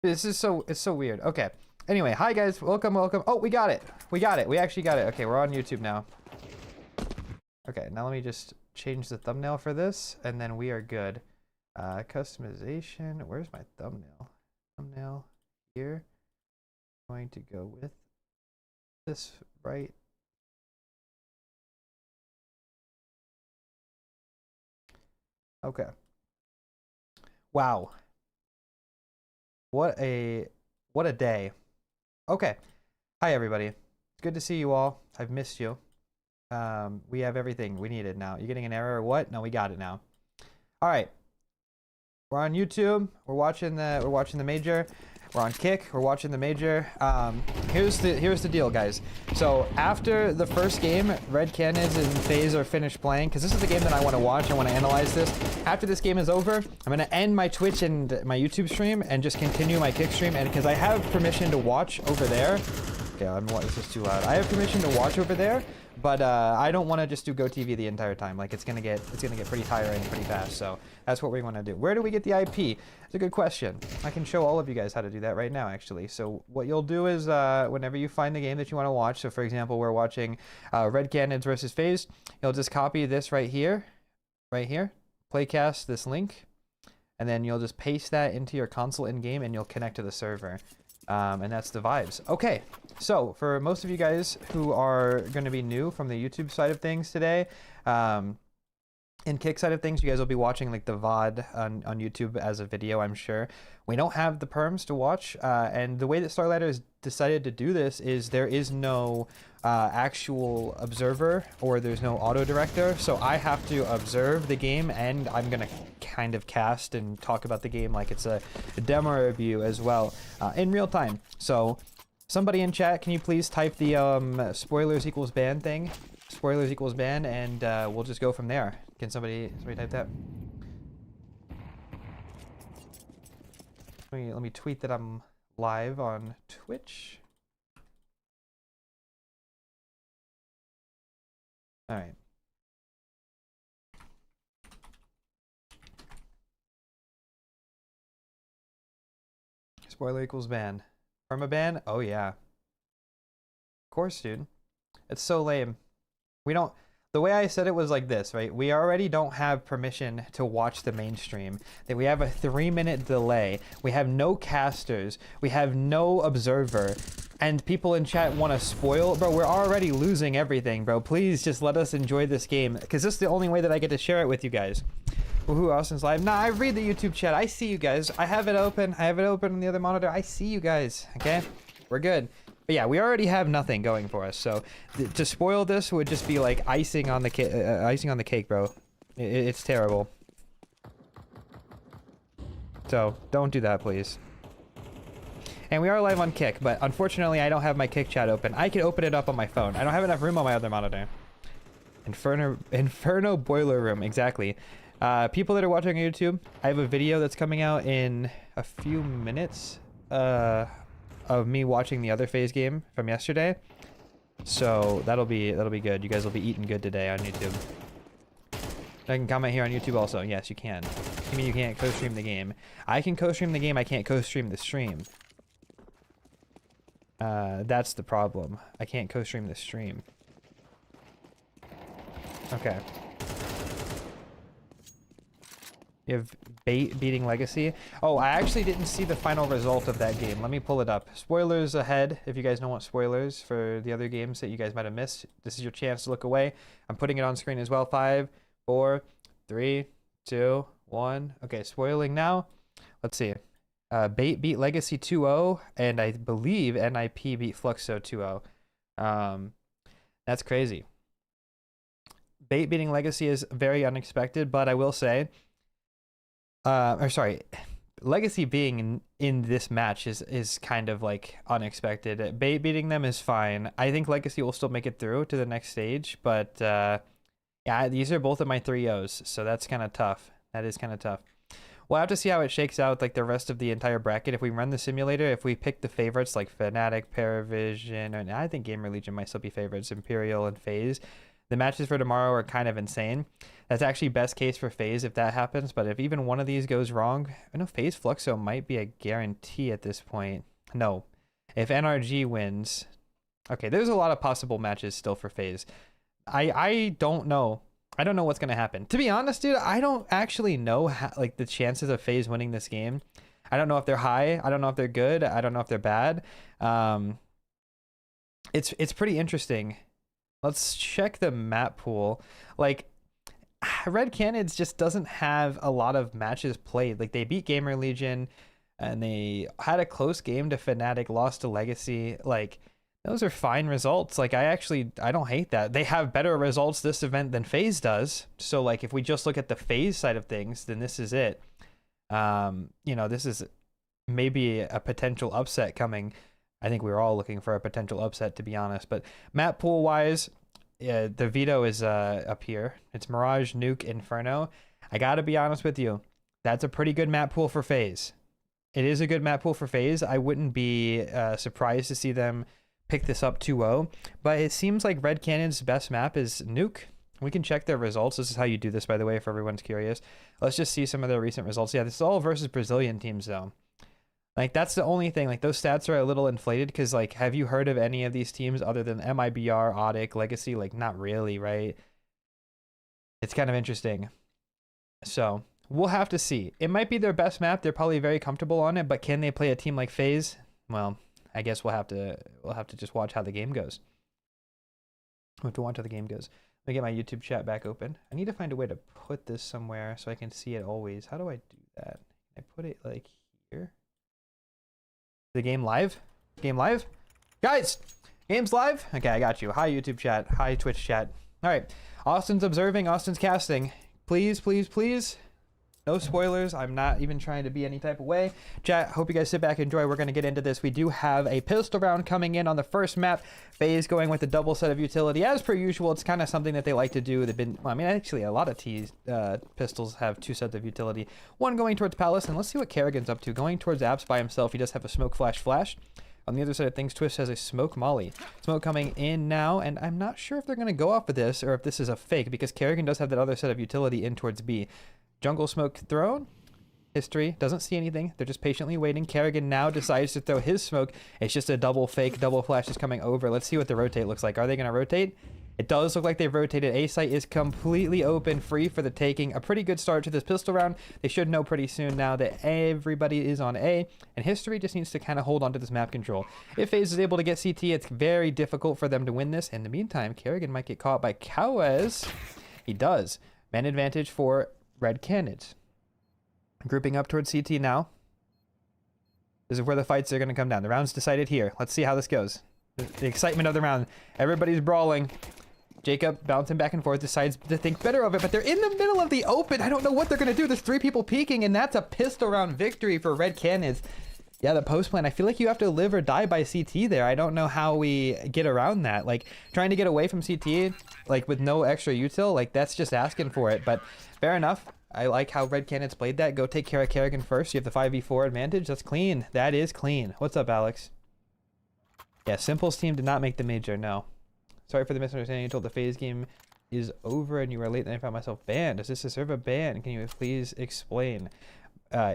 This is it's so weird. Okay. Anyway, hi guys, welcome. Oh, we got it. We actually got it. Okay, we're on YouTube now. Okay, now let me just change the thumbnail for this, and then we are good. Customization. Where's my thumbnail? Thumbnail here. I'm going to go with this right. Okay. Wow. What a day. Okay. Hi everybody. It's good to see you all. I've missed you. We have everything we needed now. You getting an error or what? No, we got it now. All right. We're on YouTube. We're watching the major. We're on Kick. We're watching the major. Here's the deal, guys. So after the first game, Red Canids and FaZe are finished playing, because this is the game that I want to watch. I want to analyze this. After this game is over, I'm gonna end my Twitch and my YouTube stream and just continue my Kick stream. And because I have permission to watch over there. Okay, this is too loud. I have permission to watch over there, but I don't want to just do GoTV the entire time. Like it's gonna get pretty tiring pretty fast. So that's what we want to do. Where do we get the IP? It's a good question. I can show all of you guys how to do that right now, actually. So what you'll do is whenever you find the game that you want to watch. So for example, we're watching Red Canids versus FaZe. You'll just copy this right here, playcast this link, and then you'll just paste that into your console in game, and you'll connect to the server. And that's the vibes. Okay, so for most of you guys who are going to be new from the YouTube side of things today, in Kick side of things, you guys will be watching like the VOD on YouTube as a video, I'm sure. We don't have the perms to watch, and the way that StarLadder has decided to do this is there is no actual observer, or there's no auto director, so I have to observe the game, and I'm gonna kind of cast and talk about the game like it's a demo review as well, in real time. So somebody in chat, can you please type the spoilers equals ban thing? Spoilers equals ban, and we'll just go from there. Can somebody type that? Let me tweet that I'm live on Twitch. All right. Spoiler equals ban. Permaban? Oh yeah. Of course, dude. It's so lame. We don't... The way I said it was like this, right? We already don't have permission to watch the mainstream. That we have a 3-minute delay. We have no casters. We have no observer. And people in chat want to spoil. Bro, we're already losing everything, bro. Please just let us enjoy this game, because this is the only way that I get to share it with you guys. Woohoo, Austin's live. Nah, I read the YouTube chat. I see you guys. I have it open. I have it open on the other monitor. I see you guys, okay? We're good. But yeah, we already have nothing going for us, so to spoil this would just be like icing on the cake, bro. It's terrible. So don't do that, please. And we are live on Kick, but unfortunately I don't have my Kick chat open. I can open it up on my phone. I don't have enough room on my other monitor. Inferno boiler room, exactly. People that are watching on YouTube, I have a video that's coming out in a few minutes. Of me watching the other FaZe game from yesterday, so that'll be good. You guys will be eating good today on YouTube. I can comment here on YouTube also. Yes, you can. You mean you can't co-stream the game? I can co-stream the game. I can't co-stream the stream. That's the problem. I can't co-stream the stream. Okay. You have Bait beating Legacy. Oh, I actually didn't see the final result of that game. Let me pull it up. Spoilers ahead, if you guys don't want spoilers for the other games that you guys might have missed. This is your chance to look away. I'm putting it on screen as well. 5, 4, 3, 2, 1. Okay, spoiling now. Let's see. Bait beat Legacy 2-0, and I believe NIP beat Fluxo 2-0. That's crazy. Bait beating Legacy is very unexpected, but I will say... Legacy being in this match is kind of like unexpected. Bait beating them is fine. I think Legacy will still make it through to the next stage, but yeah, these are both of my 3-0s, so that's kind of tough. That is kind of tough. We'll have to see how it shakes out with like the rest of the entire bracket. If we run the simulator, if we pick the favorites like Fnatic, Paravision, and I think Gamer Legion might still be favorites, Imperial and FaZe, The matches for tomorrow are kind of insane. That's actually best case for FaZe if that happens, but if even one of these goes wrong, I know FaZe Fluxo might be a guarantee at this point. No. If NRG wins... Okay, there's a lot of possible matches still for FaZe. I don't know. I don't know what's going to happen. To be honest, dude, I don't actually know how, like, the chances of FaZe winning this game. I don't know if they're high. I don't know if they're good. I don't know if they're bad. It's pretty interesting. Let's check the map pool. Like, Red Canids just doesn't have a lot of matches played. Like, they beat Gamer Legion, and they had a close game to Fnatic, lost to Legacy. Like, those are fine results. Like, I don't hate that. They have better results this event than FaZe does. So, like, if we just look at the FaZe side of things, then this is it. You know, this is maybe a potential upset coming. I think we were all looking for a potential upset, to be honest. But map pool wise, the veto is up here. It's Mirage, Nuke, Inferno. I gotta be honest with you, that's a pretty good map pool for FaZe. It is a good map pool for FaZe. I wouldn't be surprised to see them pick this up 2-0, but it seems like Red Cannon's best map is Nuke. We can check their results. This is how you do this, by the way, if everyone's curious. Let's just see some of their recent results. Yeah, this is all versus Brazilian teams, though. Like, that's the only thing. Like, those stats are a little inflated because, like, have you heard of any of these teams other than MIBR, Audic, Legacy? Like, not really, right? It's kind of interesting. So, we'll have to see. It might be their best map. They're probably very comfortable on it, but can they play a team like FaZe? Well, I guess we'll have to just watch how the game goes. We'll have to watch how the game goes. Let me get my YouTube chat back open. I need to find a way to put this somewhere so I can see it always. How do I do that? Can I put it like here? The game live? Game live? Guys, game's live? Okay, I got you. Hi, YouTube chat. Hi, Twitch chat. All right. Austin's observing. Austin's casting. Please, please, please. No spoilers. I'm not even trying to be any type of way. Chat, hope you guys sit back and enjoy. We're going to get into this. We do have a pistol round coming in on the first map. FaZe going with a double set of utility. As per usual, it's kind of something that they like to do. They've been, well, I mean, actually, a lot of pistols have two sets of utility. One going towards Palace, and let's see what Kerrigan's up to. Going towards Apps by himself, he does have a smoke flash. On the other side of things, Twist has a smoke molly. Smoke coming in now, and I'm not sure if they're going to go off of this or if this is a fake, because Kerrigan does have that other set of utility in towards B. Jungle smoke thrown. History doesn't see anything. They're just patiently waiting. Kerrigan now decides to throw his smoke. It's just a double fake. Double flash is coming over. Let's see what the rotate looks like. Are they going to rotate? It does look like they've rotated. A site is completely open, free for the taking. A pretty good start to this pistol round. They should know pretty soon now that everybody is on A, and History just needs to kind of hold on to this map control. If FaZe is able to get CT, it's very difficult for them to win this. In the meantime, Kerrigan might get caught by Kawes. He does. Man advantage for Red Canids. Grouping up towards CT now. This is where the fights are going to come down. The round's decided here. Let's see how this goes. The excitement of the round. Everybody's brawling. Jacob bouncing back and forth, decides to think better of it, but they're in the middle of the open. I don't know what they're going to do. There's three people peeking, and that's a pistol round victory for Red Canids. Yeah, the post plan. I feel like you have to live or die by CT there. I don't know how we get around that. Like, trying to get away from CT, like, with no extra util, like, that's just asking for it. But fair enough. I like how Red Canids played that. Go take care of Kerrigan first. You have the 5v4 advantage. That's clean. That is clean. What's up, Alex? Yeah, Simple's team did not make the major, no. Sorry for the misunderstanding. You told the FaZe game is over and you were late and I found myself banned. Does this deserve a ban? Can you please explain?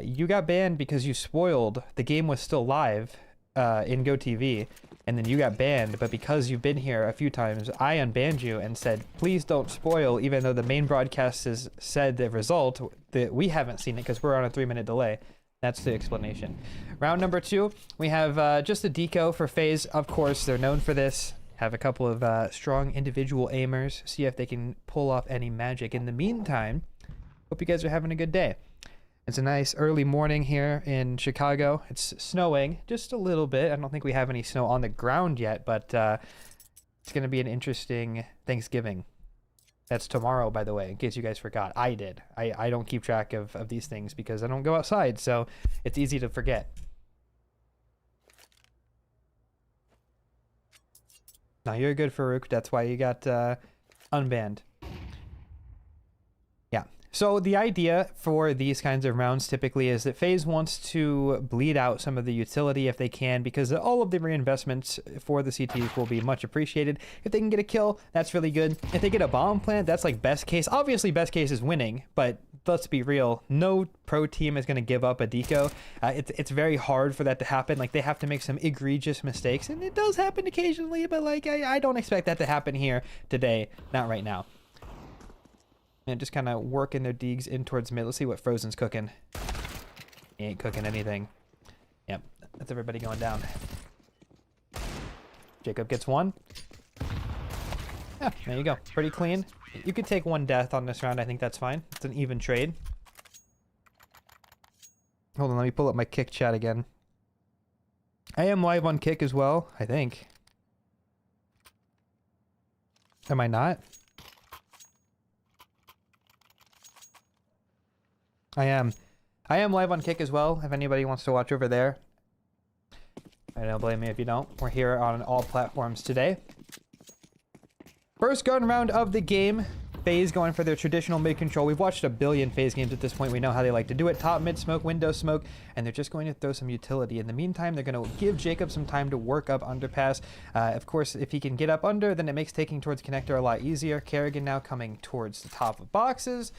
You got banned because you spoiled. The game was still live in GoTV, and then you got banned, but because you've been here a few times, I unbanned you and said, please don't spoil, even though the main broadcast has said the result, that we haven't seen it because we're on a 3-minute delay. That's the explanation. Round number 2, we have just a deco for FaZe. Of course, they're known for this. Have a couple of strong individual aimers. See if they can pull off any magic. In the meantime, hope you guys are having a good day. It's a nice early morning here in Chicago. It's snowing just a little bit. I don't think we have any snow on the ground yet, but it's going to be an interesting Thanksgiving. That's tomorrow, by the way, in case you guys forgot. I did. I don't keep track of these things because I don't go outside, so it's easy to forget. Now, you're good, Farouk. That's why you got unbanned. Yeah. So the idea for these kinds of rounds typically is that FaZe wants to bleed out some of the utility if they can, because all of the reinvestments for the CTs will be much appreciated. If they can get a kill, that's really good. If they get a bomb plant, that's like best case. Obviously best case is winning, but let's be real, no pro team is going to give up a deco. It's very hard for that to happen. Like, they have to make some egregious mistakes, and it does happen occasionally, but like I don't expect that to happen here today, not right now. And just kind of working their deegs in towards mid. Let's see what Frozen's cooking. He ain't cooking anything. Yep, that's everybody going down. Jacob gets one. Yeah, there you go. Pretty clean. You could take one death on this round. I think that's fine. It's an even trade. Hold on, let me pull up my Kick chat again. I am live on Kick as well, I think. Am I not? I am live on Kick as well, if anybody wants to watch over there. I don't blame me if you don't. We're here on all platforms today. First gun round of the game. FaZe going for their traditional mid control. We've watched a billion FaZe games at this point. We know how they like to do it. Top, mid smoke, window smoke, and they're just going to throw some utility. In the meantime, they're going to give Jacob some time to work up underpass. Of course, if he can get up under, then it makes taking towards connector a lot easier. Kerrigan now coming towards the top of boxes.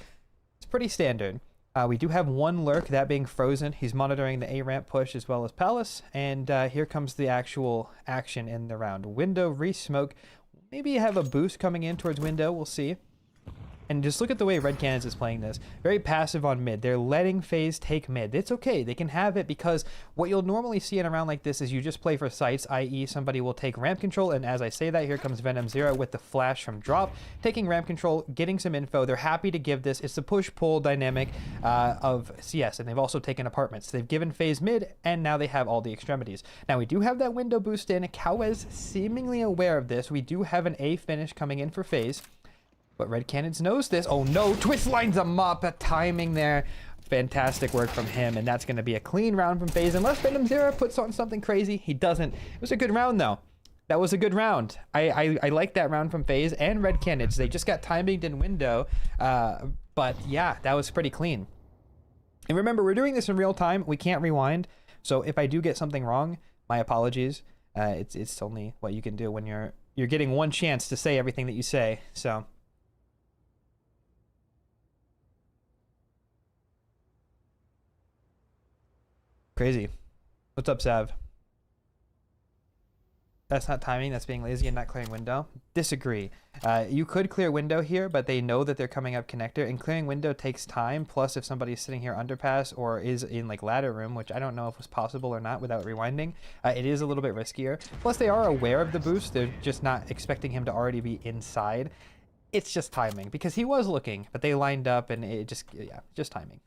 It's pretty standard. We do have one lurk, that being Frozen. He's monitoring the A-ramp push as well as Palace. And here comes the actual action in the round. Window, re-smoke. Maybe have a boost coming in towards window. We'll see. And just look at the way Red Cannons is playing this. Very passive on mid. They're letting FaZe take mid. It's okay. They can have it, because what you'll normally see in a round like this is you just play for sites, i.e. somebody will take ramp control, and as I say that, here comes Venom Zero with the flash from drop, taking ramp control, getting some info. They're happy to give this. It's the push-pull dynamic of CS, and they've also taken apartments. They've given FaZe mid, and now they have all the extremities. Now, we do have that window boost in. Kawez seemingly aware of this. We do have an A finish coming in for FaZe. But Red Cannons knows this. Oh no, Twist lines him up. A timing there. Fantastic work from him. And that's going to be a clean round from FaZe. Unless Venom Zero puts on something crazy. He doesn't. It was a good round though. That was a good round. I like that round from FaZe and Red Cannons. They just got timinged in window. But yeah, that was pretty clean. And remember, we're doing this in real time. We can't rewind. So if I do get something wrong, my apologies. It's only what you can do when you're getting one chance to say everything that you say. So... Crazy. What's up, Sav? That's not timing. That's being lazy and not clearing window. Disagree. You could clear window here, but they know that they're coming up connector, and clearing window takes time. Plus, if somebody's sitting here underpass or is in like ladder room, which I don't know if was possible or not without rewinding, it is a little bit riskier. Plus, they are aware of the boost. They're just not expecting him to already be inside. It's just timing, because he was looking, but they lined up, and it just, yeah, just timing.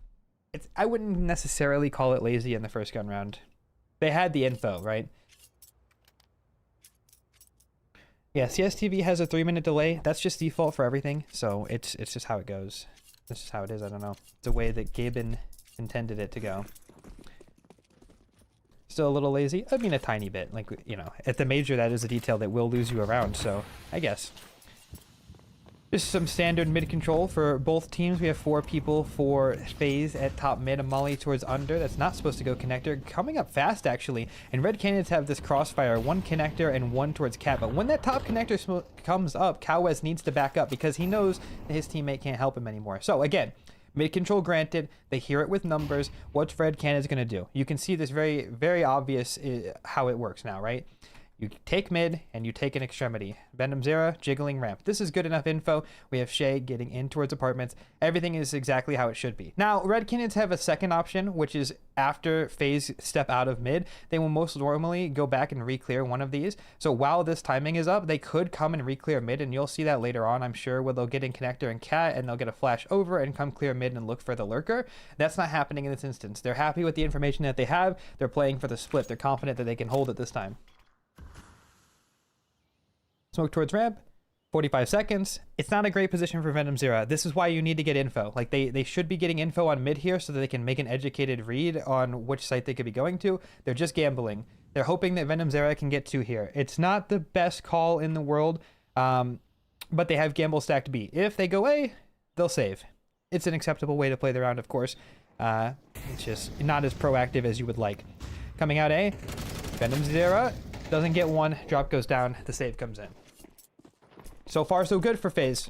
I wouldn't necessarily call it lazy in the first gun round. They had the info, right? Yeah, CSTV has a 3-minute delay. That's just default for everything, so it's just how it goes. That's just how it is. I don't know. It's the way that Gaben intended it to go. Still a little lazy? I mean, a tiny bit. Like, you know, at the major, that is a detail that will lose you a round, so I guess. Just some standard mid control for both teams. We have 4 people for FaZe at top mid, and Molly towards under. That's not supposed to go connector. Coming up fast, actually. And Red Cannons have this crossfire. 1 connector and 1 towards Cat. But when that top connector comes up, Kawez needs to back up, because he knows that his teammate can't help him anymore. So again, mid control granted. They hear it with numbers. What's Red Cannons going to do? You can see this very, very obvious how it works now, right? You take mid, and you take an extremity. Venom Zero, jiggling ramp. This is good enough info. We have Shay getting in towards apartments. Everything is exactly how it should be. Now, Red Cannons have a second option, which is after FaZe step out of mid, they will most normally go back and re-clear one of these. So while this timing is up, they could come and re-clear mid, and you'll see that later on, I'm sure, where they'll get in connector and cat, and they'll get a flash over and come clear mid and look for the lurker. That's not happening in this instance. They're happy with the information that they have. They're playing for the split. They're confident that they can hold it this time. Smoke towards ramp, 45 seconds. It's not a great position for Venom Zero. This is why you need to get info. Like, they should be getting info on mid here so that they can make an educated read on which site they could be going to. They're just gambling. They're hoping that Venom Zero can get 2 here. It's not the best call in the world, but they have gamble stacked B. If they go A, they'll save. it's an acceptable way to play the round, of course. It's just not as proactive as you would like. Coming out A, Venom Zera doesn't get one. Drop goes down. The save comes in. So far, so good for FaZe.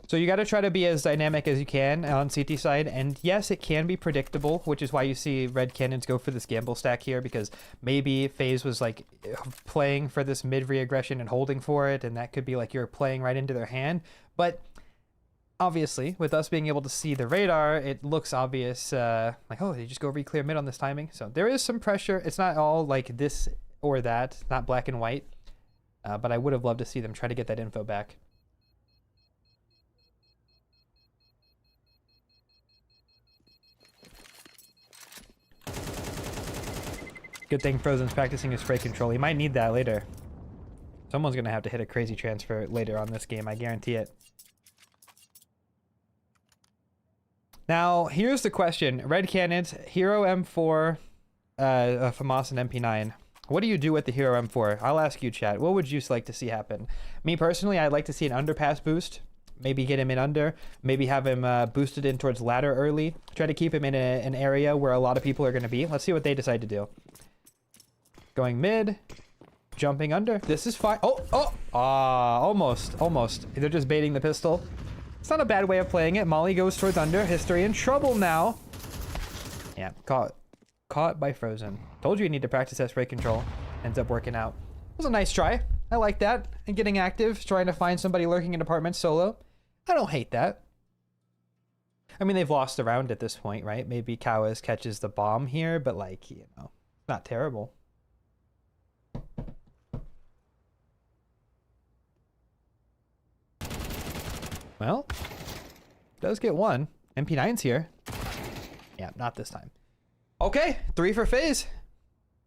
So you got to try to be as dynamic as you can on CT side, and yes, it can be predictable, which is why you see Red Cannons go for this gamble stack here, because maybe FaZe was like playing for this mid reaggression and holding for it, and that could be like you're playing right into their hand. But obviously, with us being able to see the radar, it looks obvious, like, oh, they just go reclear mid on this timing. So there is some pressure. It's not all like this or that, not black and white, but I would have loved to see them try to get that info back. Good thing Frozen's practicing his spray control. He might need that later. Someone's going to have to hit a crazy transfer later on this game. I guarantee it. Now, here's the question. Red Cannons, Hero M4, FAMAS, and MP9. What do you do with the Hero M4? I'll ask you, chat. What would you like to see happen? Me, personally, I'd like to see an underpass boost. Maybe get him in under. Maybe have him boosted in towards ladder early. Try to keep him in an area where a lot of people are going to be. Let's see what they decide to do. Going mid, jumping under. This is fine. Almost. They're just baiting the pistol. It's not a bad way of playing it. Molly goes towards under. History in trouble now. Yeah, caught by Frozen. Told you need to practice that spray control. Ends up working out. It was a nice try. I like that. And getting active, trying to find somebody lurking in apartments solo. I don't hate that. I mean, they've lost the round at this point, right? Maybe Kawas catches the bomb here, but like, you know, not terrible. Well, does get one. MP9's here. Yeah, not this time. Okay, 3 for FaZe.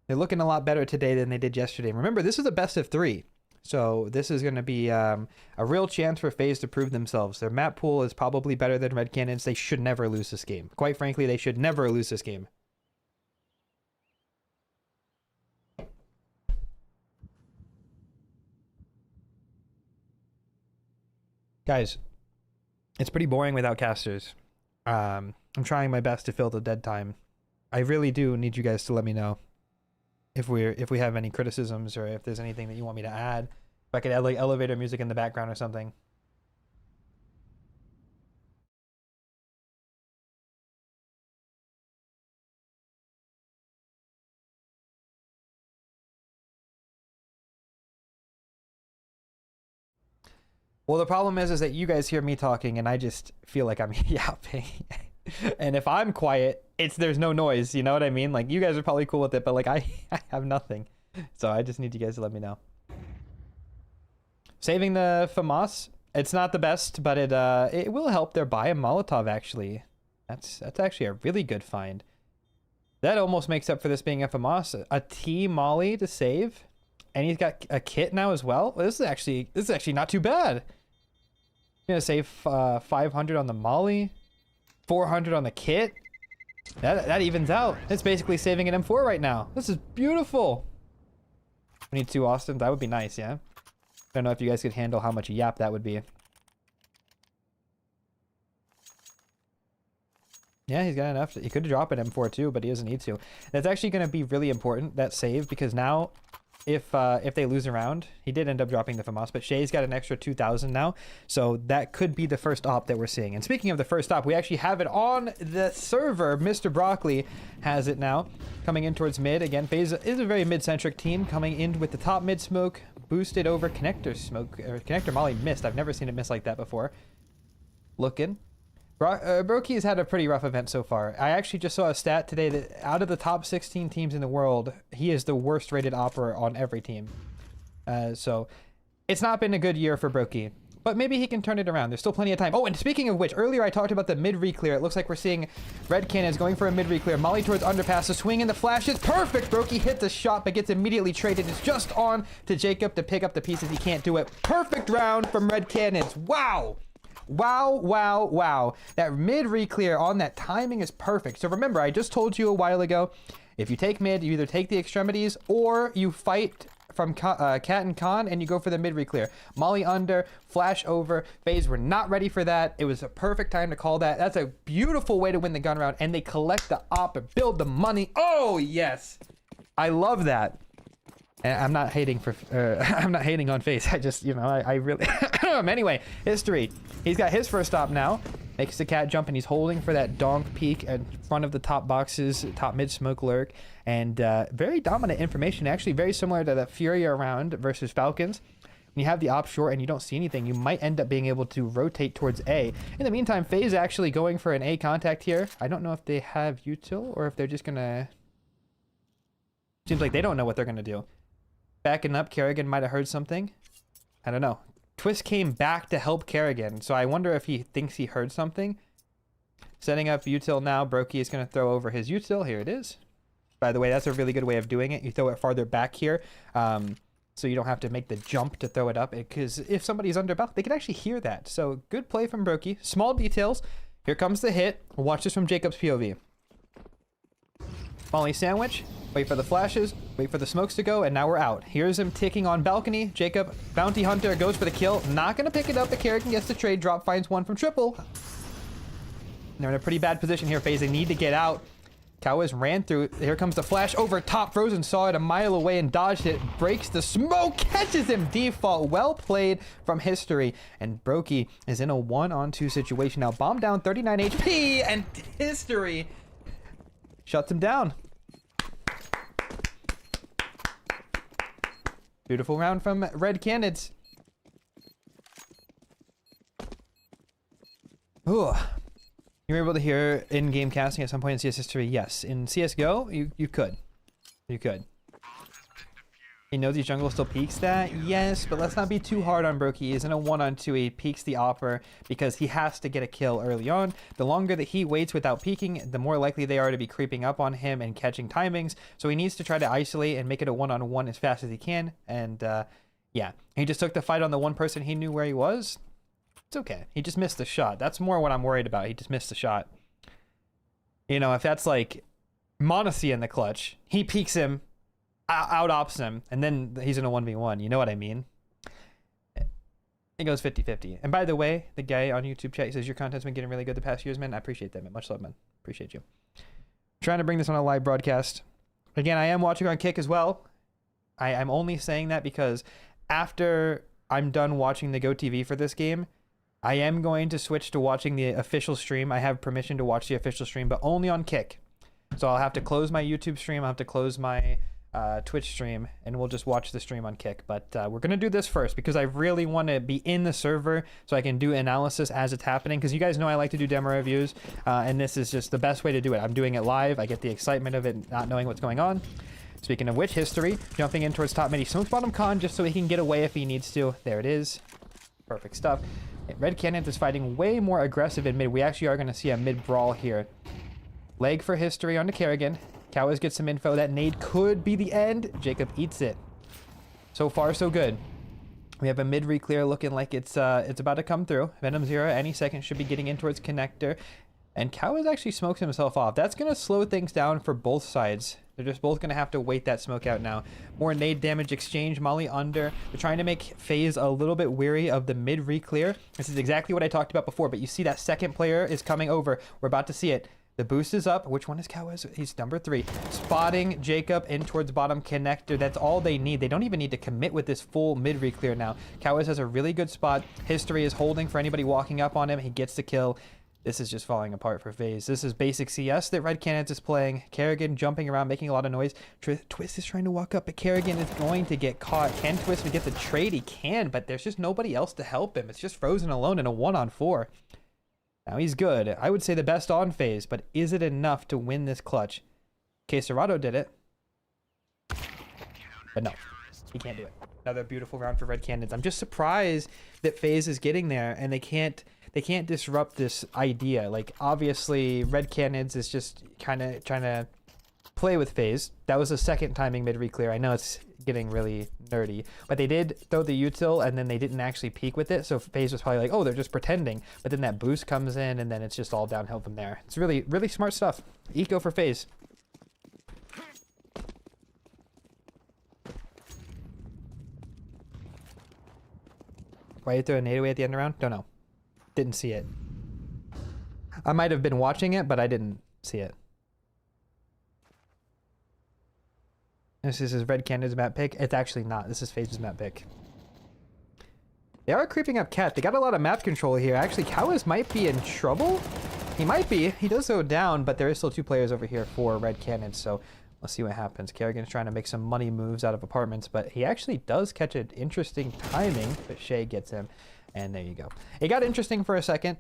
They're looking a lot better today than they did yesterday. Remember, this is a best of 3. So this is going to be a real chance for FaZe to prove themselves. Their map pool is probably better than Red Cannons. They should never lose this game. Quite frankly, they should never lose this game. Guys, it's pretty boring without casters. I'm trying my best to fill the dead time. I really do need you guys to let me know if we have any criticisms or if there's anything that you want me to add. If I could add like elevator music in the background or something. Well, the problem is that you guys hear me talking and I just feel like I'm yapping. And if I'm quiet, there's no noise, you know what I mean? Like, you guys are probably cool with it, but like I have nothing. So I just need you guys to let me know. Saving the FAMAS, it's not the best, but it will help their buy a Molotov actually. That's actually a really good find. That almost makes up for this being a FAMAS. A T Molly to save. And he's got a kit now as well. This is actually not too bad. I'm gonna save 500 on the Molly, 400 on the kit. That evens out. It's basically saving an M4 right now. This is beautiful. We need 2 Austins. That would be nice, yeah. I don't know if you guys could handle how much yap that would be. Yeah, he's got enough. He could drop an M4 too, but he doesn't need to. That's actually going to be really important, that save, because now if they lose a round, he did end up dropping the FAMAS, but Shay's got an extra 2,000 now, so that could be the first op that we're seeing. And speaking of the first op, we actually have it on the server. Mr. Broccoli has it now, coming in towards mid. Again, FaZe is a very mid-centric team, coming in with the top mid smoke, boosted over connector smoke, or connector Molly missed. I've never seen it miss like that before. Looking. Brokey has had a pretty rough event so far. I actually just saw a stat today that out of the top 16 teams in the world, he is the worst rated opera on every team. So it's not been a good year for Brokey, but maybe he can turn it around. There's still plenty of time. Oh, and speaking of which, earlier I talked about the mid reclear. It looks like we're seeing Red Cannons going for a mid reclear. Molly towards underpass. The swing and the flash is perfect. Brokey hits the shot, but gets immediately traded. It's just on to Jacob to pick up the pieces. He can't do it. Perfect round from Red Cannons. Wow. Wow, wow, wow. That mid reclear on that timing is perfect. So remember, I just told you a while ago, if you take mid, you either take the extremities or you fight from Cat and Con, and you go for the mid reclear. Molly under, flash over. FaZe were not ready for that. It was a perfect time to call that. That's a beautiful way to win the gun round, and they collect the op and build the money. Oh yes, I love that. And I'm not hating for I'm not hating on FaZe. I just, you know, I really anyway, history. He's got his first stop now. Makes the cat jump, and he's holding for that donk peek in front of the top boxes, top mid smoke lurk, and very dominant information. Actually, very similar to the Fury round versus Falcons. When you have the op short and you don't see anything, you might end up being able to rotate towards A. In the meantime, FaZe actually going for an A contact here. I don't know if they have util or if they're just gonna. Seems like they don't know what they're gonna do. Backing up, Kerrigan might have heard something. I don't know. Twist came back to help Kerrigan, so I wonder if he thinks he heard something. Setting up util now. Brokey is going to throw over his util. Here it is. By the way, that's a really good way of doing it. You throw it farther back here, so you don't have to make the jump to throw it up, because if somebody's under belt, they can actually hear that. So good play from Brokey. Small details. Here comes the hit. Watch this from Jacob's POV. Molly sandwich. Wait for the flashes, wait for the smokes to go, and now we're out. Here's him ticking on balcony. Jacob, bounty hunter, goes for the kill. Not going to pick it up. The Kerrigan gets the trade drop, finds one from triple. They're in a pretty bad position here, FaZe. They need to get out. Cowis ran through. Here comes the flash over top. Frozen saw it a mile away and dodged it. Breaks the smoke, catches him default. Well played from history. And Brokey is in a 1-on-2 situation now. Bomb down, 39 HP, and history shuts him down. Beautiful round from Red Canids. Ooh. You were able to hear in-game casting at some point in CS history? Yes. In CSGO, you could. You could. He knows his jungle still peaks that? Yes, but let's not be too hard on Brokey. He's in a 1-on-2. He peaks the offer because he has to get a kill early on. The longer that he waits without peeking, the more likely they are to be creeping up on him and catching timings. So he needs to try to isolate and make it a 1-on-1 as fast as he can. And yeah, he just took the fight on the one person he knew where he was. It's okay. He just missed the shot. That's more what I'm worried about. He just missed the shot. You know, if that's like Monacy in the clutch, he peeks him, out-ops him, and then he's in a 1v1. You know what I mean? It goes 50-50. And by the way, the guy on YouTube chat says, your content's been getting really good the past years, man. I appreciate that, man. Much love, man. Appreciate you. Trying to bring this on a live broadcast. Again, I am watching on Kick as well. I'm only saying that because after I'm done watching the GoTV for this game, I am going to switch to watching the official stream. I have permission to watch the official stream, but only on Kick. So I'll have to close my YouTube stream. I'll have to close my Twitch stream, and we'll just watch the stream on Kick. But we're going to do this first because I really want to be in the server so I can do analysis as it's happening, because you guys know I like to do demo reviews, and this is just the best way to do it. I'm doing it live. I get the excitement of it, not knowing what's going on. Speaking of which, history, jumping in towards top mid. He smokes bottom con just so he can get away if he needs to. There it is. Perfect stuff. Red Canyon is fighting way more aggressive in mid. We actually are going to see a mid brawl here. Leg for history onto Kerrigan. Cowis gets some info. That nade could be the end. Jacob eats it. So far, so good. We have a mid reclear looking like it's about to come through. Venom Zero any second should be getting in towards connector. And Cowis actually smokes himself off. That's going to slow things down for both sides. They're just both going to have to wait that smoke out now. More nade damage exchange. Molly under. They're trying to make FaZe a little bit weary of the mid reclear. This is exactly what I talked about before, but you see that second player is coming over. We're about to see it. The boost is up. Which one is Cowis? He's number 3. Spotting Jacob in towards bottom connector. That's all they need. They don't even need to commit with this full mid reclear now. Cowis has a really good spot. History is holding for anybody walking up on him. He gets the kill. This is just falling apart for FaZe. This is basic CS that Red Canids is playing. Kerrigan jumping around, making a lot of noise. Twist is trying to walk up, but Kerrigan is going to get caught. Can Twist get the trade? He can, but there's just nobody else to help him. It's just Frozen alone in a 1-on-4. Now he's good. I would say the best on FaZe, but is it enough to win this clutch? Quesarado did it. But no, he can't do it. Another beautiful round for Red Canids. I'm just surprised that FaZe is getting there and they can't disrupt this idea. Like, obviously, Red Canids is just kind of trying to play with FaZe. That was the second timing mid reclear. I know it's getting really nerdy, but they did throw the util and then they didn't actually peek with it. So FaZe was probably like, oh, they're just pretending. But then that boost comes in and then it's just all downhill from there. It's really, really smart stuff. Eco for FaZe. Why you throw a nade away at the end round? Don't know. Didn't see it. I might have been watching it, but I didn't see it. This is his Red Cannon's map pick. It's actually not. This is FaZe's map pick. They are creeping up Cat. They got a lot of map control here. Actually, Cowas might be in trouble. He might be. He does go down, but there is still 2 players over here for Red Cannon, so let's see what happens. Kerrigan's trying to make some money moves out of apartments, but he actually does catch an interesting timing, but Shay gets him, and there you go. It got interesting for a second.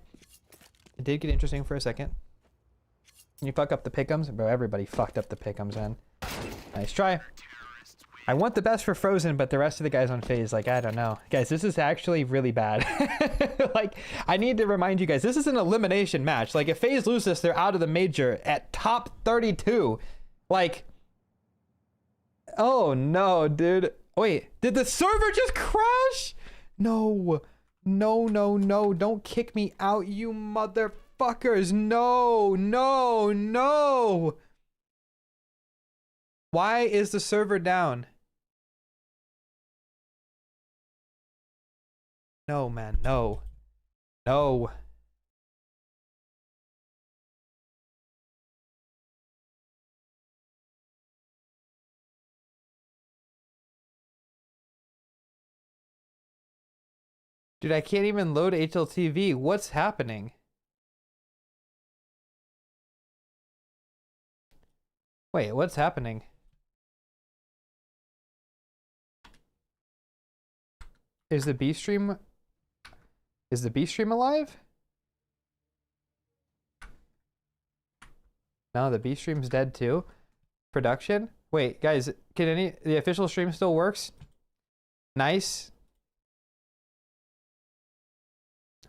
It did get interesting for a second. You fuck up the pick'ems? Bro, everybody fucked up the pick'ems, man. Nice try. I want the best for Frozen, but the rest of the guys on FaZe, like, I don't know. Guys, this is actually really bad. Like, I need to remind you guys, this is an elimination match. Like, if FaZe lose this, they're out of the major at top 32. Like, oh no, dude. Wait, did the server just crash? No, no, no, no. Don't kick me out, you motherfuckers. No, no, no. Why is the server down? No, man, no. No. Dude, I can't even load HLTV. What's happening? Wait, what's happening? Is the B stream alive? No, the B stream's dead too. Production? Wait, guys, can the official stream still works? Nice.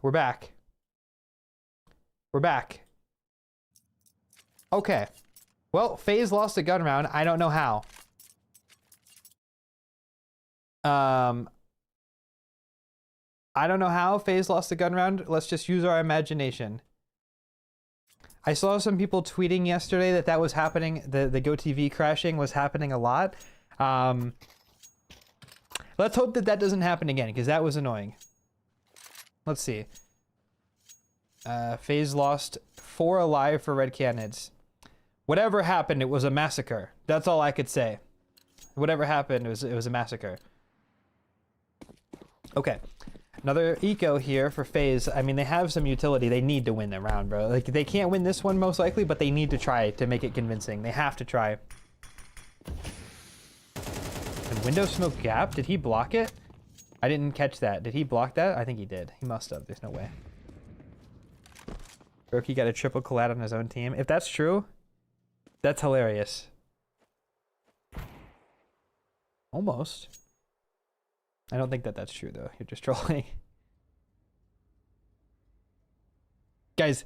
We're back. We're back. Okay. Well, FaZe lost a gun round. I don't know how. I don't know how FaZe lost the gun round. Let's just use our imagination. I saw some people tweeting yesterday that that was happening. The GoTV crashing was happening a lot. Let's hope that that doesn't happen again, because that was annoying. Let's see. FaZe lost 4 alive for Red Cannons. Whatever happened, it was a massacre. That's all I could say. Whatever happened, it was a massacre. Okay. Another eco here for FaZe. I mean, they have some utility. They need to win the round, bro. Like, they can't win this one most likely, but they need to try to make it convincing. They have to try. And window smoke gap? Did he block it? I didn't catch that. Did he block that? I think he did. He must have. There's no way. Brokey got a triple collat on his own team. If that's true, that's hilarious. Almost. I don't think that that's true, though. You're just trolling. Guys,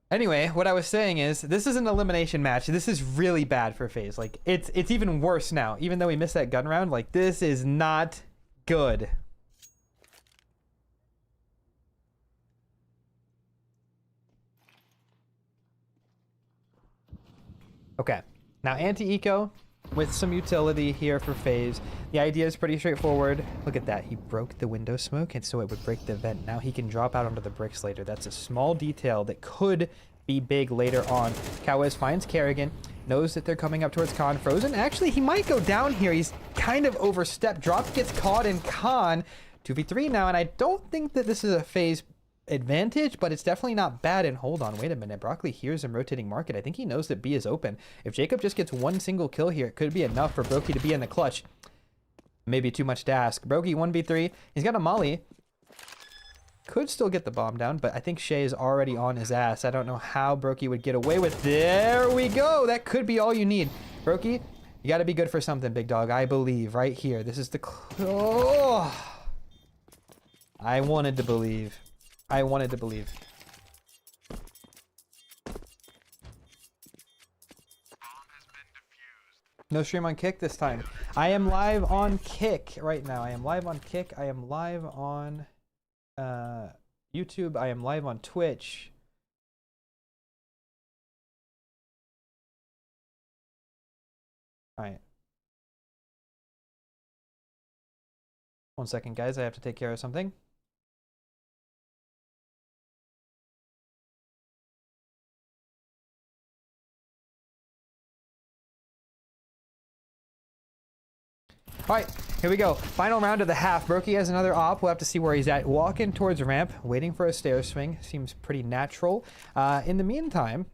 anyway, what I was saying is, this is an elimination match. This is really bad for FaZe. Like, it's even worse now. Even though we missed that gun round, like, this is not good. Okay, now anti-eco with some utility here for FaZe. The idea is pretty straightforward. Look at that, he broke the window smoke, and so it would break the vent. Now he can drop out onto the bricks later. That's a small detail that could be big later on. Cowes finds Kerrigan, knows that they're coming up towards Khan. Frozen, actually, he might go down here. He's kind of overstepped. Drop gets caught in Khan. 2v3 now, and I don't think that this is a FaZe advantage, but it's definitely not bad. And hold on, wait a minute. Broccoli hears him rotating market. I think he knows that B is open. If Jacob just gets one single kill here, it could be enough for Brokey to be in the clutch. Maybe too much to ask. Brokey 1v3. He's got a molly. Could still get the bomb down, but I think Shay is already on his ass. I don't know how Brokey would get away with. There we go. That could be all you need. Brokey, you got to be good for something, big dog. I believe right here. This is the... Oh! I wanted to believe. I wanted to believe. No stream on Kick this time. I am live on Kick right now. I am live on Kick. I am live on YouTube. I am live on Twitch. All right. 1 second, guys. I have to take care of something. All right, here we go. Final round of the half. Brokey has another op. We'll have to see where he's at. Walking towards ramp, waiting for a stair swing. Seems pretty natural. In the meantime,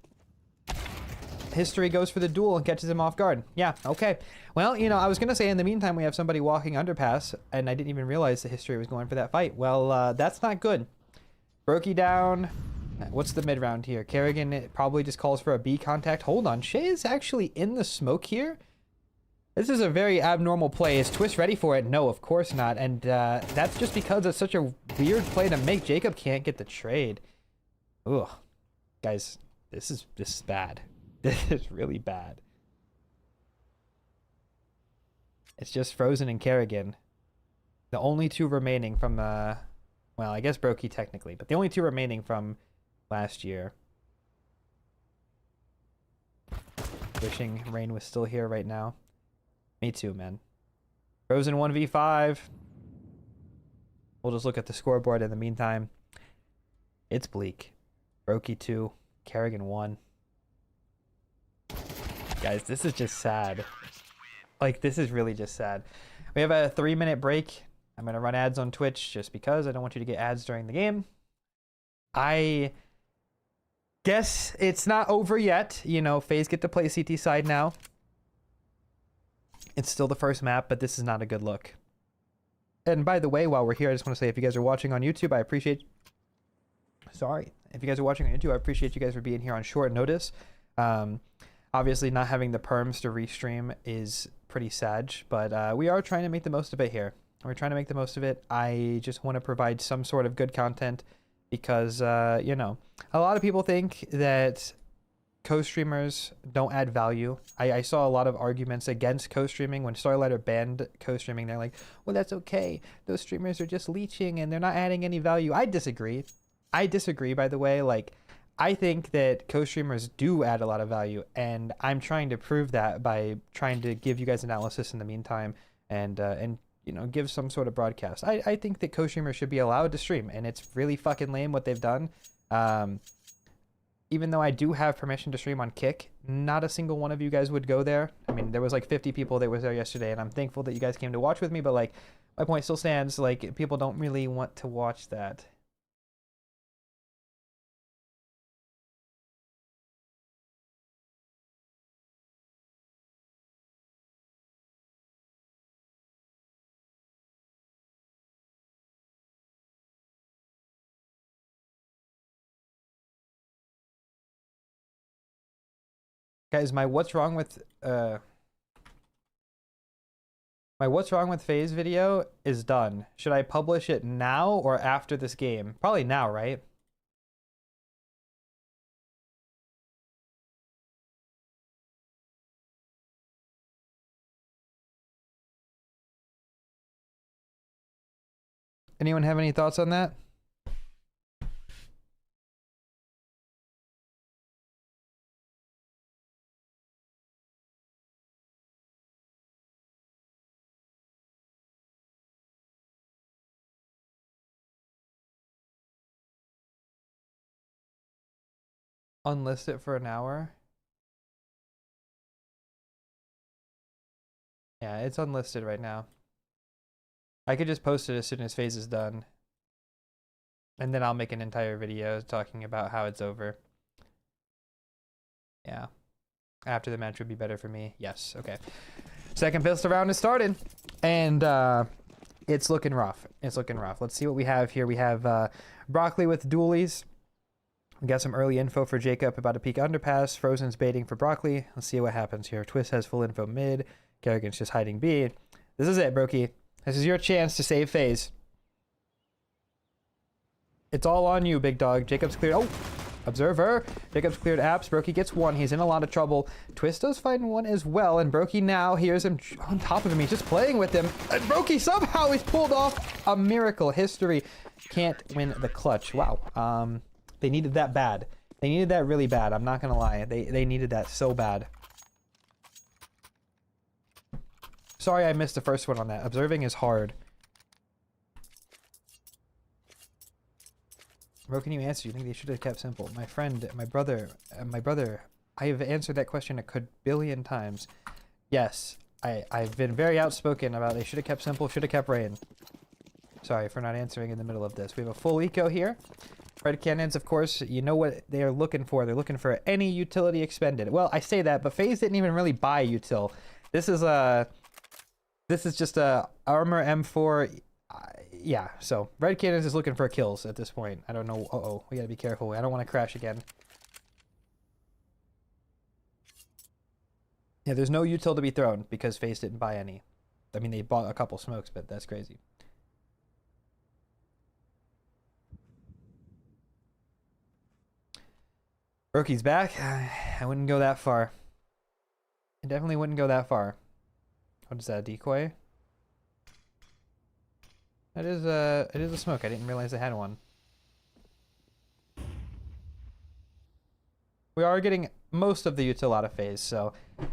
history goes for the duel and catches him off guard. Yeah, okay. Well, you know, I was going to say in the meantime, we have somebody walking underpass, and I didn't even realize the history was going for that fight. Well, that's not good. Brokey down. What's the mid round here? Kerrigan probably just calls for a B contact. Hold on. Shay is actually in the smoke here. This is a very abnormal play. Is Twist ready for it? No, of course not. And that's just because it's such a weird play to make. Jacob can't get the trade. Ugh. Guys, this is bad. This is really bad. It's just Frozen and Kerrigan. The only two remaining from, well, I guess Brokey technically, but the only two remaining from last year. Wishing Rain was still here right now. Me too, man. Frozen 1v5. We'll just look at the scoreboard in the meantime. It's bleak. Brokey 2, Kerrigan 1. Guys, this is just sad. Like, this is really just sad. We have a 3-minute break. I'm going to run ads on Twitch just because I don't want you to get ads during the game. I guess it's not over yet. You know, FaZe get to play CT side now. It's still the first map, but this is not a good look. And by the way, while we're here, I just want to say if you guys are watching on YouTube, I appreciate... Sorry. If you guys are watching on YouTube, I appreciate you guys for being here on short notice. Obviously, not having the perms to restream is pretty sad, but we are trying to make the most of it here. We're trying to make the most of it. I just want to provide some sort of good content because, you know, a lot of people think that co-streamers don't add value. I saw a lot of arguments against co-streaming. When StarLadder banned co-streaming, they're like, well, that's okay. Those streamers are just leeching and they're not adding any value. I disagree. I disagree, by the way. Like, I think that co-streamers do add a lot of value, and I'm trying to prove that by trying to give you guys analysis in the meantime and you know, give some sort of broadcast. I think that co-streamers should be allowed to stream, and it's really fucking lame what they've done. Even though I do have permission to stream on Kick, not a single one of you guys would go there. I mean, there was like 50 people that was there yesterday, and I'm thankful that you guys came to watch with me, but like, my point still stands. Like, people don't really want to watch that. Guys, my what's wrong with FaZe video is done. Should I publish it now or after this game? Probably now, right? Anyone have any thoughts on that? Unlist it for an hour. Yeah, it's unlisted right now. I could just post it as soon as FaZe is done. And then I'll make an entire video talking about how it's over. Yeah. After the match would be better for me. Yes, okay. Second pistol round is started. And it's looking rough. It's looking rough. Let's see what we have here. We have Broccoli with dualies. We got some early info for Jacob about a peak underpass. Frozen's baiting for Broccoli. Let's see what happens here. Twist has full info mid. Kerrigan's just hiding B. This is it, Brokey. This is your chance to save FaZe. It's all on you, big dog. Jacob's cleared. Oh, observer. Jacob's cleared apps. Brokey gets one. He's in a lot of trouble. Twist does find one as well. And Brokey now hears him on top of him. He's just playing with him. And Brokey somehow he's pulled off a miracle. History can't win the clutch. Wow. They needed that bad. They needed that really bad. I'm not going to lie. They needed that so bad. Sorry I missed the first one on that. Observing is hard. Bro, can you answer? You think they should have kept simple? My friend, my brother, I have answered that question a billion times. Yes, I've been very outspoken about they should have kept simple, should have kept rain. Sorry for not answering in the middle of this. We have a full eco here. Red cannons, of course, you know what they are looking for. They're looking for any utility expended. Well, I say that, but FaZe didn't even really buy util. This is just a armor M4. Yeah, so red cannons is looking for kills at this point. I don't know. Uh-oh, we gotta be careful. I don't want to crash again. Yeah, there's no util to be thrown because FaZe didn't buy any. I mean, they bought a couple smokes, but that's crazy. Rookie's back. I wouldn't go that far. I definitely wouldn't go that far. What is that, a decoy? It is a smoke. I didn't realize I had one. We are getting most of the util out of FaZe, so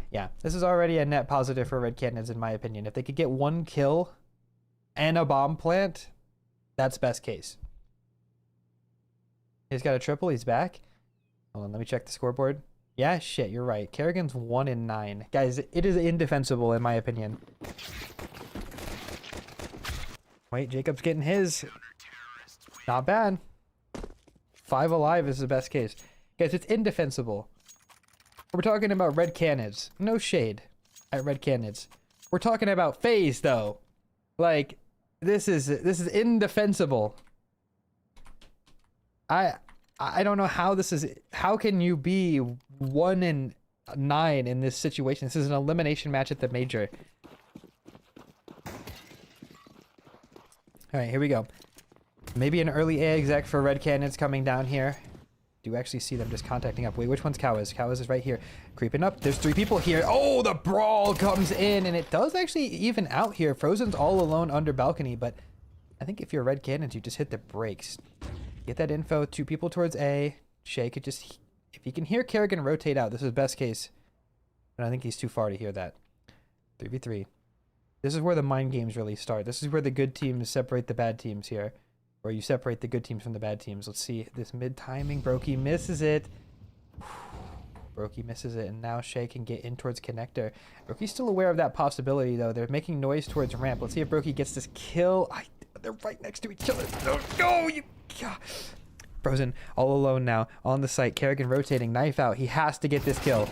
yeah. This is already a net positive for red cannons in my opinion. If they could get one kill and a bomb plant, that's best case. He's got a triple, he's back. Hold on, let me check the scoreboard. Yeah, shit, you're right. Kerrigan's 1 in 9. Guys, it is indefensible in my opinion. Wait, Jacob's getting his. Not bad. 5 alive is the best case. Guys, it's indefensible. We're talking about red cannons. No shade at red cannons. We're talking about FaZe though. Like, this is indefensible. I don't know how this is. How can you be 1 in 9 in this situation? This is an elimination match at the major. All right, here we go. Maybe an early A exec for red cannons coming down here. Do you actually see them just contacting up? Wait, which one's Cowas? Cowas is right here. Creeping up. There's 3 people here. Oh, the brawl comes in, and it does actually even out here. Frozen's all alone under balcony, but I think if you're red cannons, you just hit the brakes. Get that info. 2 people towards A. Shay could just... If he can hear Kerrigan rotate out, this is best case. But I think he's too far to hear that. 3v3. This is where the mind games really start. This is where the good teams separate the bad teams here. Or you separate the good teams from the bad teams. Let's see. This mid-timing. Brokey misses it. Brokey misses it. And now Shay can get in towards connector. Brokey's still aware of that possibility, though. They're making noise towards ramp. Let's see if Brokey gets this kill. They're right next to each other. No, you... Frozen all alone now on the site. Kerrigan rotating. Knife out. He has to get this kill.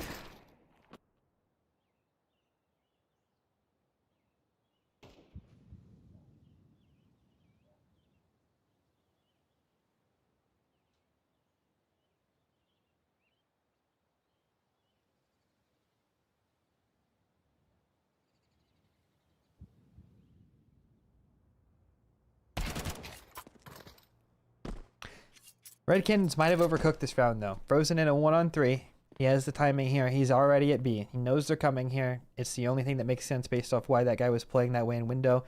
Red Cannons might have overcooked this round, though. Frozen in a 1-on-3. He has the timing here. He's already at B. He knows they're coming here. It's the only thing that makes sense based off why that guy was playing that way in window.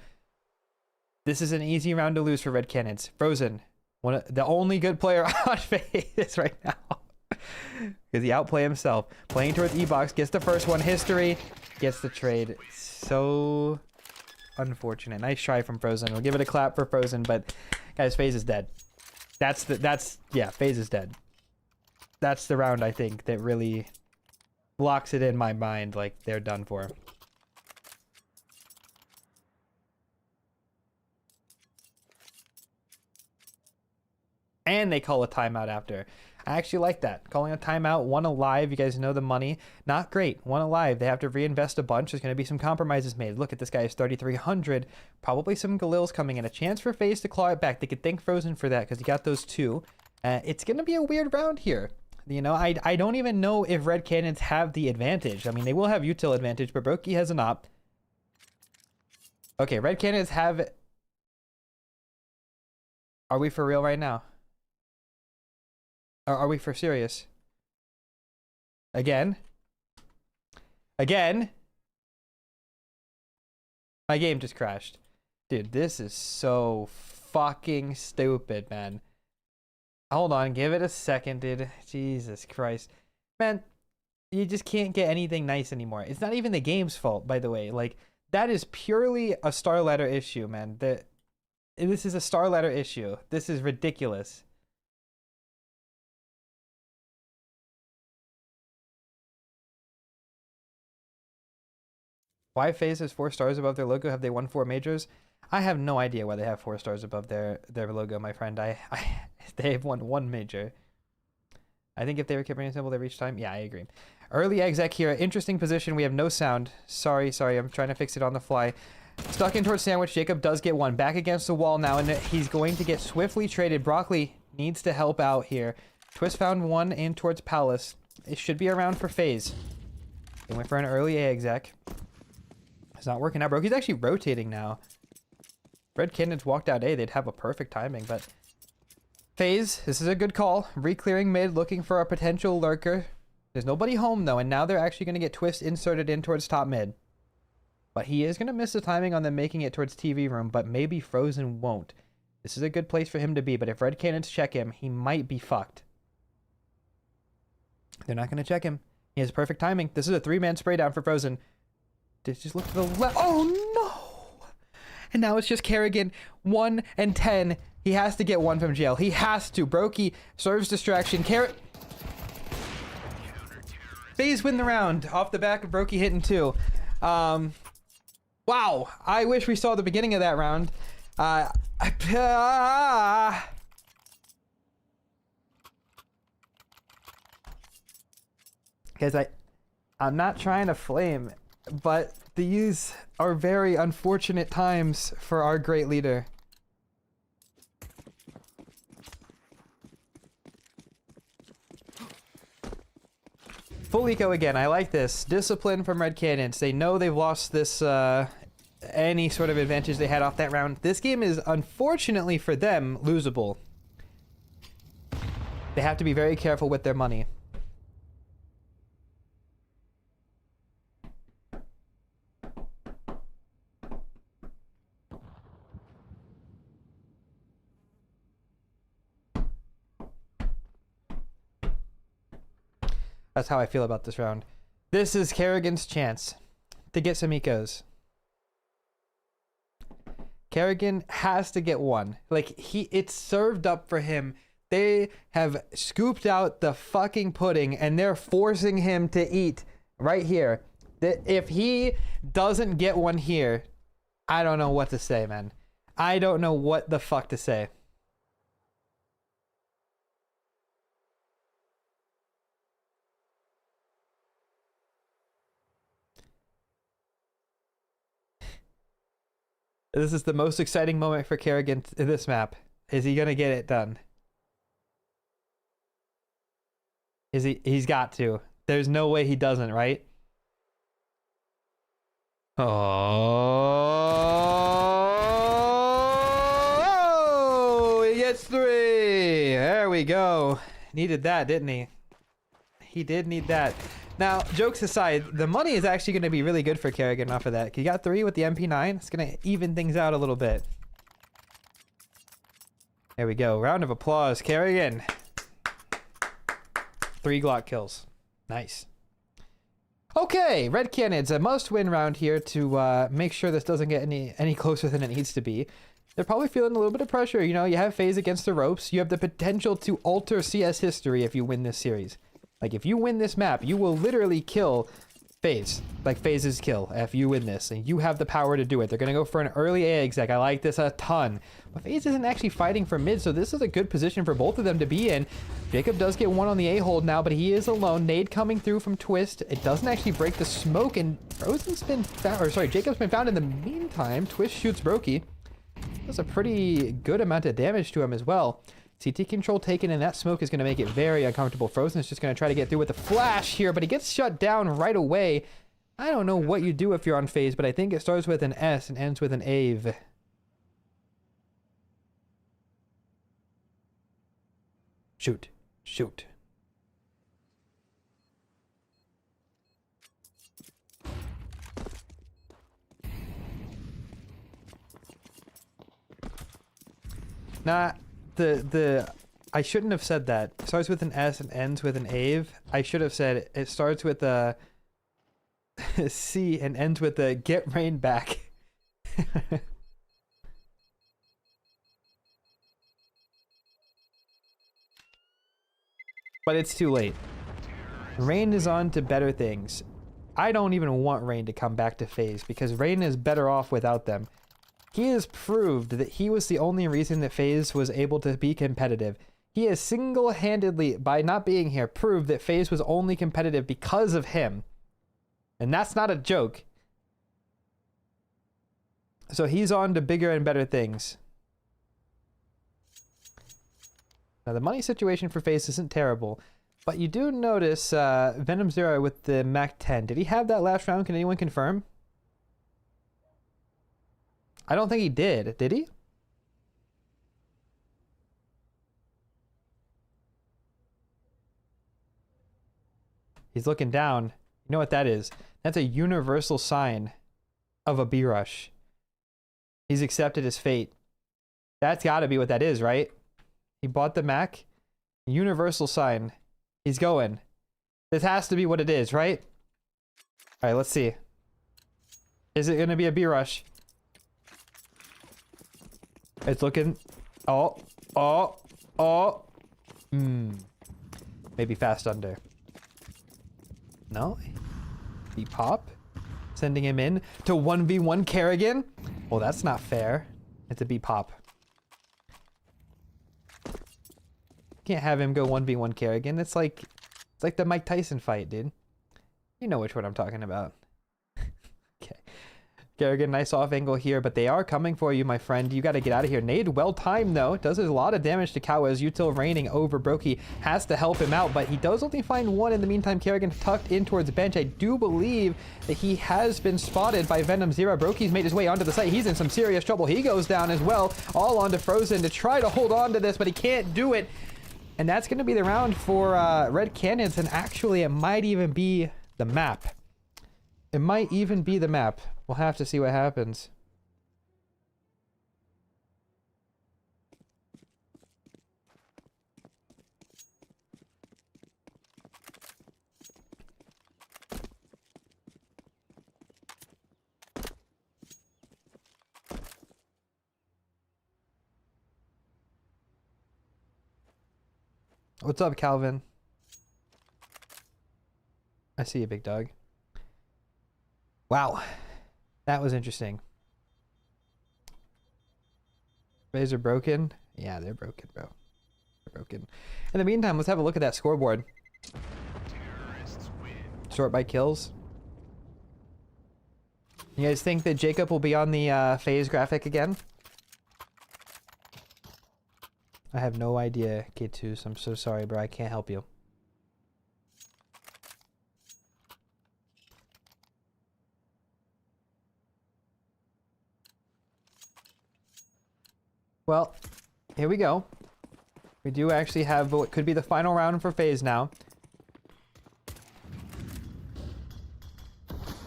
This is an easy round to lose for Red Cannons. Frozen, the only good player on FaZe right now. Because he outplay himself. Playing towards E-Box. Gets the first one. History. Gets the trade. So unfortunate. Nice try from Frozen. We'll give it a clap for Frozen, but guys, FaZe is dead. Yeah, FaZe is dead. That's the round, I think, that really locks it in my mind, like they're done for. And they call a timeout after. I actually like that. Calling a timeout, 1 alive. You guys know the money. Not great. 1 alive. They have to reinvest a bunch. There's going to be some compromises made. Look at this guy is 3,300. Probably some Galils coming in. A chance for FaZe to claw it back. They could thank Frozen for that because he got those 2. It's going to be a weird round here. You know, I don't even know if Red Cannons have the advantage. I mean, they will have util advantage, but Brokey has an op. Okay, Red Cannons have... Are we for real right now? Are we for serious? Again? Again? My game just crashed. Dude, this is so fucking stupid, man. Hold on, give it a second, dude. Jesus Christ. Man, you just can't get anything nice anymore. It's not even the game's fault, by the way. Like, that is purely a StarLadder issue, man. This is a StarLadder issue. This is ridiculous. Why FaZe has 4 stars above their logo? Have they won 4 majors? I have no idea why they have 4 stars above their logo, my friend. They've won 1 major. I think if they were kept running simple, they reach time. Yeah, I agree. Early exec here. Interesting position. We have no sound. Sorry. I'm trying to fix it on the fly. Stuck in towards sandwich. Jacob does get 1. Back against the wall now, and he's going to get swiftly traded. Broccoli needs to help out here. Twist found 1 in towards Palace. It should be around for FaZe. They went for an early A exec. It's not working out. Brokey's actually rotating now. Red Cannons walked out A. They'd have a perfect timing, but FaZe, this is a good call. Re-clearing mid, looking for a potential lurker. There's nobody home, though, and now they're actually going to get Twist inserted in towards top mid. But he is going to miss the timing on them making it towards TV room, but maybe Frozen won't. This is a good place for him to be, but if Red Cannons check him, he might be fucked. They're not going to check him. He has perfect timing. This is a 3-man spray down for Frozen. Just look to the left. Oh, no! And now it's just Kerrigan, 1 and 10. He has to get 1 from jail. He has to. Brokey serves distraction. FaZe win the round off the back of Brokey hitting 2. Wow. I wish we saw the beginning of that round. Because I'm not trying to flame, but these are very unfortunate times for our great leader. Full eco again. I like this. Discipline from Red Cannons. They know they've lost this, any sort of advantage they had off that round. This game is, unfortunately for them, losable. They have to be very careful with their money. That's how I feel about this round. This is Kerrigan's chance to get some ecos. Kerrigan has to get 1. Like, it's served up for him. They have scooped out the fucking pudding and they're forcing him to eat right here. If he doesn't get 1 here, I don't know what to say, man. I don't know what the fuck to say. This is the most exciting moment for Kerrigan in this map. Is he gonna get it done? Is he? He's got to. There's no way he doesn't, right? Oh, he gets 3. There we go. Needed that, didn't he? He did need that. Now, jokes aside, the money is actually going to be really good for Kerrigan off of that. He got 3 with the MP9. It's going to even things out a little bit. There we go. Round of applause. Kerrigan. 3 Glock kills. Nice. Okay, Red Cannons, a must-win round here to make sure this doesn't get any closer than it needs to be. They're probably feeling a little bit of pressure. You know, you have FaZe against the ropes. You have the potential to alter CS history if you win this series. Like, if you win this map, you will literally kill FaZe. Like, FaZe's kill if you win this. And you have the power to do it. They're going to go for an early A exec. I like this a ton. But FaZe isn't actually fighting for mid, so this is a good position for both of them to be in. Jacob does get 1 on the A-hold now, but he is alone. Nade coming through from Twist. It doesn't actually break the smoke, and Frozen's been found, or sorry, Jacob's been found in the meantime. Twist shoots Brokey. Does a pretty good amount of damage to him as well. CT control taken, and that smoke is going to make it very uncomfortable. Frozen's just going to try to get through with a flash here, but he gets shut down right away. I don't know what you do if you're on FaZe, but I think it starts with an S and ends with an Ave. Shoot. Shoot. Nah. I shouldn't have said that. It starts with an S and ends with an Ave. I should have said it starts with a C and ends with a get rain back. But it's too late. Rain is on to better things. I don't even want Rain to come back to FaZe because Rain is better off without them. He has proved that he was the only reason that FaZe was able to be competitive. He has single-handedly, by not being here, proved that FaZe was only competitive because of him. And that's not a joke. So he's on to bigger and better things. Now the money situation for FaZe isn't terrible, but you do notice Venom Zero with the Mac 10. Did he have that last round? Can anyone confirm? I don't think he did. Did he? He's looking down. You know what that is? That's a universal sign of a B-rush. He's accepted his fate. That's got to be what that is, right? He bought the Mac. Universal sign. He's going. This has to be what it is, right? All right, let's see. Is it going to be a B-rush? It's looking... Oh. Maybe fast under. No? B pop? Sending him in to 1v1 Kerrigan? Well, that's not fair. It's a B pop. Can't have him go 1v1 Kerrigan. It's like the Mike Tyson fight, dude. You know which one I'm talking about. Okay. Kerrigan, nice off angle here, but they are coming for you, my friend. You got to get out of here. Nade, well timed though. Does a lot of damage to Kawa as Util raining over Brokey. Has to help him out, but he does only find one. In the meantime, Kerrigan tucked in towards the bench. I do believe that he has been spotted by Venom Zero. Brokey's made his way onto the site. He's in some serious trouble. He goes down as well. All onto Frozen to try to hold on to this, but he can't do it. And that's going to be the round for Red Cannons, and actually it might even be the map. It might even be the map. We'll have to see what happens. What's up, Calvin? I see you, big dog. Wow. That was interesting. Rays are broken? Yeah, they're broken, bro. They're broken. In the meantime, let's have a look at that scoreboard. Sort by kills. You guys think that Jacob will be on the FaZe graphic again? I have no idea, K2, so I'm so sorry, bro. I can't help you. Well, here we go. We do actually have what could be the final round for FaZe now.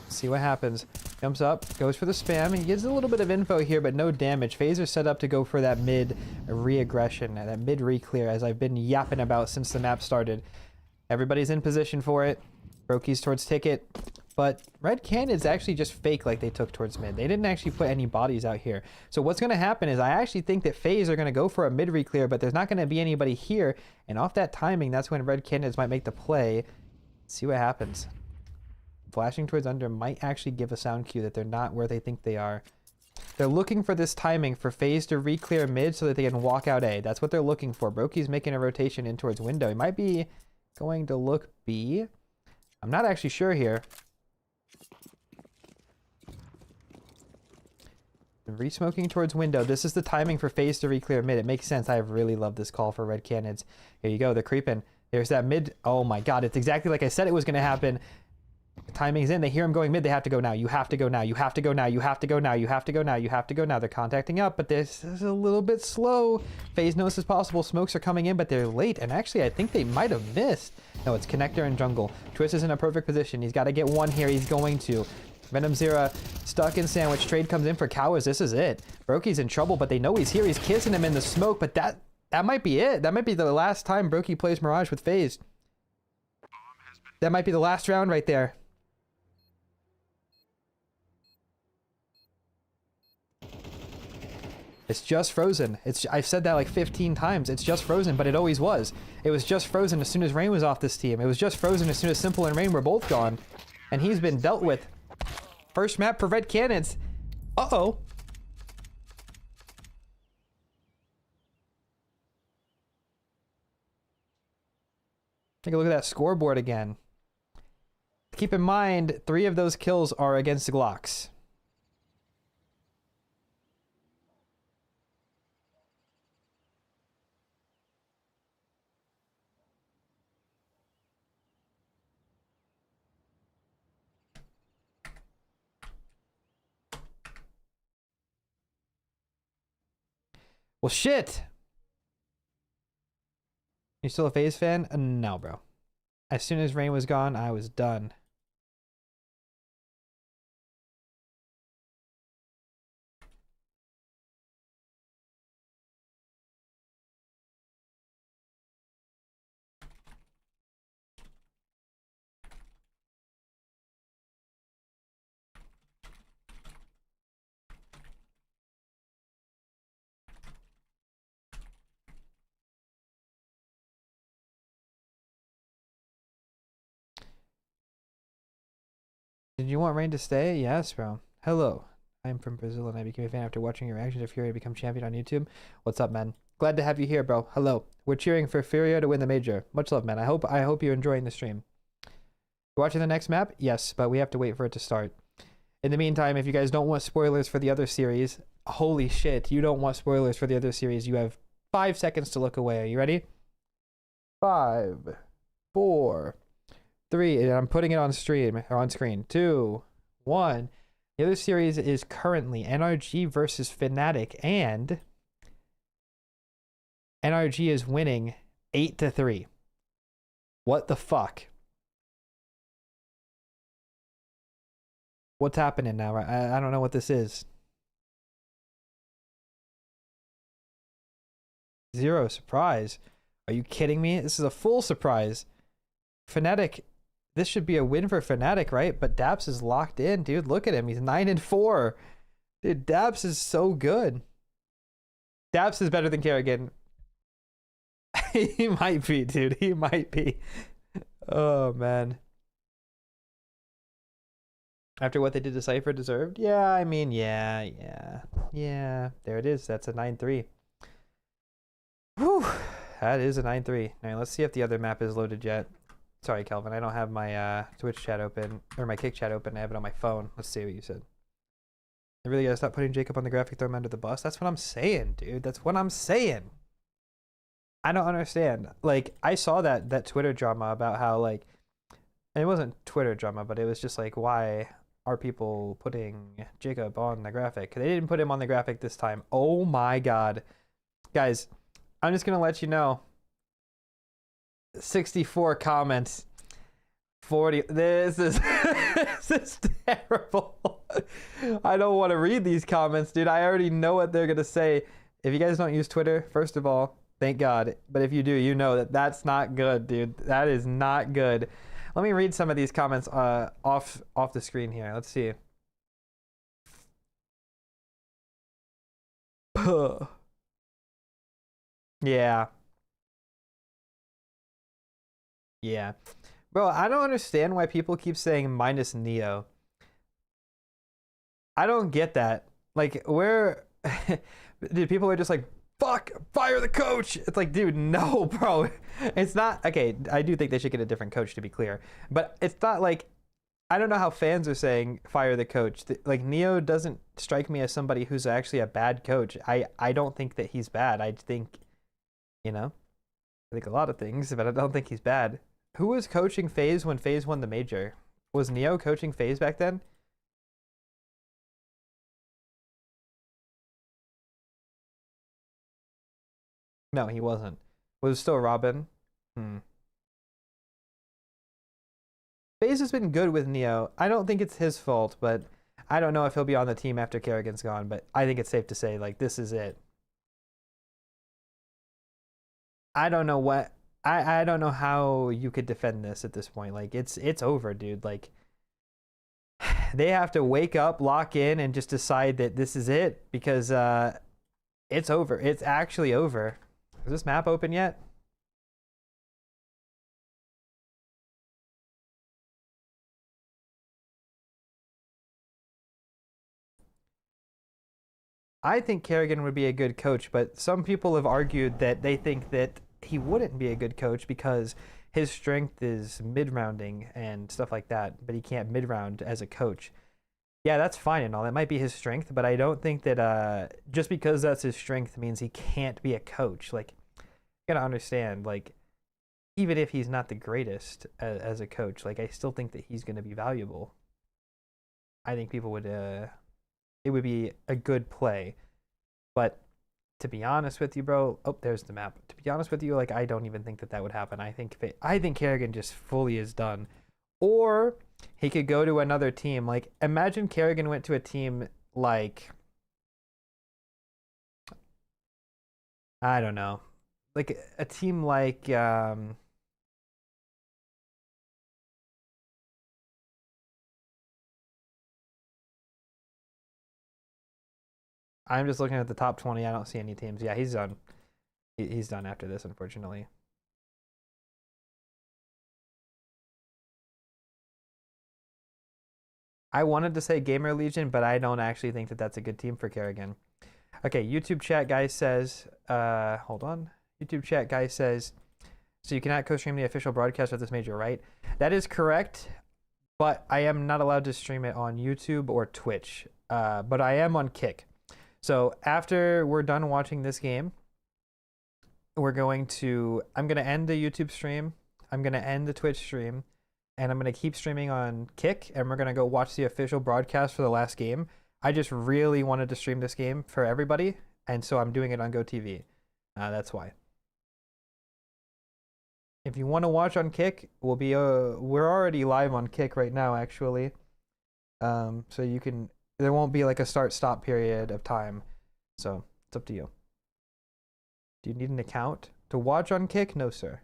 See what happens. Jumps up, goes for the spam. He gets a little bit of info here, but no damage. FaZe are set up to go for that mid re-aggression, that mid re-clear, as I've been yapping about since the map started. Everybody's in position for it. Brokey's towards Ticket. But Red Cannon's actually just fake like they took towards mid. They didn't actually put any bodies out here. So what's going to happen is I actually think that FaZe are going to go for a mid re-clear, but there's not going to be anybody here. And off that timing, that's when Red Cannons might make the play. Let's see what happens. Flashing towards under might actually give a sound cue that they're not where they think they are. They're looking for this timing for FaZe to re-clear mid so that they can walk out A. That's what they're looking for. Brokey's making a rotation in towards window. He might be going to look B. I'm not actually sure here. Re-smoking towards window. This is the timing for FaZe to re-clear mid. It makes sense. I really love this call for Red Cannons. Here you go. They're creeping. There's that mid. Oh my god. It's exactly like I said it was going to happen. The timing's in. They hear him going mid. They have to go now. You have to go now. You have to go now. You have to go now. You have to go now. You have to go now. They're contacting up, but this is a little bit slow. FaZe knows it's possible. Smokes are coming in, but they're late. And actually, I think they might have missed. No, it's Connector and Jungle. Twist is in a perfect position. He's got to get one here. He's going to. Venom Zero stuck in sandwich. Trade comes in for Cowards. This is it. Brokey's in trouble, but they know he's here. He's kissing him in the smoke, but that might be it. That might be the last time Brokey plays Mirage with FaZe. That might be the last round right there. It's just frozen. I've said that like 15 times. It's just frozen, but it always was. It was just frozen as soon as Rain was off this team. It was just frozen as soon as Simple and Rain were both gone. and he's been dealt with. First map for red cannons. Uh-oh. Take a look at that scoreboard again. Keep in mind, 3 of those kills are against Glocks. Well, shit. You still a FaZe fan? No, bro. As soon as Rain was gone, I was done. Did you want Rain to stay? Yes, bro. Hello. I'm from Brazil and I became a fan after watching your reaction to Fury become champion on YouTube. What's up, man? Glad to have you here, bro. Hello. We're cheering for Furio to win the major. Much love, man. I hope you're enjoying the stream. You watching the next map? Yes, but we have to wait for it to start. In the meantime, if you guys don't want spoilers for the other series, holy shit, you don't want spoilers for the other series, you have 5 seconds to look away. Are you ready? 5, 4, 3, and I'm putting it on stream or on screen. 2, 1. The other series is currently NRG versus Fnatic, and NRG is winning 8-3. What the fuck? What's happening now? I don't know what this is. 0 surprise. Are you kidding me? This is a full surprise. Fnatic. This should be a win for Fnatic, right? But Daps is locked in, dude. Look at him. He's 9-4. Dude, Daps is so good. Daps is better than Kerrigan. He might be, dude. He might be. Oh, man. After what they did to Cypher, deserved? Yeah, I mean, yeah. There it is. That's a 9-3. Whew. That is a 9-3. All right, let's see if the other map is loaded yet. Sorry, Kelvin. I don't have my Twitch chat open, or my Kick chat open. I have it on my phone. Let's see what you said. I really gotta stop putting Jacob on the graphic, throw him under the bus. That's what I'm saying, dude. That's what I'm saying. I don't understand. Like, I saw that Twitter drama about how, like, and it wasn't Twitter drama, but it was just like, why are people putting Jacob on the graphic? They didn't put him on the graphic this time. Oh my god. Guys, I'm just gonna let you know. 64 comments. 40. This is this is terrible. I don't want to read these comments, dude. I already know what they're gonna say. If you guys don't use Twitter, first of all, thank God. But if you do, you know that that's not good, dude. That is not good. Let me read some of these comments off the screen here. Let's see. Yeah. Yeah. Bro, I don't understand why people keep saying minus Neo. I don't get that. Like, where... Dude, people are just like, fuck, fire the coach. It's like, dude, no, bro. It's not... Okay, I do think they should get a different coach, to be clear. But it's not like... I don't know how fans are saying fire the coach. Like, Neo doesn't strike me as somebody who's actually a bad coach. I don't think that he's bad. I think, you know, I think a lot of things, but I don't think he's bad. Who was coaching FaZe when FaZe won the major? Was Neo coaching FaZe back then? No, he wasn't. Was it still Robin? FaZe has been good with Neo. I don't think it's his fault, but I don't know if he'll be on the team after Kerrigan's gone, but I think it's safe to say, like, this is it. I don't know what... I don't know how you could defend this at this point. Like, it's over, dude. Like, they have to wake up, lock in, and just decide that this is it, because it's over. It's actually over. Is this map open yet? I think Kerrigan would be a good coach, but some people have argued that they think that he wouldn't be a good coach because his strength is mid-rounding and stuff like that, but he can't mid-round as a coach. Yeah, that's fine and all. That might be his strength, but I don't think that just because that's his strength means he can't be a coach. Like, you gotta understand, like, even if he's not the greatest as a coach, like, I still think that he's gonna be valuable. I think people would, it would be a good play. But to be honest with you, bro, oh, there's the map. To be honest with you, like, I don't even think that that would happen. I think Kerrigan just fully is done. Or he could go to another team. Like, imagine Kerrigan went to a team like, I don't know, like a team like I'm just looking at the top 20. I don't see any teams. Yeah, he's done. He's done after this, unfortunately. I wanted to say Gamer Legion, but I don't actually think that that's a good team for Kerrigan. Okay, YouTube chat guy says, hold on. YouTube chat guy says, so you cannot co-stream the official broadcast of this major, right? That is correct, but I am not allowed to stream it on YouTube or Twitch. But I am on Kick. So after we're done watching this game, I'm going to end the YouTube stream. I'm going to end the Twitch stream. And I'm going to keep streaming on Kick. And we're going to go watch the official broadcast for the last game. I just really wanted to stream this game for everybody. And so I'm doing it on GoTV. That's why. If you want to watch on Kick, we're already live on Kick right now, actually. So you can, there won't be like a start-stop period of time. So it's up to you. Do you need an account to watch on Kick? No, sir.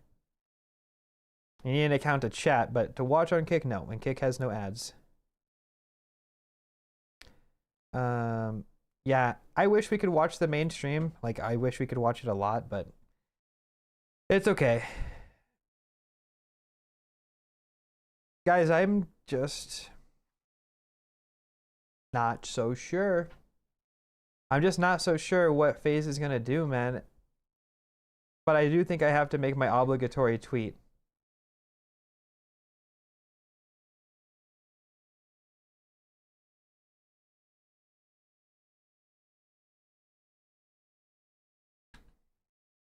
You need an account to chat, but to watch on Kick, no. And Kick has no ads. Yeah, I wish we could watch the main stream. Like, I wish we could watch it a lot, but it's okay. Guys, I'm just not so sure. I'm just not so sure what FaZe is going to do, man. But I do think I have to make my obligatory tweet.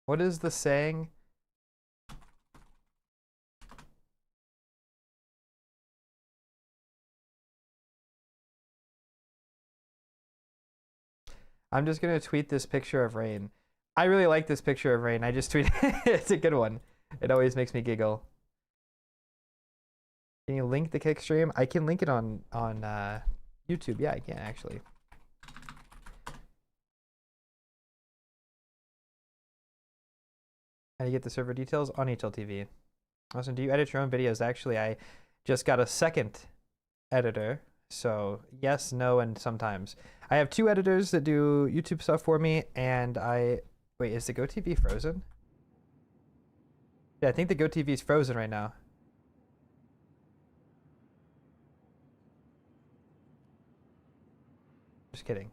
What is the saying? I'm just going to tweet this picture of rain. I really like this picture of rain. I just tweeted it's a good one. It always makes me giggle. Can you link the Kick stream? I can link it on YouTube. Yeah, I can actually. How do you get the server details? On HLTV. Awesome. Do you edit your own videos? Actually, I just got a second editor. So yes, no, and sometimes. I have 2 editors that do YouTube stuff for me, and wait, is the GoTV frozen? Yeah, I think the GoTV is frozen right now. Just kidding.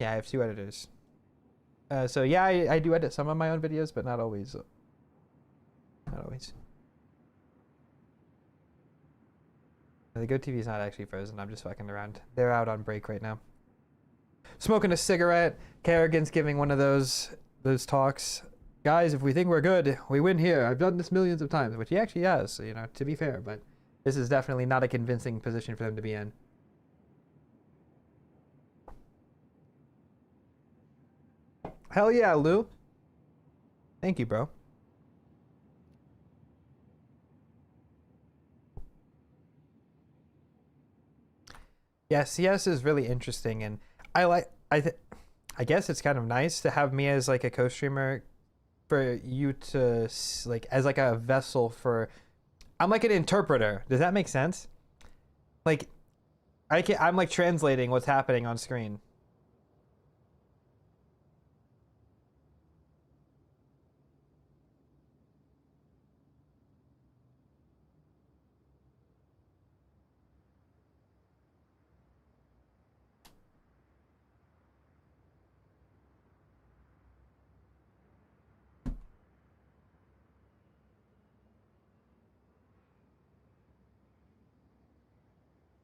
Yeah, I have 2 editors. So yeah, I do edit some of my own videos, but not always. Not always. The GoTV is not actually frozen. I'm just fucking around. They're out on break right now. Smoking a cigarette. Kerrigan's giving one of those talks. Guys, if we think we're good, we win here. I've done this millions of times, which he actually has, you know, to be fair, but this is definitely not a convincing position for them to be in. Hell yeah, Lou. Thank you, bro. Yeah, CS is really interesting, and I guess it's kind of nice to have me as like a co-streamer for you to like as like a vessel for. I'm like an interpreter. Does that make sense? Like I'm like translating what's happening on screen.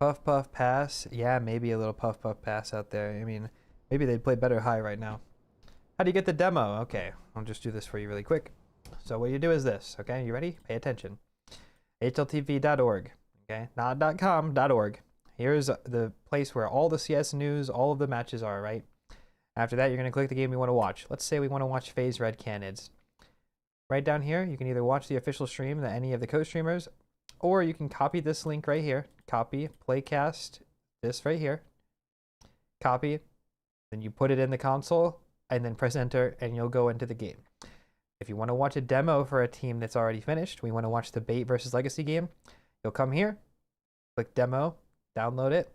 Puff puff pass. Yeah, maybe a little puff puff pass out there. I mean, maybe they'd play better high right now. How do you get the demo? Okay, I'll just do this for you really quick. So what you do is this, okay? You ready? Pay attention. hltv.org, okay? Not .com, .org. Here's the place where all the CS news, all of the matches are, right? After that, you're going to click the game you want to watch. Let's say we want to watch FaZe Red Canids. Right down here, you can either watch the official stream that any of the co-streamers, or you can copy this link right here. Copy, playcast, this right here. Copy, then you put it in the console, and then press enter, and you'll go into the game. If you want to watch a demo for a team that's already finished, we want to watch the Bait versus Legacy game, you'll come here, click demo, download it,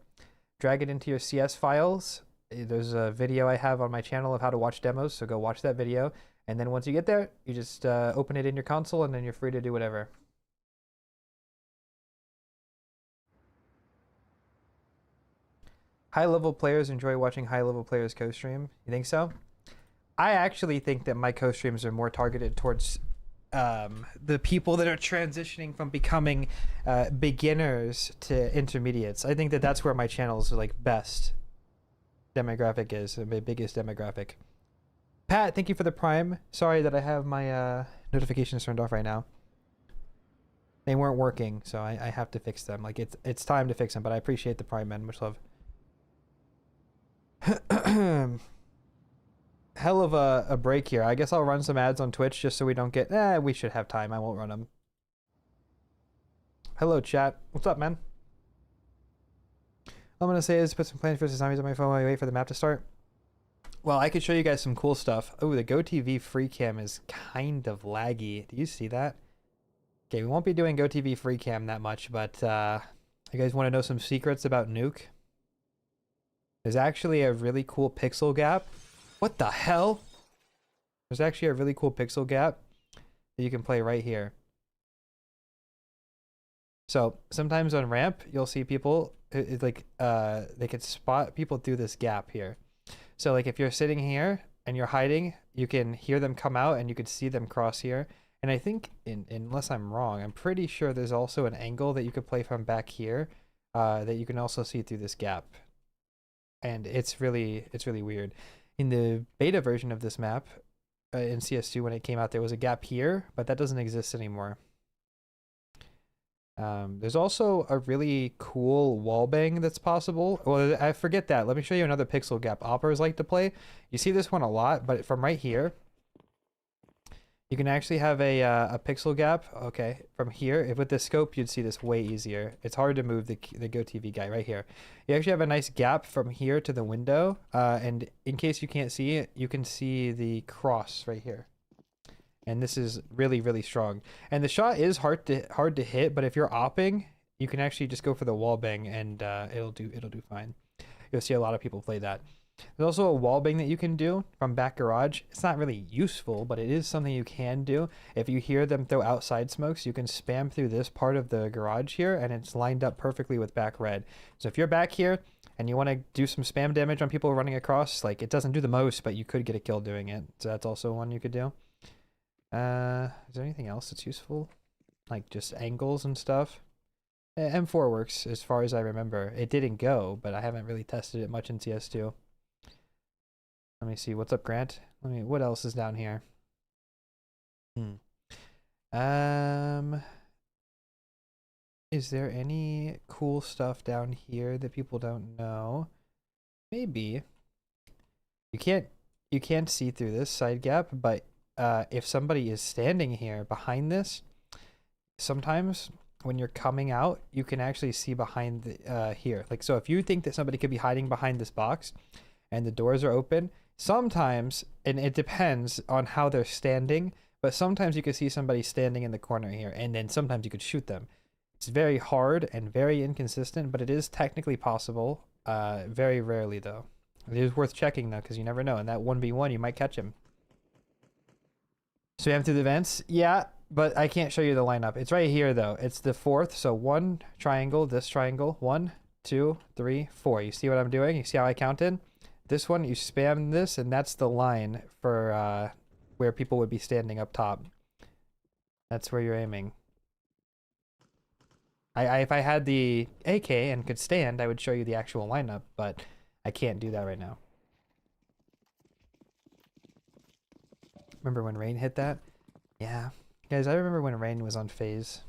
drag it into your CS files. There's a video I have on my channel of how to watch demos, so go watch that video. And then once you get there, you just open it in your console, and then you're free to do whatever. High-level players enjoy watching high-level players co-stream. You think so? I actually think that my co-streams are more targeted towards the people that are transitioning from becoming beginners to intermediates. I think that that's where my channel's like best demographic is, my biggest demographic. Pat, thank you for the Prime. Sorry that I have my notifications turned off right now. They weren't working, so I have to fix them. Like it's time to fix them, but I appreciate the Prime, man. Much love. Hell of a break here. I guess I'll run some ads on Twitch just so we don't get... we should have time. I won't run them. Hello, chat. What's up, man? All I'm going to say is put some Plants vs. Zombies on my phone while I wait for the map to start. Well, I could show you guys some cool stuff. Oh, the GoTV free cam is kind of laggy. Do you see that? Okay, we won't be doing GoTV free cam that much, but you guys want to know some secrets about Nuke? There's actually a really cool pixel gap. What the hell? There's actually a really cool pixel gap that you can play right here. So sometimes on ramp, you'll see people they could spot people through this gap here. So like if you're sitting here and you're hiding, you can hear them come out and you could see them cross here. And I think, unless I'm wrong, I'm pretty sure there's also an angle that you could play from back here that you can also see through this gap. And it's really weird. In the beta version of this map, in CS2 when it came out, there was a gap here, but that doesn't exist anymore. There's also a really cool wallbang that's possible. Well, I forget that. Let me show you another pixel gap operas like to play. You see this one a lot, but from right here, you can actually have a pixel gap. Okay, from here, if with the scope, you'd see this way easier. It's hard to move the GoTV guy right here. You actually have a nice gap from here to the window, and in case you can't see it, you can see the cross right here. And this is really strong. And the shot is hard to hit, but if you're opping, you can actually just go for the wall bang, and it'll do fine. You'll see a lot of people play that. There's also a wall bang that you can do from back garage. It's not really useful, but it is something you can do. If you hear them throw outside smokes, you can spam through this part of the garage here, and it's lined up perfectly with back red. So if you're back here and you want to do some spam damage on people running across, like it doesn't do the most, but you could get a kill doing it. So that's also one you could do. Is there anything else that's useful? Like just angles and stuff? M4 works as far as I remember. It didn't go, but I haven't really tested it much in CS2. Let me see. What's up, Grant? What else is down here? Is there any cool stuff down here that people don't know? Maybe. You can't see through this side gap, but if somebody is standing here behind this, sometimes when you're coming out, you can actually see behind the, here. Like, so if you think that somebody could be hiding behind this box and the doors are open, sometimes, and it depends on how they're standing, but sometimes you could see somebody standing in the corner here, and then sometimes you could shoot them. It's very hard and very inconsistent, but it is technically possible. Very rarely, though. It is worth checking, though, because you never know. In that 1v1, you might catch him. Spam through the vents? Yeah, but I can't show you the lineup. It's right here, though. It's the fourth, so one triangle, this triangle. 1, 2, 3, 4. You see what I'm doing? You see how I counted? This one, you spam this, and that's the line for where people would be standing up top. That's where you're aiming. If I had the AK and could stand, I would show you the actual lineup, but I can't do that right now. Remember when Rain hit that? Yeah. Guys, I remember when Rain was on FaZe.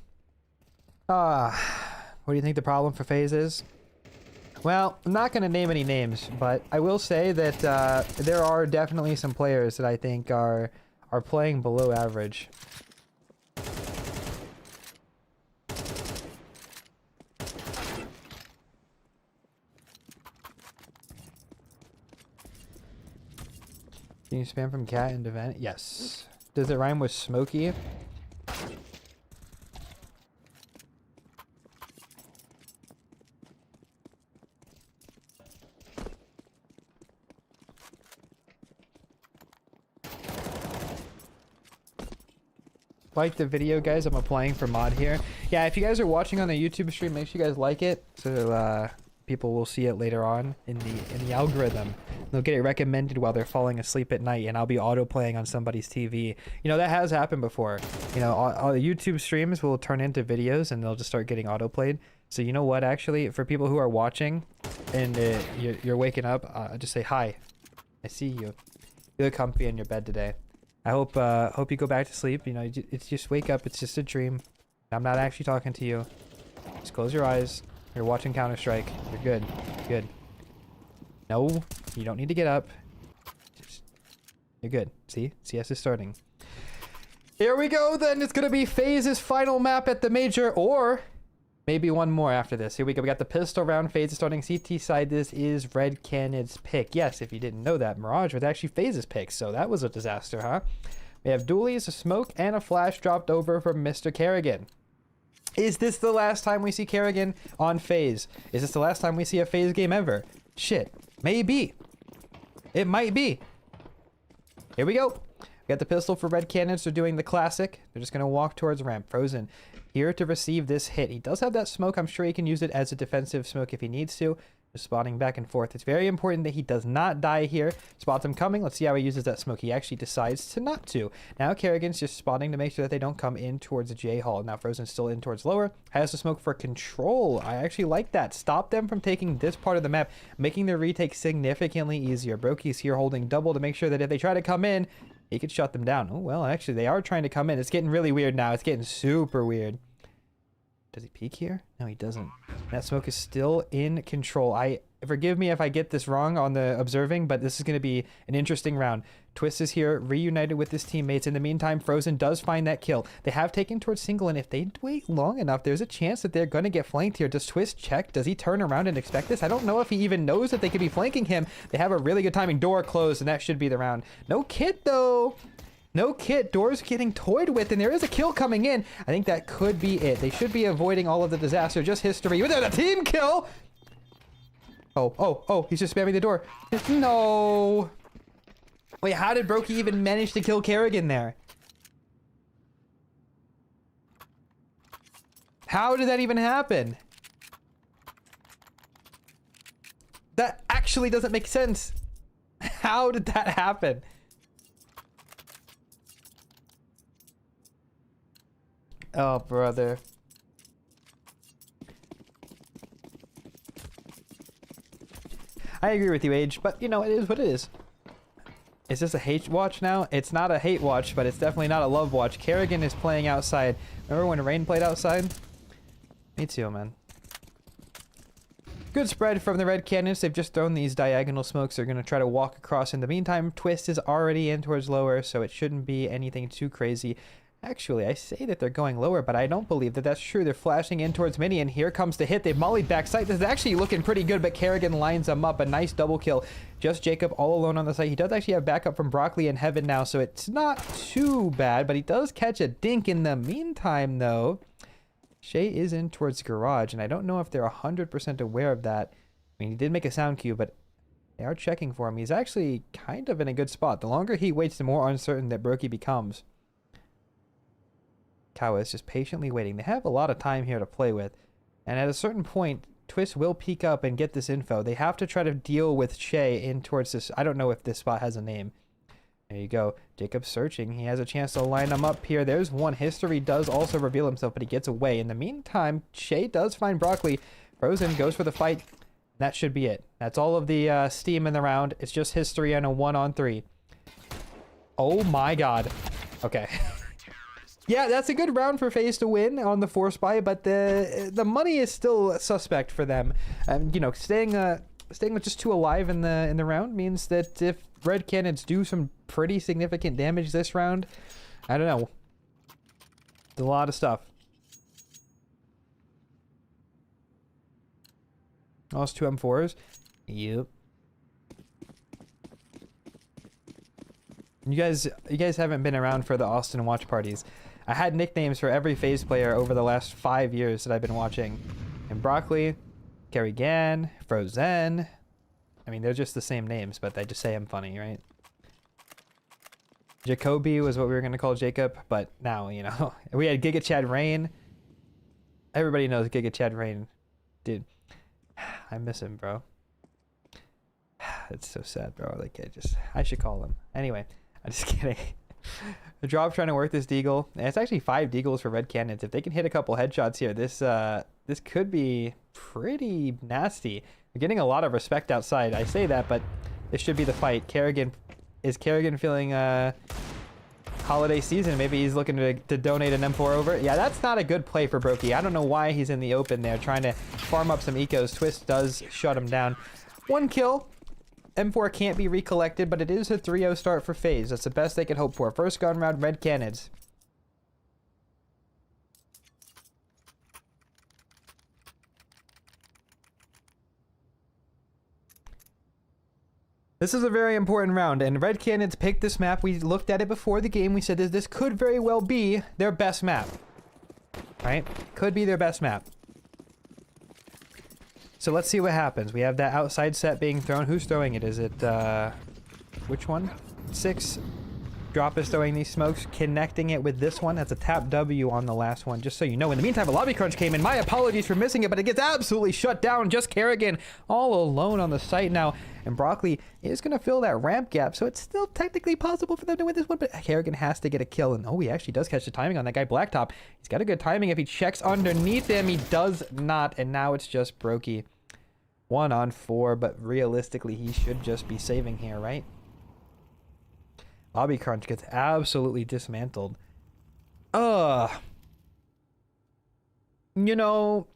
What do you think the problem for FaZe is? Well, I'm not going to name any names, but I will say that there are definitely some players that I think are playing below average. Can you spam from cat into vent? Yes. Does it rhyme with smoky? Like the video, guys. I'm applying for mod here. Yeah, if you guys are watching on the YouTube stream, make sure you guys like it so people will see it later on in the algorithm. They'll get it recommended while they're falling asleep at night, and I'll be auto playing on somebody's TV. You know, that has happened before. You know, all the YouTube streams will turn into videos and they'll just start getting auto played. So you know what, actually, for people who are watching and you're waking up, just say hi. I see you. You look comfy in your bed today. I hope you go back to sleep. You know, it's just wake up. It's just a dream. I'm not actually talking to you. Just close your eyes. You're watching Counter-Strike. You're good. Good. No, you don't need to get up. You're good. See? CS is starting. Here we go then. It's going to be FaZe's final map at the major, or maybe one more after this. Here we go. We got the pistol round. FaZe is starting CT side. This is Red Cannon's pick. Yes, if you didn't know that, Mirage was actually FaZe's pick, so that was a disaster, huh? We have dualies, a smoke, and a flash dropped over from Mr. Kerrigan. Is this the last time we see Kerrigan on FaZe? Is this the last time we see a FaZe game ever? Shit. Maybe. It might be. Here we go. We got the pistol for Red Cannons. They're doing the classic. They're just going to walk towards ramp. Frozen here to receive this hit. He does have that smoke. I'm sure he can use it as a defensive smoke if he needs to. Just spotting back and forth. It's very important that he does not die here. Spots him coming. Let's see how he uses that smoke. He actually decides to not to. Now Kerrigan's just spotting to make sure that they don't come in towards J Hall. Now Frozen's still in towards lower. Has the smoke for control. I actually like that. Stop them from taking this part of the map, making their retake significantly easier. Brokey's here holding double to make sure that if they try to come in, he could shut them down. Oh, well, actually, they are trying to come in. It's getting really weird now. It's getting super weird. Does he peek here? No, he doesn't. That smoke is still in control. Forgive me if I get this wrong on the observing, but this is going to be an interesting round. Twist is here, reunited with his teammates. In the meantime, Frozen does find that kill. They have taken towards single, and if they wait long enough, there's a chance that they're going to get flanked here. Does Twist check? Does he turn around and expect this? I don't know if he even knows that they could be flanking him. They have a really good timing. Door closed, and that should be the round. No kit, though. No kit. Door's getting toyed with, and there is a kill coming in. I think that could be it. They should be avoiding all of the disaster. Just history. There's a team kill! Oh, he's just spamming the door. No. Wait, how did Brokey even manage to kill Kerrigan there? How did that even happen? That actually doesn't make sense. How did that happen? Oh, brother. I agree with you, Age, but you know, it is what it is. Is this a hate watch now? It's not a hate watch, but it's definitely not a love watch. Kerrigan is playing outside. Remember when Rain played outside? Me too, man. Good spread from the Red Cannons. They've just thrown these diagonal smokes. They're going to try to walk across. In the meantime, Twist is already in towards lower, so it shouldn't be anything too crazy. Actually, I say that they're going lower, but I don't believe that that's true. They're flashing in towards mini, and here comes the hit. They've mollied back site. This is actually looking pretty good, but Kerrigan lines them up. A nice double kill. Just Jacob all alone on the site. He does actually have backup from Broccoli and Heaven now, so it's not too bad, but he does catch a dink in the meantime, though. Shay is in towards garage, and I don't know if they're 100% aware of that. I mean, he did make a sound cue, but they are checking for him. He's actually kind of in a good spot. The longer he waits, the more uncertain that Brokey becomes. Kawa is just patiently waiting. They have a lot of time here to play with. And at a certain point, Twist will peek up and get this info. They have to try to deal with Shay in towards this. I don't know if this spot has a name. There you go. Jacob's searching. He has a chance to line them up here. There's one. History does also reveal himself, but he gets away. In the meantime, Shay does find Broccoli. Frozen goes for the fight. That should be it. That's all of the steam in the round. It's just History and a 1-on-3. Oh my god. Okay. Yeah, that's a good round for FaZe to win on the force buy, but the money is still suspect for them. You know, staying with just 2 alive in the round means that if Red Cannons do some pretty significant damage this round, I don't know. It's a lot of stuff. Lost 2 M4s. Yep. You guys haven't been around for the Austin watch parties. I had nicknames for every FaZe player over the last 5 years that I've been watching. And Broccoli, Kerrigan, Frozen. I mean, they're just the same names, but they just say I'm funny, right? Jacoby was what we were going to call Jacob, but now, you know. We had Giga Chad Rain. Everybody knows Giga Chad Rain. Dude, I miss him, bro. It's so sad, bro. Like, I should call him. Anyway, I'm just kidding. The drop trying to work this deagle. And it's actually 5 deagles for Red Cannons. If they can hit a couple headshots here, this could be pretty nasty. They're getting a lot of respect outside. I say that, but this should be the fight. Is Kerrigan feeling holiday season? Maybe he's looking to donate an M4 over. Yeah, that's not a good play for Brokey. I don't know why he's in the open there trying to farm up some ecos. Twist does shut him down. 1 kill. M4 can't be recollected, but it is a 3-0 start for FaZe. That's the best they could hope for. First gun round, Red Cannons. This is a very important round, and Red Cannons picked this map. We looked at it before the game. We said that this could very well be their best map. Right? Could be their best map. So let's see what happens. We have that outside set being thrown. Who's throwing it? Is it, which one? 6. Drop is throwing these smokes, connecting it with this one. That's a tap W on the last one, just so you know. In the meantime, a lobby crunch came in. My apologies for missing it, but it gets absolutely shut down. Just Kerrigan all alone on the site now. And Broccoli is going to fill that ramp gap, so it's still technically possible for them to win this one, but Kerrigan has to get a kill. And oh, he actually does catch the timing on that guy Blacktop. He's got a good timing. If he checks underneath him, he does not. And now it's just Brokey. 1-on-4, but realistically, he should just be saving here, right? Lobby crunch gets absolutely dismantled. You know,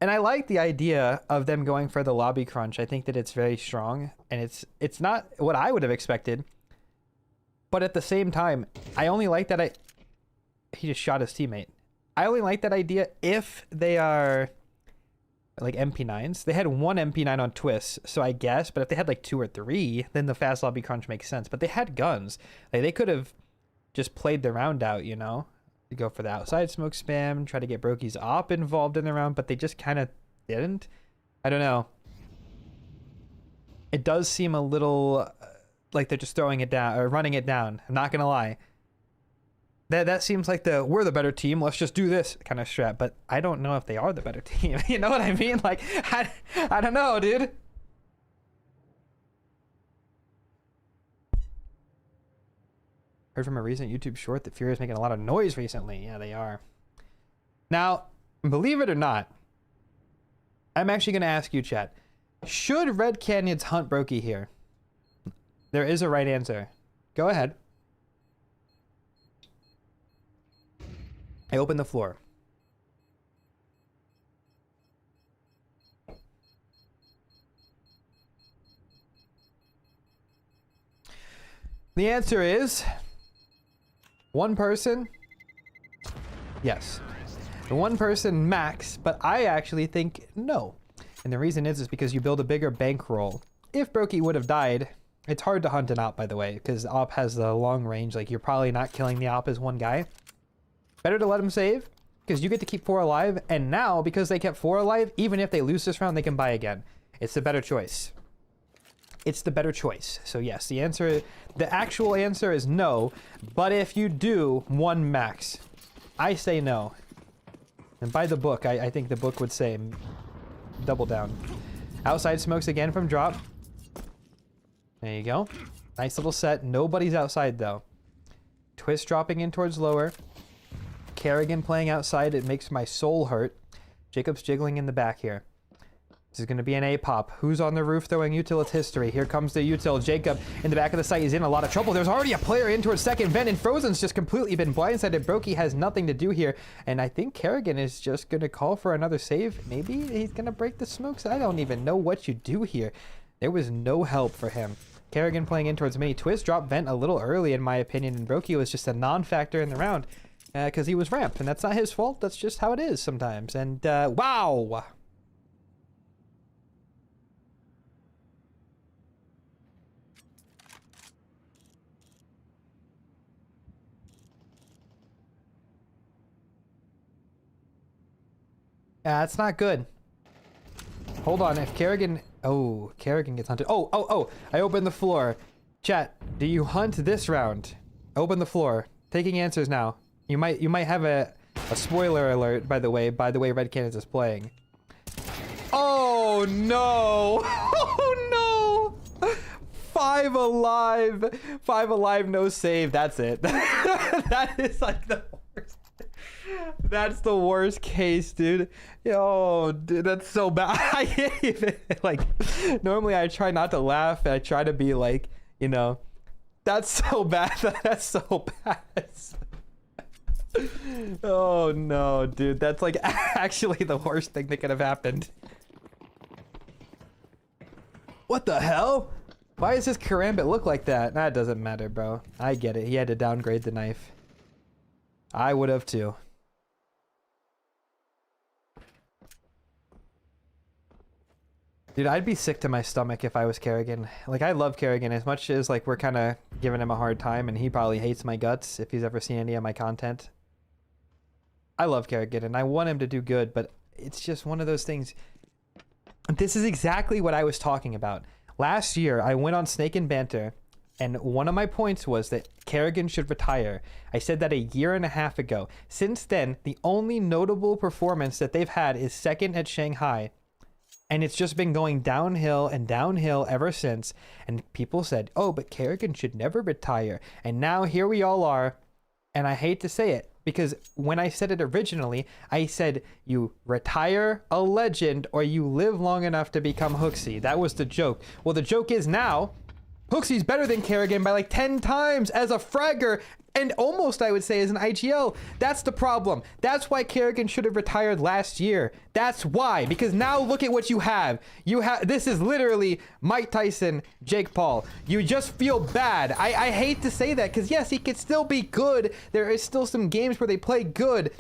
and I like the idea of them going for the lobby crunch. I think that it's very strong, and it's not what I would have expected. But at the same time, I only like that he just shot his teammate. I only like that idea if they are like MP9s. They had 1 MP9 on Twist, so I guess, but if they had like 2 or 3, then the fast lobby crunch makes sense. But they had guns. Like, they could have just played the round out, you know? To go for the outside smoke spam, try to get Brokey's op involved in the round, but they just kind of didn't. I don't know. It does seem a little like they're just throwing it down, or running it down. I'm not gonna lie. That seems like we're the better team, let's just do this kind of strat, but I don't know if they are the better team. You know what I mean? Like, I don't know, dude. Heard from a recent YouTube short that Fury is making a lot of noise recently. Yeah, they are. Now, believe it or not, I'm actually going to ask you, chat. Should Red Canyons hunt Brokey here? There is a right answer. Go ahead. I open the floor. The answer is 1 person. Yes. 1 person max, but I actually think no. And the reason is because you build a bigger bankroll. If Brokey would have died, it's hard to hunt an op, by the way, because op has the long range. Like, you're probably not killing the op as 1 guy. Better to let him save, because you get to keep 4 alive, and now, because they kept 4 alive, even if they lose this round, they can buy again. It's the better choice. It's the better choice. So yes, the actual answer is no, but if you do 1 max, I say no. And by the book, I think the book would say double down. Outside smokes again from drop. There you go. Nice little set. Nobody's outside, though. Twist dropping in towards lower. Kerrigan playing outside. It makes my soul hurt. Jacob's jiggling in the back here. This is going to be an A-pop. Who's on the roof throwing util? It's history. Here comes the util. Jacob in the back of the site is in a lot of trouble. There's already a player in towards second. Ven and Frozen's just completely been blindsided. Brokey has nothing to do here. And I think Kerrigan is just going to call for another save. Maybe he's going to break the smokes. I don't even know what you do here. There was no help for him. Kerrigan playing in towards mini. Twist dropped Vent a little early, in my opinion. And Brokey was just a non-factor in the round because he was ramp. And that's not his fault. That's just how it is sometimes. And wow. That's not good. Hold on, if Kerrigan... Oh, Kerrigan gets hunted. Oh, I opened the floor. Chat, do you hunt this round? Open the floor. Taking answers now. You might have a spoiler alert, by the way Red Cannons is playing. Oh, no! Oh, no! 5 alive! 5 alive, no save. That's it. That is like the worst. That's the worst case, dude. Yo, dude, that's so bad. I can't even, like, normally I try not to laugh and I try to be like, you know, that's so bad. That's so bad. Oh no, dude, that's like actually the worst thing that could have happened. What the hell? Why does this Karambit look like that? That doesn't matter, bro. I get it. He had to downgrade the knife. I would have too. Dude, I'd be sick to my stomach if I was Kerrigan. Like, I love Kerrigan as much as, like, we're kind of giving him a hard time, and he probably hates my guts if he's ever seen any of my content. I love Kerrigan, and I want him to do good, but it's just one of those things. This is exactly what I was talking about. Last year, I went on Snake and Banter, and one of my points was that Kerrigan should retire. I said that a year and a half ago. Since then, the only notable performance that they've had is second at Shanghai. And it's just been going downhill and downhill ever since. And people said, oh, but Kerrigan should never retire. And now here we all are. And I hate to say it, because when I said it originally, I said you retire a legend or you live long enough to become Hooksy. That was the joke. Well, the joke is now, Hooksy's better than Kerrigan by like 10 times as a fragger. And almost, I would say, as an IGL. That's the problem. That's why Kerrigan should have retired last year. That's why. Because now look at what you have. This is literally Mike Tyson, Jake Paul. You just feel bad. I hate to say that, because yes, he could still be good. There is still some games where they play good.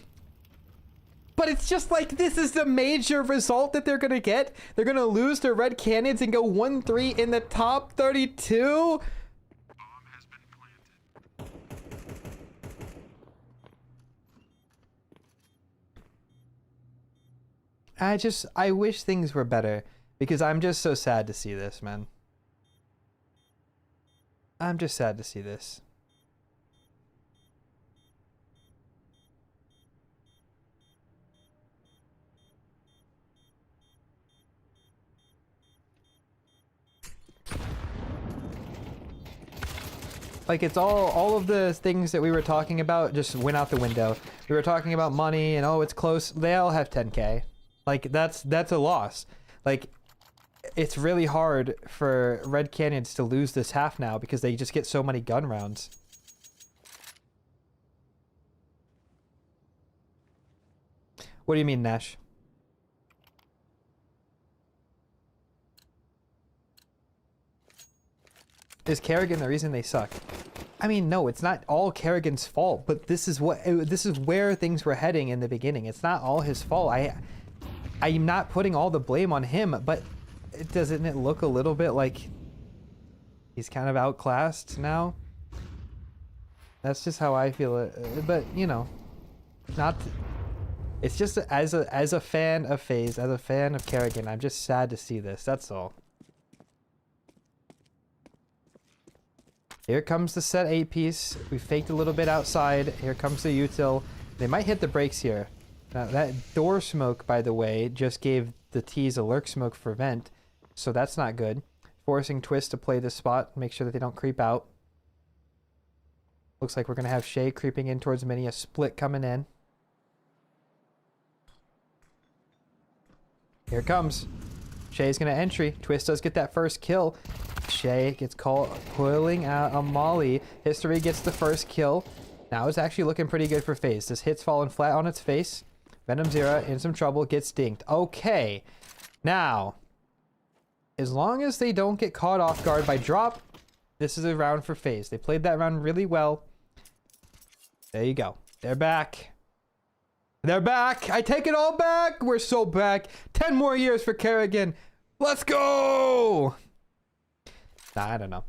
But it's just like, this is the major result that they're going to get. They're going to lose to Red Cannons and go 1-3 in the top 32? I wish things were better, because I'm just so sad to see this, man. I'm just sad to see this. Like, it's all of the things that we were talking about just went out the window. We were talking about money and, oh, it's close. They all have 10K. Like, that's a loss. Like, it's really hard for Red Canyons to lose this half now because they just get so many gun rounds. What do you mean, Nash? Is Kerrigan the reason they suck? I mean, no, it's not all Kerrigan's fault, but this is where things were heading in the beginning. It's not all his fault. I'm not putting all the blame on him, but doesn't it look a little bit like he's kind of outclassed now? That's just how I feel it. But, you know, it's just as a fan of FaZe, as a fan of Kerrigan, I'm just sad to see this. That's all. Here comes the set 8-piece. We faked a little bit outside. Here comes the util. They might hit the brakes here. Now, that door smoke, by the way, just gave the T's a lurk smoke for vent, so that's not good. forcing Twist to play this spot, make sure that they don't creep out. Looks like we're going to have Shay creeping in towards Mini, a split coming in. Here it comes. Shay's going to entry. Twist does get that first kill. Shay gets caught pulling out a molly. History gets the first kill. Now it's actually looking pretty good for FaZe. This hit's falling flat on its face. Venom Zero in some trouble, gets dinked. Okay. Now, as long as they don't get caught off guard by drop, this is a round for FaZe. They played that round really well. There you go. They're back. They're back. I take it all back. We're so back. 10 more years for Kerrigan. Let's go. Nah, I don't know.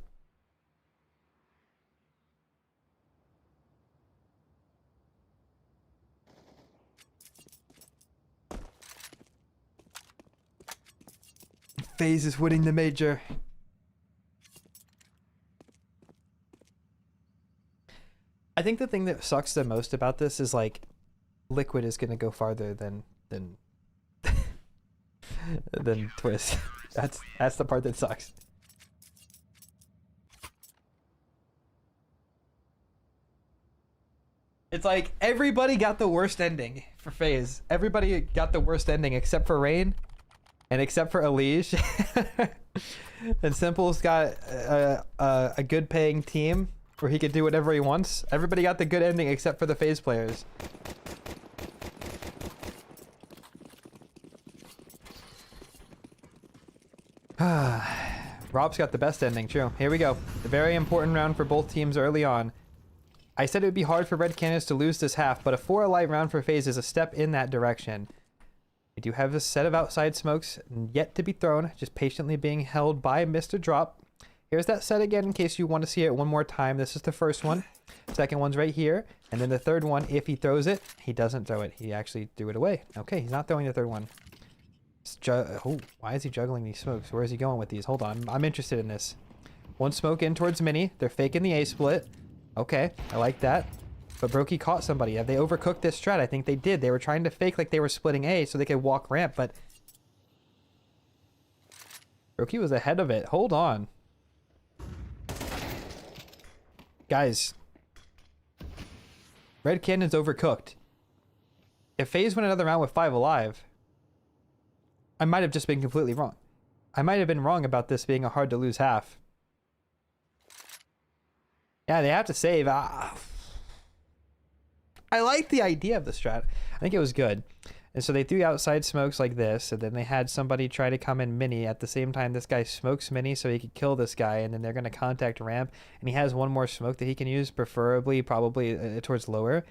FaZe is winning the major. I think the thing that sucks the most about this is like Liquid is going to go farther than than Twist. That's the part that sucks. It's like everybody got the worst ending for FaZe. Everybody got the worst ending except for Rain and except for Elige. And Simple's got a good paying team where he could do whatever he wants. Everybody got the good ending except for the FaZe players. Rob's got the best ending, true. Here we go. A very important round for both teams early on. I said it would be hard for Red Cannons to lose this half, but a 4 alive round for FaZe is a step in that direction. We do have a set of outside smokes yet to be thrown, just patiently being held by Mr. Drop. Here's that set again in case you want to see it one more time. This is the first one. Second one's right here. And then the third one, if he throws it, he doesn't throw it. He actually threw it away. Okay, he's not throwing the third one. Oh, why is he juggling these smokes? Where is he going with these? Hold on, I'm interested in this. One smoke in towards Mini. They're faking the A split. Okay, I like that. But Brokey caught somebody. Have they overcooked this strat? I think they did. They were trying to fake like they were splitting A so they could walk ramp, but Brokey was ahead of it. Hold on. Guys, Red Cannon's overcooked. If FaZe went another round with 5 alive, I might have just been completely wrong. I might have been wrong about this being a hard to lose half. Yeah, they have to save. I like the idea of the strat. I think it was good. And so they threw outside smokes like this, and then they had somebody try to come in Mini. At the same time, this guy smokes Mini so he could kill this guy, and then they're going to contact ramp, and he has one more smoke that he can use, preferably probably towards lower.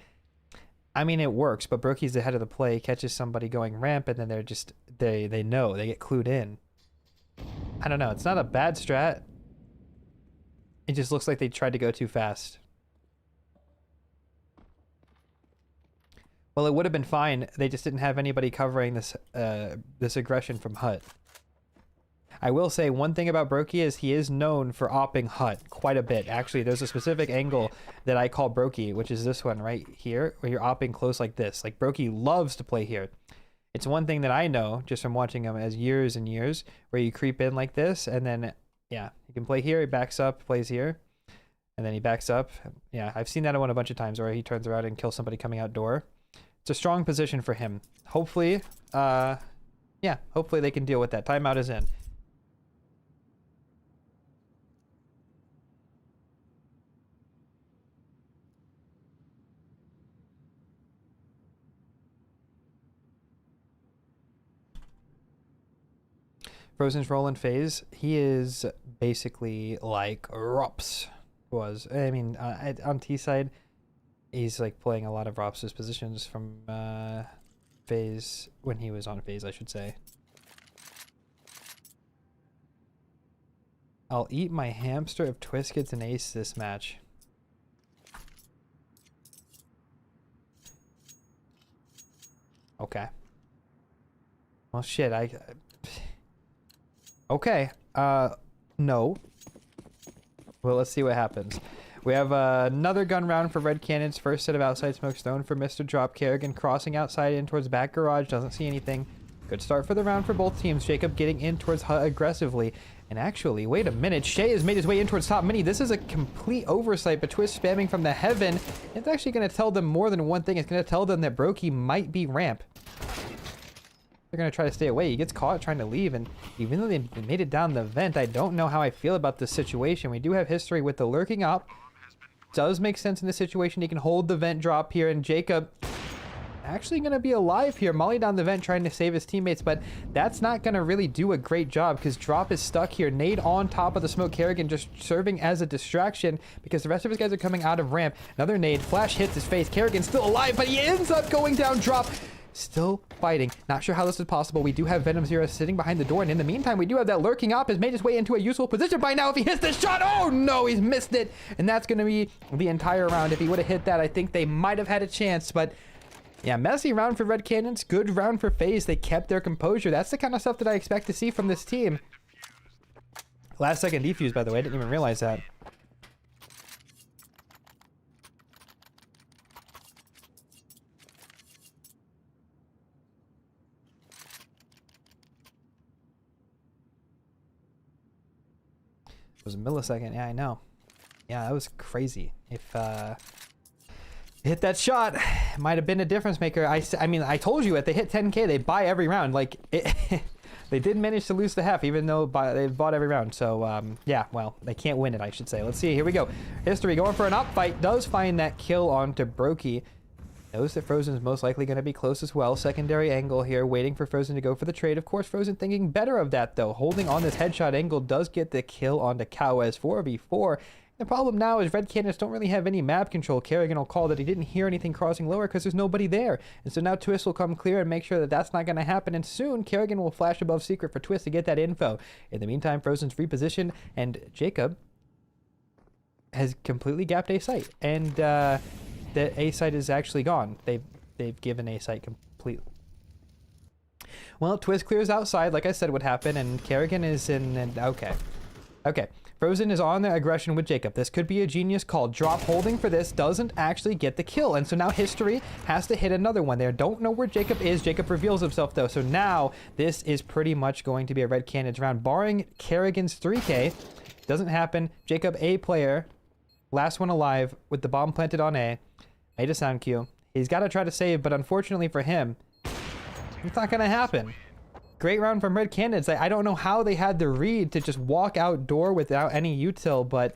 I mean, it works, but Brokey's ahead of the play, catches somebody going ramp, and then they're just, they know, they get clued in. I don't know. It's not a bad strat. It just looks like they tried to go too fast. Well, it would have been fine. They just didn't have anybody covering this this aggression from Hut. I will say one thing about Brokey is he is known for opping Hut quite a bit. Actually, there's a specific angle that I call Brokey, which is this one right here, where you're opping close like this. Like Brokey loves to play here. It's one thing that I know just from watching him as years and years, where you creep in like this, and then yeah, he can play here. He backs up, plays here, and then he backs up. Yeah, I've seen that one a bunch of times where he turns around and kills somebody coming out door. It's a strong position for him. Hopefully, yeah, hopefully they can deal with that. Timeout is in. Frozen's role in FaZe, he is basically like Rops was. I mean, on T side, he's like playing a lot of Rops' positions from FaZe, when he was on FaZe, I should say. I'll eat my hamster if Twist gets an ace this match. Okay. Well, shit, okay, no. Well, let's see what happens. We have another gun round for Red Cannons. First set of outside smokes thrown for Mr. Drop. Kerrigan crossing outside in towards back garage. Doesn't see anything. Good start for the round for both teams. Jacob getting in towards Hut aggressively. And actually, wait a minute. Shay has made his way in towards top mini. This is a complete oversight, but Twist spamming from the heaven. It's actually going to tell them more than one thing. It's going to tell them that Brokey might be ramp. They're going to try to stay away. He gets caught trying to leave, and even though they made it down the vent, I don't know how I feel about this situation. We do have history with the lurking up. Does make sense in this situation. He can hold the vent drop here, and Jacob actually going to be alive here. Molly down the vent trying to save his teammates, but that's not going to really do a great job because Drop is stuck here. Nade on top of the smoke. Kerrigan just serving as a distraction because the rest of his guys are coming out of ramp. Another nade. Flash hits his face. Kerrigan's still alive, but he ends up going down. Drop still fighting. Not sure how this is possible. We do have Venom Zero sitting behind the door, and in the meantime, we do have that lurking op has made his way into a useful position by now. If he hits the shot, oh no, he's missed it. And that's going to be the entire round. If he would have hit that, I think they might have had a chance, but yeah, messy round for Red Cannons. Good round for FaZe. They kept their composure. That's the kind of stuff that I expect to see from this team. Last second defuse, by the way. I didn't even realize that. It was a millisecond. Yeah, I know. Yeah, that was crazy. If hit that shot, it might have been a difference maker. I mean, I told you, if they hit 10K, they buy every round. Like, they did manage to lose the half, even though they bought every round. So, yeah, well, they can't win it, I should say. Let's see. Here we go. History going for an up fight. Does find that kill onto Brokey. Knows that Frozen's most likely going to be close as well. Secondary angle here, waiting for Frozen to go for the trade. Of course, Frozen thinking better of that, though. Holding on this headshot angle does get the kill onto Kawes 4v4. The problem now is Red Cannons don't really have any map control. Kerrigan will call that he didn't hear anything crossing lower because there's nobody there. And so now Twist will come clear and make sure that that's not going to happen. And soon, Kerrigan will flash above secret for Twist to get that info. In the meantime, Frozen's repositioned, and Jacob has completely gapped A site. And the A site is actually gone. They've given A site completely. Well, Twist clears outside, like I said would happen, and Kerrigan is in. And okay. Frozen is on the aggression with Jacob. This could be a genius call. Drop holding for this doesn't actually get the kill. And so now History has to hit another one there. Don't know where Jacob is. Jacob reveals himself though. So now this is pretty much going to be a Red Cannons round. Barring Kerrigan's 3K. Doesn't happen. Jacob, A player. Last one alive with the bomb planted on A. Made a sound cue. He's got to try to save, but unfortunately for him, it's not going to happen. Great round from Red Cannons. I don't know how they had the read to just walk outdoor without any util, but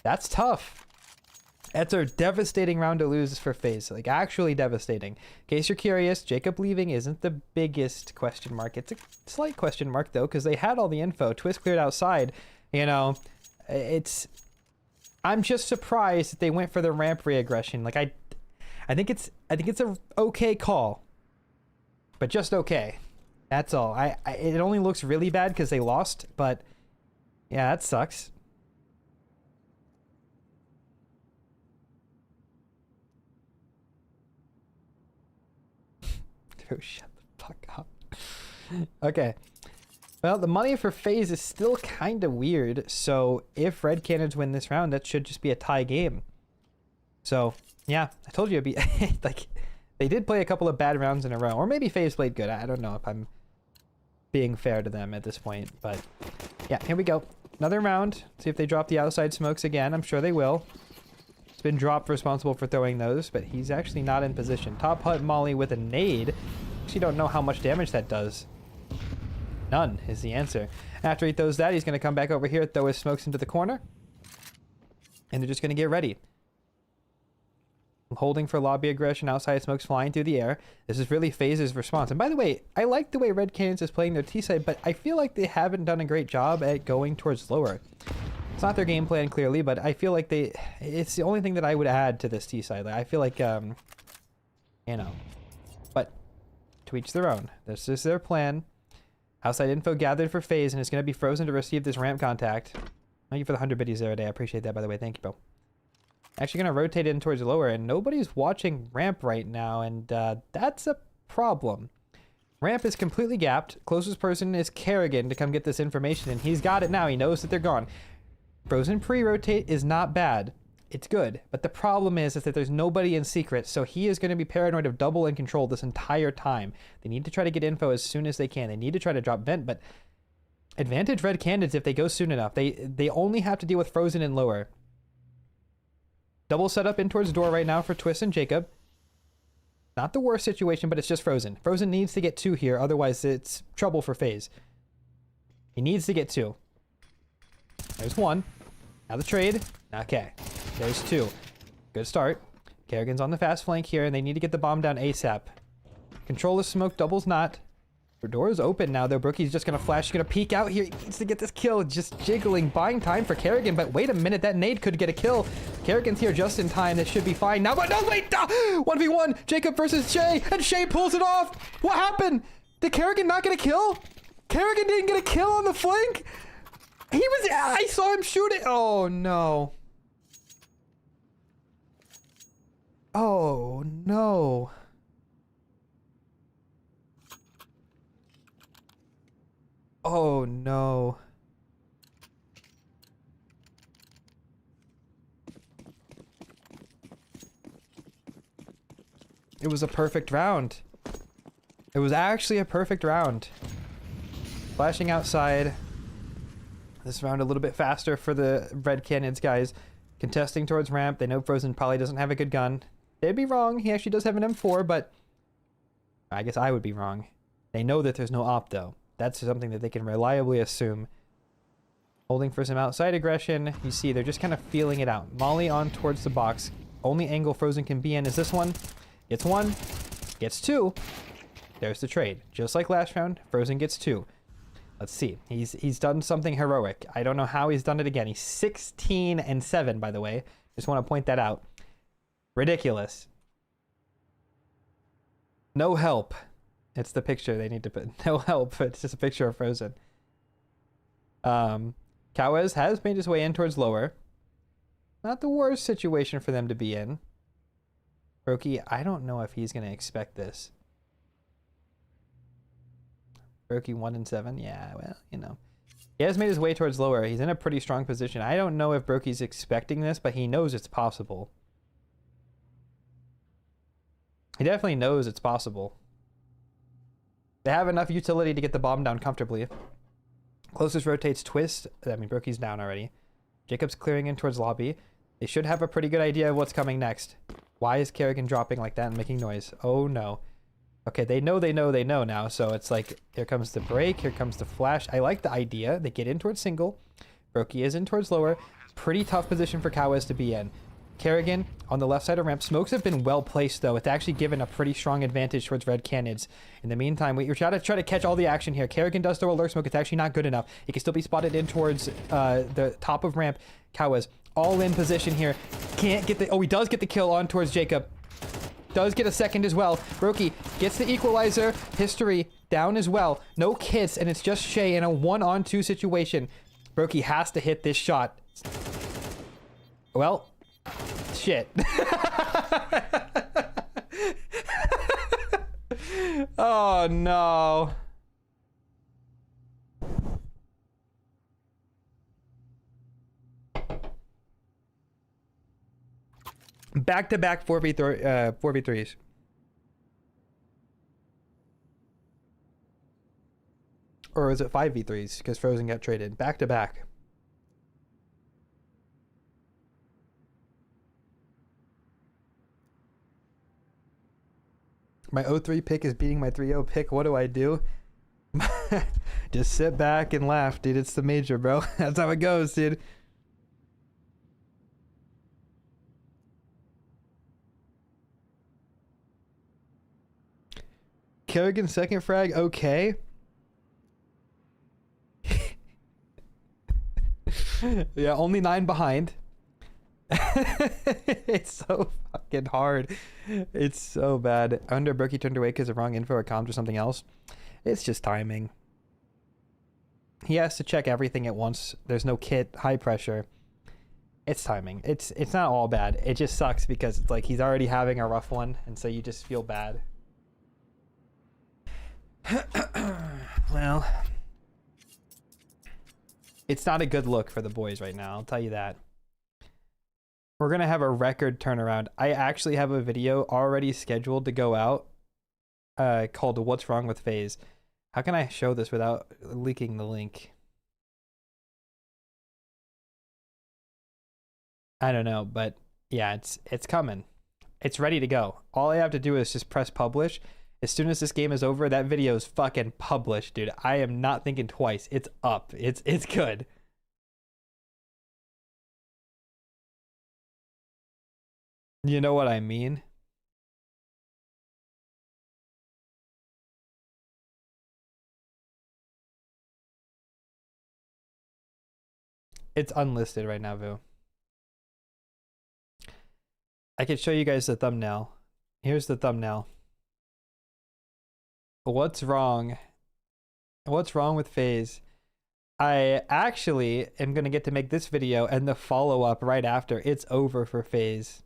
that's tough. That's a devastating round to lose for FaZe. Like, actually devastating. In case you're curious, Jacob leaving isn't the biggest question mark. It's a slight question mark, though, because they had all the info. Twist cleared outside. You know, I'm just surprised that they went for the ramp re-aggression. Like, I think it's a okay call, but just okay. That's all. It only looks really bad because they lost, but yeah, that sucks. Dude, shut the fuck up. Okay. Well, the money for FaZe is still kind of weird, so if Red Cannons win this round, that should just be a tie game. So, yeah, I told you it'd be like, they did play a couple of bad rounds in a row, or maybe FaZe played good. I don't know if I'm being fair to them at this point, but yeah, here we go. Another round. See if they drop the outside smokes again. I'm sure they will. It's been Drop responsible for throwing those, but he's actually not in position. Top hut Molly with a nade. Actually don't know how much damage that does. None is the answer. After he throws that, he's going to come back over here, throw his smokes into the corner, and they're just going to get ready. Holding for lobby aggression, outside smokes flying through the air. This is really FaZe's response. And by the way, I like the way Red Cannons is playing their T side, but I feel like they haven't done a great job at going towards lower. It's not their game plan clearly, but I feel like it's the only thing that I would add to this T side. Like, I feel like, you know, but to each their own. This is their plan. Outside info gathered for FaZe, and it's going to be Frozen to receive this ramp contact. Thank you for the 100 biddies there today. I appreciate that, by the way. Thank you, bro. Actually going to rotate in towards lower, and nobody's watching ramp right now, and that's a problem. Ramp is completely gapped. Closest person is Kerrigan to come get this information, and he's got it now. He knows that they're gone. Frozen pre-rotate is not bad. It's good, but the problem is that there's nobody in secret, so he is going to be paranoid of double and control this entire time. They need to try to get info as soon as they can. They need to try to drop vent, but Advantage red cannons if they go soon enough. They only have to deal with frozen and lower. Double setup in towards door right now for Twist and Jacob. Not the worst situation, but it's just frozen. Frozen needs to get 2 here, otherwise it's trouble for FaZe. He needs to get 2. There's 1. Now the trade. Okay. There's 2. Good start. Kerrigan's on the fast flank here, and they need to get the bomb down ASAP. Control the smoke, double's not. The door is open now, though. Brookie's just going to flash. He's going to peek out here. He needs to get this kill. Just jiggling, buying time for Kerrigan. But wait a minute. That nade could get a kill. Kerrigan's here just in time. This should be fine now. But no, wait. 1v1. Jacob versus Shay. And Shay pulls it off. What happened? Did Kerrigan not get a kill? Kerrigan didn't get a kill on the flank? He was... I saw him shoot it. Oh, no. Oh, no. Oh, no. It was a perfect round. It was actually a perfect round. Flashing outside. This round a little bit faster for the red cannons guys. Contesting towards ramp. They know Frozen probably doesn't have a good gun. They'd be wrong. He actually does have an M4, but I guess I would be wrong. They know that there's no op, though. That's something that they can reliably assume. Holding for some outside aggression. You see, they're just kind of feeling it out. Molly on towards the box. Only angle Frozen can be in is this one. Gets 1. Gets 2. There's the trade. Just like last round, Frozen gets 2. Let's see. He's done something heroic. I don't know how he's done it again. He's 16-7, by the way. Just want to point that out. Ridiculous. No help. It's the picture they need to put. No help. It's just a picture of Frozen. Kawez has made his way in towards lower. Not the worst situation for them to be in. Brokey, I don't know if he's going to expect this. Brokey 1-7. Yeah, well, you know. He has made his way towards lower. He's in a pretty strong position. I don't know if Brokey's expecting this, but he knows it's possible. He definitely knows it's possible. They have enough utility to get the bomb down comfortably. Closest rotates Twist. I mean, Brokey's down already. Jacob's clearing in towards lobby. They should have a pretty good idea of what's coming next. Why is Kerrigan dropping like that and making noise? Oh, no. Okay, they know now. So it's like, here comes the break. Here comes the flash. I like the idea. They get in towards single. Brokey is in towards lower. Pretty tough position for Kawez to be in. Kerrigan on the left side of ramp. Smokes have been well placed, though. It's actually given a pretty strong advantage towards red cannons. In the meantime, we're trying to catch all the action here. Kerrigan does throw a lurk smoke. It's actually not good enough. He can still be spotted in towards the top of ramp. Kawez all in position here. Can't get the... Oh, he does get the kill on towards Jacob. Does get a second as well. Brokey gets the equalizer. History down as well. No kits, and it's just Shay in a 1-on-2 situation. Brokey has to hit this shot. Well... Shit. Oh no. Back-to-back 4v3s. Or is it 5v3s because Frozen got traded? Back-to-back. My 0-3 pick is beating my 3-0 pick. What do I do? Just sit back and laugh, dude. It's the major, bro. That's how it goes, dude. Kerrigan second frag, okay. Yeah, only 9 behind. It's so fucking hard. It's so bad. Under Brokey turned away because of wrong info or comms or something else. It's just timing. He has to check everything at once. There's no kit, high pressure. It's timing. It's not all bad. It just sucks because it's like he's already having a rough one, and so you just feel bad. Well, it's not a good look for the boys right now, I'll tell you that. We're going to have a record turnaround. I actually have a video already scheduled to go out called What's Wrong with FaZe. How can I show this without leaking the link? I don't know, but yeah, it's coming. It's ready to go. All I have to do is just press publish. As soon as this game is over, that video is fucking published, dude. I am not thinking twice. It's up. It's good. You know what I mean? It's unlisted right now, Vu. I could show you guys the thumbnail. Here's the thumbnail. What's wrong? What's wrong with FaZe? I actually am going to get to make this video and the follow-up right after. It's over for FaZe.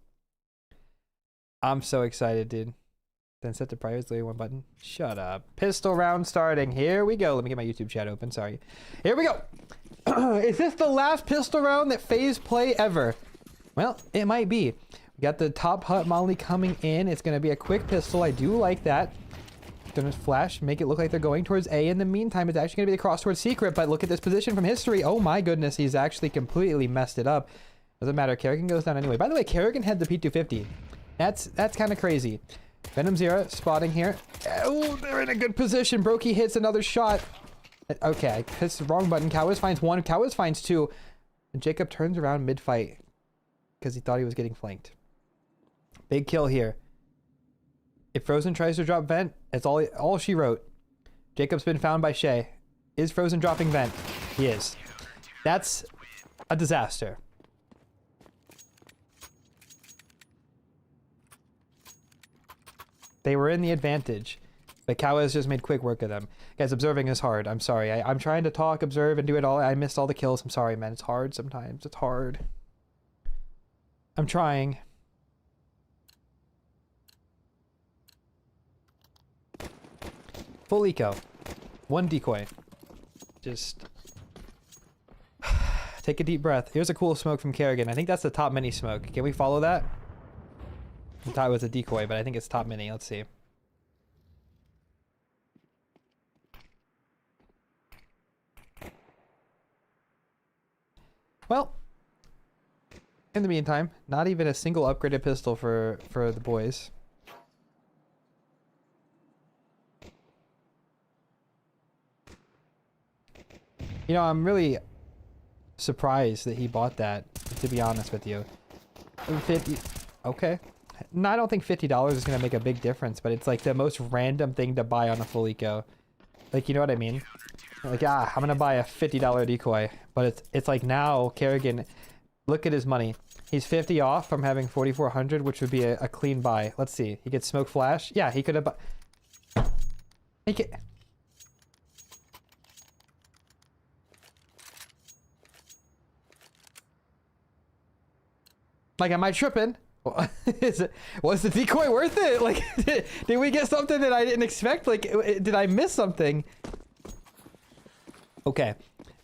I'm so excited, dude. Then set to privacy one button. Shut up. Pistol round starting. Here we go. Let me get my YouTube chat open. Sorry. Here we go. Is this the last pistol round that FaZe play ever? Well, it might be. We got the top hut molly coming in. It's going to be a quick pistol. I do like that. Gonna flash, make it look like they're going towards A. In the meantime, it's actually gonna be the cross towards secret, but look at this position from history. Oh my goodness, he's actually completely messed it up. Doesn't matter, Kerrigan goes down anyway. By the way, Kerrigan had the P250. That's kind of crazy. Venom Zero spotting here. Oh, they're in a good position. Brokey hits another shot. Okay, I pressed the wrong button. Cowiz finds one, Cowiz finds two. And Jacob turns around mid-fight because he thought he was getting flanked. Big kill here. If Frozen tries to drop vent, it's all she wrote. Jacob's been found by Shay. Is Frozen dropping vent? He is. That's a disaster. They were in the advantage, but Cowiz just made quick work of them. Guys, observing is hard. I'm sorry. I'm trying to talk, observe, and do it all. I missed all the kills. I'm sorry, man. It's hard sometimes. It's hard. I'm trying. Full eco. One decoy. Just take a deep breath. Here's a cool smoke from Kerrigan. I think that's the top mini smoke. Can we follow that? I thought it was a decoy, but I think it's top mini. Let's see. Well, in the meantime, not even a single upgraded pistol for the boys. You know, I'm really surprised that he bought that, to be honest with you. 50, okay. No, I don't think $50 is going to make a big difference, but it's like the most random thing to buy on a full eco. Like, you know what I mean? Like, I'm going to buy a $50 decoy. But it's like now, Kerrigan, look at his money. He's 50 off from having 4,400, which would be a clean buy. Let's see. He gets smoke flash. Yeah, he could have... He could... Like, am I tripping? Was the decoy worth it? Like, did we get something that I didn't expect? Like, did I miss something? Okay.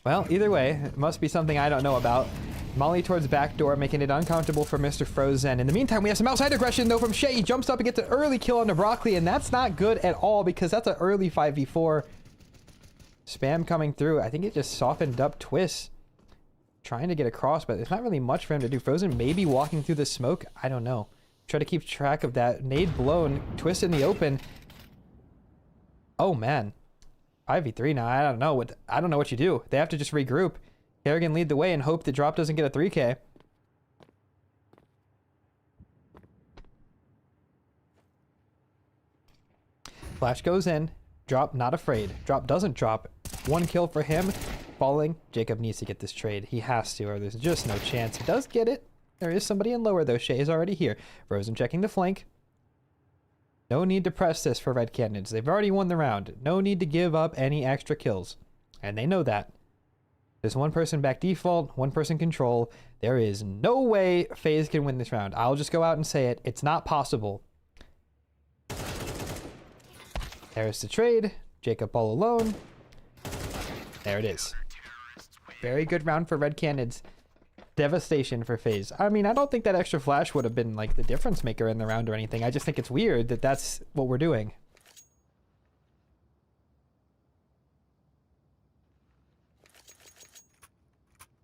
Well, either way, it must be something I don't know about. Molly towards back door, making it uncomfortable for Mr. Frozen. In the meantime, we have some outside aggression, though, from Shay. He jumps up and gets an early kill on the Broccoli, and that's not good at all because that's an early 5v4. Spam coming through. I think it just softened up Twist. Trying to get across, but there's not really much for him to do. Frozen maybe walking through the smoke. I don't know. Try to keep track of that. Nade blown. Twist in the open. Oh, man. 5v3 now. I don't know what you do. They have to just regroup. Kerrigan lead the way and hope the drop doesn't get a 3k. Flash goes in. Drop not afraid. Drop doesn't drop. One kill for him. Falling. Jacob needs to get this trade. He has to, or there's just no chance. He does get it. There is somebody in lower, though. Shay is already here. Frozen checking the flank. No need to press this for Red Cannons. They've already won the round. No need to give up any extra kills. And they know that. There's one person back default, one person control. There is no way FaZe can win this round. I'll just go out and say it. It's not possible. There's the trade. Jacob all alone. There it is. Very good round for Red Cannons. Devastation for FaZe. I mean, I don't think that extra flash would have been like the difference maker in the round or anything. I just think it's weird that that's what we're doing.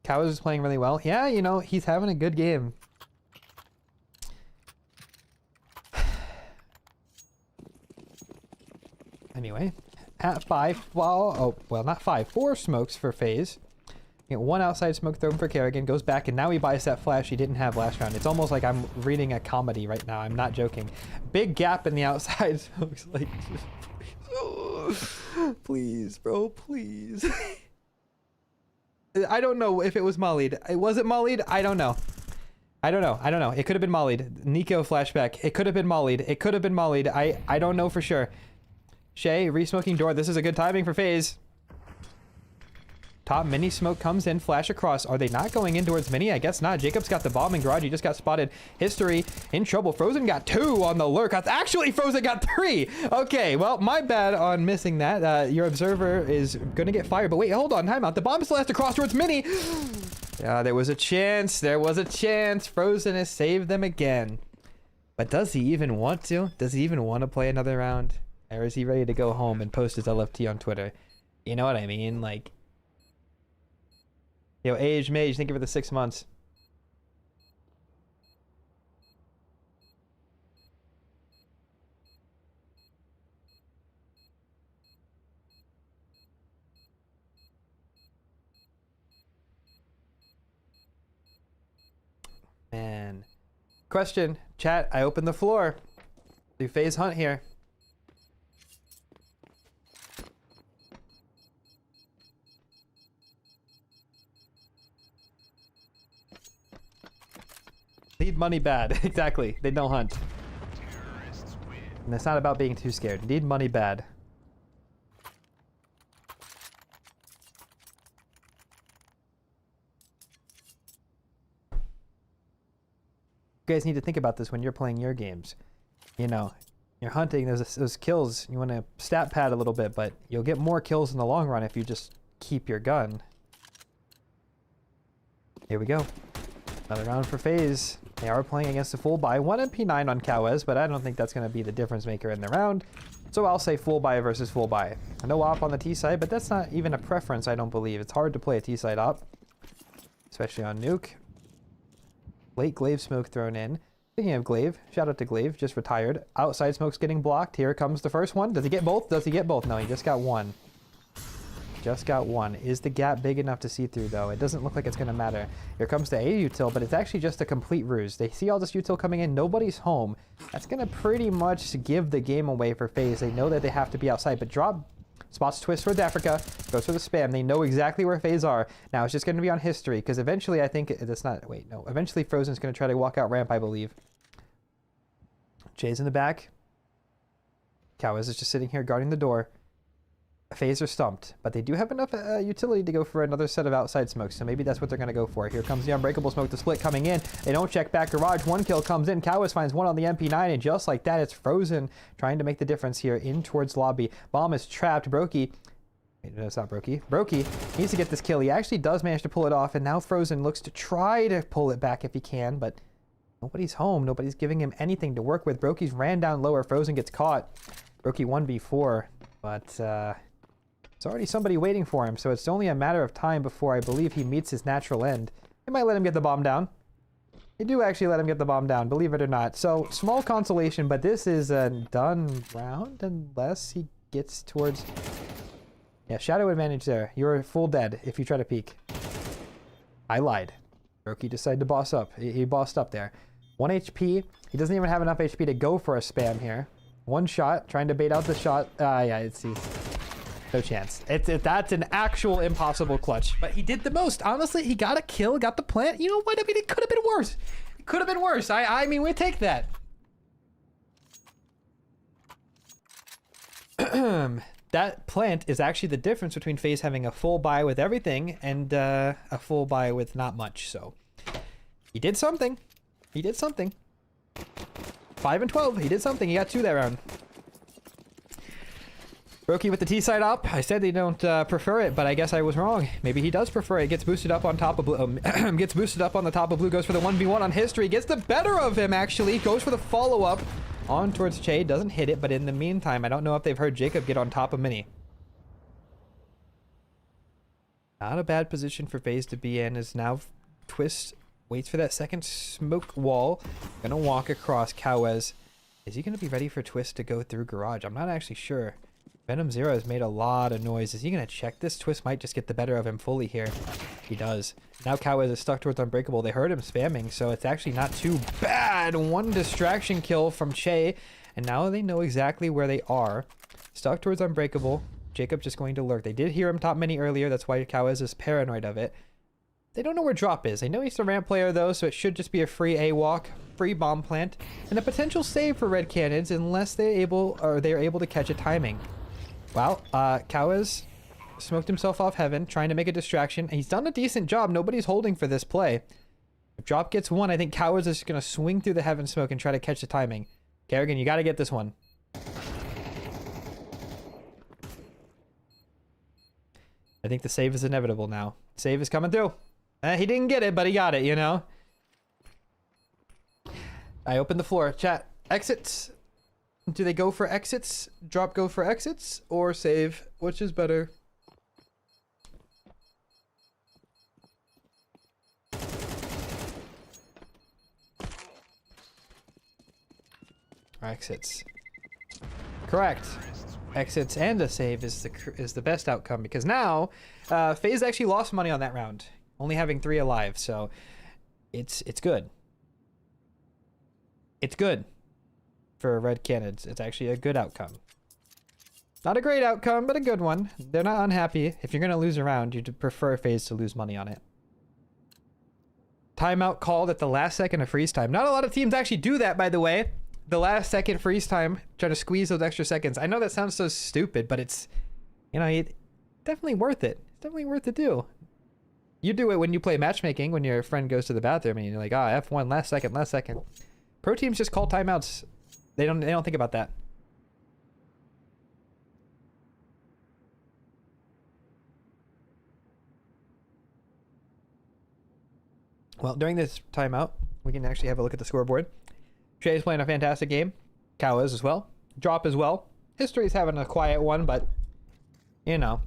Cows is playing really well. Yeah, you know, he's having a good game. Anyway, at 5, well, not 5, 4 smokes for FaZe. You know, 1 outside smoke thrown for Kerrigan, goes back, and now he buys that flash he didn't have last round. It's almost like I'm reading a comedy right now. I'm not joking. Big gap in the outside smokes. Like, please, bro, please. I don't know if it was mollied. Was it mollied? I don't know. I don't know. It could have been mollied. Nico flashback. It could have been mollied. It could have been mollied. I don't know for sure. Shay, re-smoking door. This is a good timing for FaZe. Top mini smoke comes in, flash across. Are they not going in towards mini? I guess not. Jacob's got the bomb in garage. He just got spotted. History in trouble. Frozen got 2 on the lurk. Actually, Frozen got 3. Okay, well, my bad on missing that. Your observer is going to get fired. But wait, hold on. Timeout. The bomb still has to cross towards mini. Yeah, there was a chance. There was a chance. Frozen has saved them again. But does he even want to? Does he even want to play another round? Or is he ready to go home and post his LFT on Twitter? You know what I mean? Like, yo, Age Mage, thank you for the 6 months. Man. Question, chat, I opened the floor. Do FaZe hunt here? Need money bad. Exactly. They don't hunt. And it's not about being too scared. Need money bad. You guys need to think about this when you're playing your games. You know, you're hunting, those kills, you want to stat pad a little bit, but you'll get more kills in the long run if you just keep your gun. Here we go. Another round for FaZe. They are playing against a full buy. 1 MP9 on Cowes, but I don't think that's going to be the difference maker in the round. So I'll say full buy versus full buy. No op on the T side, but that's not even a preference, I don't believe. It's hard to play a T side op, especially on Nuke. Late Glaive smoke thrown in. Speaking of Glaive, shout out to Glaive, just retired. Outside smoke's getting blocked. Here comes the first one. Does he get both? Does he get both? No, he just got 1. Just got 1. Is the gap big enough to see through, though? It doesn't look like it's going to matter. Here comes the A util, but it's actually just a complete ruse. They see all this util coming in. Nobody's home. That's going to pretty much give the game away for FaZe. They know that they have to be outside, but drop spots twist towards Africa, goes for the spam. They know exactly where FaZe are. Now it's just going to be on history, because eventually I think that's not... Wait, no. Eventually Frozen's going to try to walk out ramp, I believe. Jay's in the back. Cowes is just sitting here guarding the door. FaZe are stumped, but they do have enough utility to go for another set of outside smokes, so maybe that's what they're going to go for. Here comes the unbreakable smoke, the split coming in. They don't check back garage. 1 kill comes in. Cowes finds 1 on the MP9, and just like that, it's Frozen trying to make the difference here in towards lobby. Bomb is trapped. Brokey. Wait, no, it's not Brokey. Brokey needs to get this kill. He actually does manage to pull it off, and now Frozen looks to try to pull it back if he can, but nobody's home. Nobody's giving him anything to work with. Brokey's ran down lower. Frozen gets caught. Brokey 1v4, but there's already somebody waiting for him, so it's only a matter of time before I believe he meets his natural end. They might let him get the bomb down. They do actually let him get the bomb down, believe it or not. So, small consolation, but this is a done round unless he gets towards... Yeah, shadow advantage there. You're full dead if you try to peek. I lied. Brokey decided to boss up. He bossed up there. 1 HP. He doesn't even have enough HP to go for a spam here. 1 shot, trying to bait out the shot. Yeah, it's... No chance. That's an actual impossible clutch. But he did the most. Honestly, he got a kill, got the plant. You know what? I mean, it could have been worse. It could have been worse. I mean, we take that. That plant is actually the difference between FaZe having a full buy with everything and a full buy with not much. So he did something. He did something. 5 and 12. He did something. He got 2 that round. Brokey with the T side up. I said they don't prefer it, but I guess I was wrong. Maybe he does prefer it. Gets boosted up on top of blue. Gets boosted up on the top of blue. Goes for the 1v1 on history. Gets the better of him, actually. Goes for the follow-up on towards Che. Doesn't hit it, but in the meantime, I don't know if they've heard Jacob get on top of Mini. Not a bad position for FaZe to be in. Is now Twist waits for that second smoke wall. Gonna walk across. Cowes. Is he gonna be ready for Twist to go through garage? I'm not actually sure. Venom Zero has made a lot of noise. Is he gonna check this? Twist might just get the better of him fully here. He does. Now Cowes is stuck towards Unbreakable. They heard him spamming, so it's actually not too bad. One distraction kill from Che, and now they know exactly where they are. Stuck towards Unbreakable. Jacob just going to lurk. They did hear him top mini earlier. That's why Cowes is paranoid of it. They don't know where Drop is. They know he's the ramp player though, so it should just be a free A walk, free bomb plant, and a potential save for Red Cannons unless they're able to catch a timing. Wow, Cowes smoked himself off heaven, trying to make a distraction. He's done a decent job. Nobody's holding for this play. If Drop gets one, I think Cowes is going to swing through the heaven smoke and try to catch the timing. Kerrigan, you got to get this one. I think the save is inevitable now. Save is coming through. He didn't get it, but he got it, you know? I opened the floor. Chat, exits. Do they go for exits? Drop go for exits? Or save? Which is better? Exits. Correct. Exits and a save is the best outcome, because now FaZe actually lost money on that round, only having 3 alive, so it's good. It's good for Red Cannons. It's actually a good outcome. Not a great outcome, but a good one. They're not unhappy. If you're gonna lose a round, you'd prefer FaZe to lose money on it. Timeout called at the last second of freeze time. Not a lot of teams actually do that, by the way. The last second freeze time, try to squeeze those extra seconds. I know that sounds so stupid, but it's, you know, definitely worth it. It's definitely worth to do. You do it when you play matchmaking, when your friend goes to the bathroom and you're like, ah, F1, last second, last second. Pro teams just call timeouts. They don't think about that. Well, during this timeout, we can actually have a look at the scoreboard. Shay's playing a fantastic game. Cowes as well. Drop as well. History's having a quiet one, but, you know,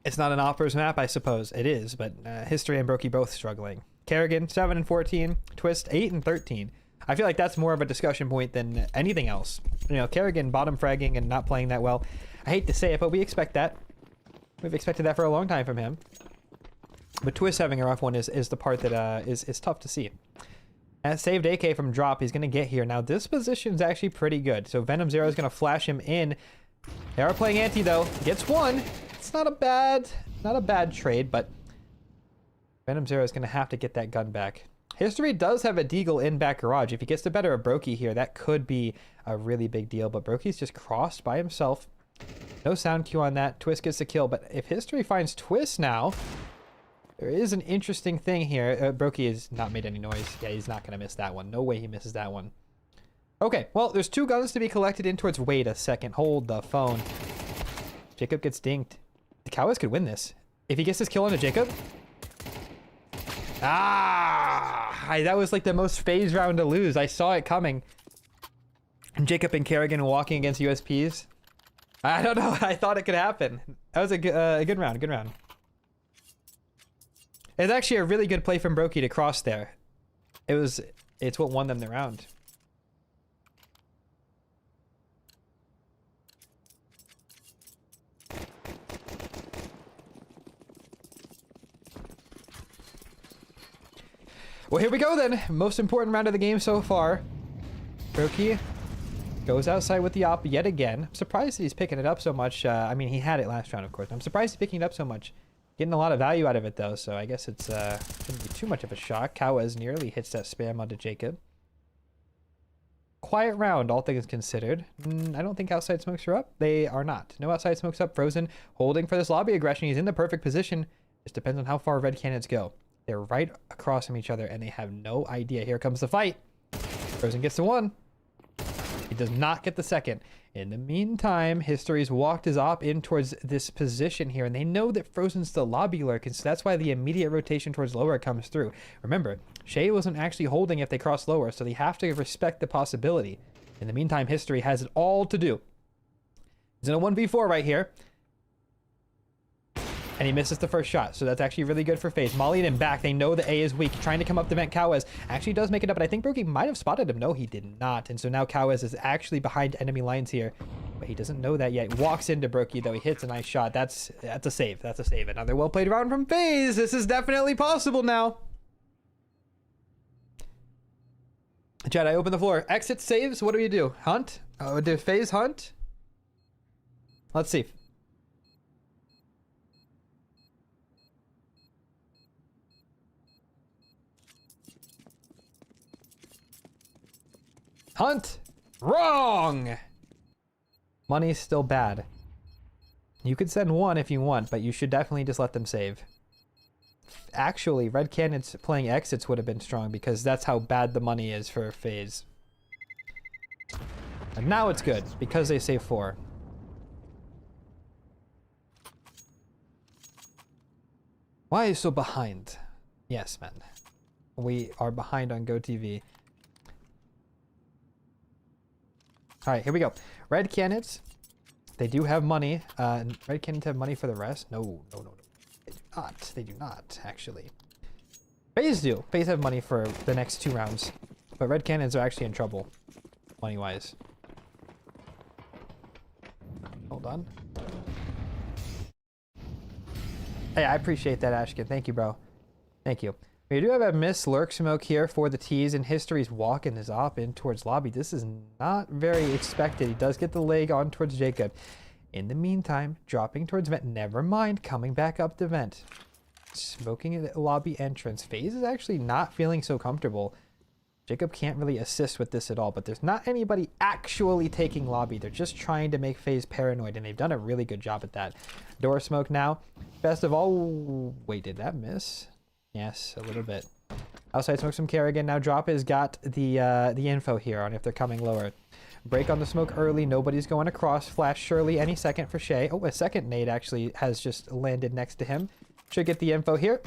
it's not an offers map, I suppose. It is, but History and Brokey both struggling. Kerrigan, 7 and 14. Twist, 8 and 13. I feel like that's more of a discussion point than anything else. You know, Kerrigan bottom fragging and not playing that well. I hate to say it, but we expect that. We've expected that for a long time from him. But Twist having a rough one is the part that is tough to see. And saved AK from Drop. He's going to get here. Now, this position is actually pretty good. So Venom Zero is going to flash him in. They are playing anti, though. Gets one. It's not a bad trade, but Venom Zero is going to have to get that gun back. History does have a Deagle in back garage. If he gets the better of Brokey here, that could be a really big deal. But Brokey's just crossed by himself. No sound cue on that. Twist gets the kill. But if History finds Twist now, there is an interesting thing here. Brokey has not made any noise. Yeah, he's not going to miss that one. No way he misses that one. Okay, well, there's 2 guns to be collected in towards... Wait a second. Hold the phone. Jacob gets dinked. The Cowes could win this. If he gets his kill onto Jacob... Ah! That was like the most FaZe round to lose. I saw it coming. And Jacob and Kerrigan walking against USPs. I don't know. I thought it could happen. That was a good round. Good round. It's actually a really good play from Brokey to cross there. It's what won them the round. Well, here we go then. Most important round of the game so far. Brokey goes outside with the op yet again. I'm surprised that he's picking it up so much. I mean, he had it last round, of course. I'm surprised he's picking it up so much. Getting a lot of value out of it, though, so I guess it's shouldn't be too much of a shock. Cowes nearly hits that spam onto Jacob. Quiet round, all things considered. I don't think outside smokes are up. They are not. No outside smokes up. Frozen holding for this lobby aggression. He's in the perfect position. Just depends on how far Red Cannons go. They're right across from each other, and they have no idea. Here comes the fight. Frozen gets the 1. He does not get the 2nd. In the meantime, History's walked his op in towards this position here, and they know that Frozen's the lobby lurk, and so that's why the immediate rotation towards lower comes through. Remember, Shay wasn't actually holding if they cross lower, so they have to respect the possibility. In the meantime, History has it all to do. He's in a 1v4 right here. And he misses the first shot, so that's actually really good for FaZe. Mollying him back. They know the A is weak. Trying to come up the vent. Cowes actually does make it up, but I think Brokey might have spotted him. No, he did not. And so now Cowes is actually behind enemy lines here, but he doesn't know that yet. Walks into Brokey, though. He hits a nice shot. That's a save. That's a save. Another well-played round from FaZe. This is definitely possible now. Chad, I open the floor. Exit saves. What do we do? Hunt? Oh, do FaZe hunt? Let's see. Hunt. Wrong. Money's still bad. You could send one if you want, but you should definitely just let them save. Actually, Red Cannons playing exits would have been strong because that's how bad the money is for FaZe. And now it's good because they save 4. Why are you so behind? Yes, man. We are behind on GoTV. All right, here we go. Red Cannons, they do have money. Red Cannons have money for the rest? No. They do not. They do not, actually. FaZe do. FaZe have money for the next 2 rounds. But Red Cannons are actually in trouble, money-wise. Hold on. Hey, I appreciate that, Ashkin. Thank you, bro. Thank you. We do have a miss lurk smoke here for the T's, and History's walking his op in towards lobby. This is not very expected. He does get the leg on towards Jacob. In the meantime, dropping towards vent. Never mind, coming back up the vent. Smoking the lobby entrance. FaZe is actually not feeling so comfortable. Jacob can't really assist with this at all, but there's not anybody actually taking lobby. They're just trying to make FaZe paranoid, and they've done a really good job at that. Door smoke now. Best of all... Wait, did that miss? Yes, a little bit. Outside smoke from Kerrigan. Now Drop has got the info here on if they're coming lower. Break on the smoke early. Nobody's going across. Flash surely any second for Shay. Oh, a second nade actually has just landed next to him. Should get the info here.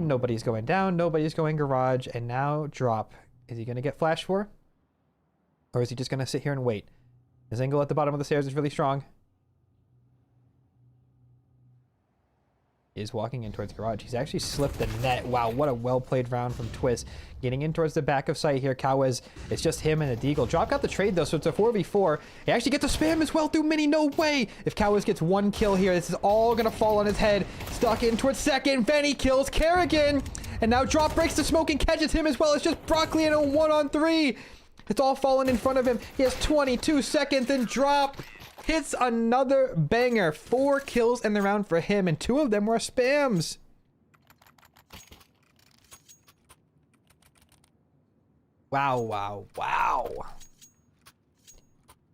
Nobody's going down. Nobody's going garage. And now Drop. Is he going to get flash for? Or is he just going to sit here and wait? His angle at the bottom of the stairs is really strong. Is walking in towards garage. He's actually slipped the net. Wow, what a well-played round from Twist. Getting in towards the back of sight here. Cowes, it's just him and a Deagle. Drop got the trade, though, so it's a 4v4. He actually gets a spam as well through Mini. No way! If Cowes gets 1 kill here, this is all going to fall on his head. Stuck in towards second. Benny kills Kerrigan. And now Drop breaks the smoke and catches him as well. It's just Broccoli in a 1-on-3. It's all falling in front of him. He has 22 seconds, and Drop hits another banger. 4 kills in the round for him, and 2 of them were spams. Wow.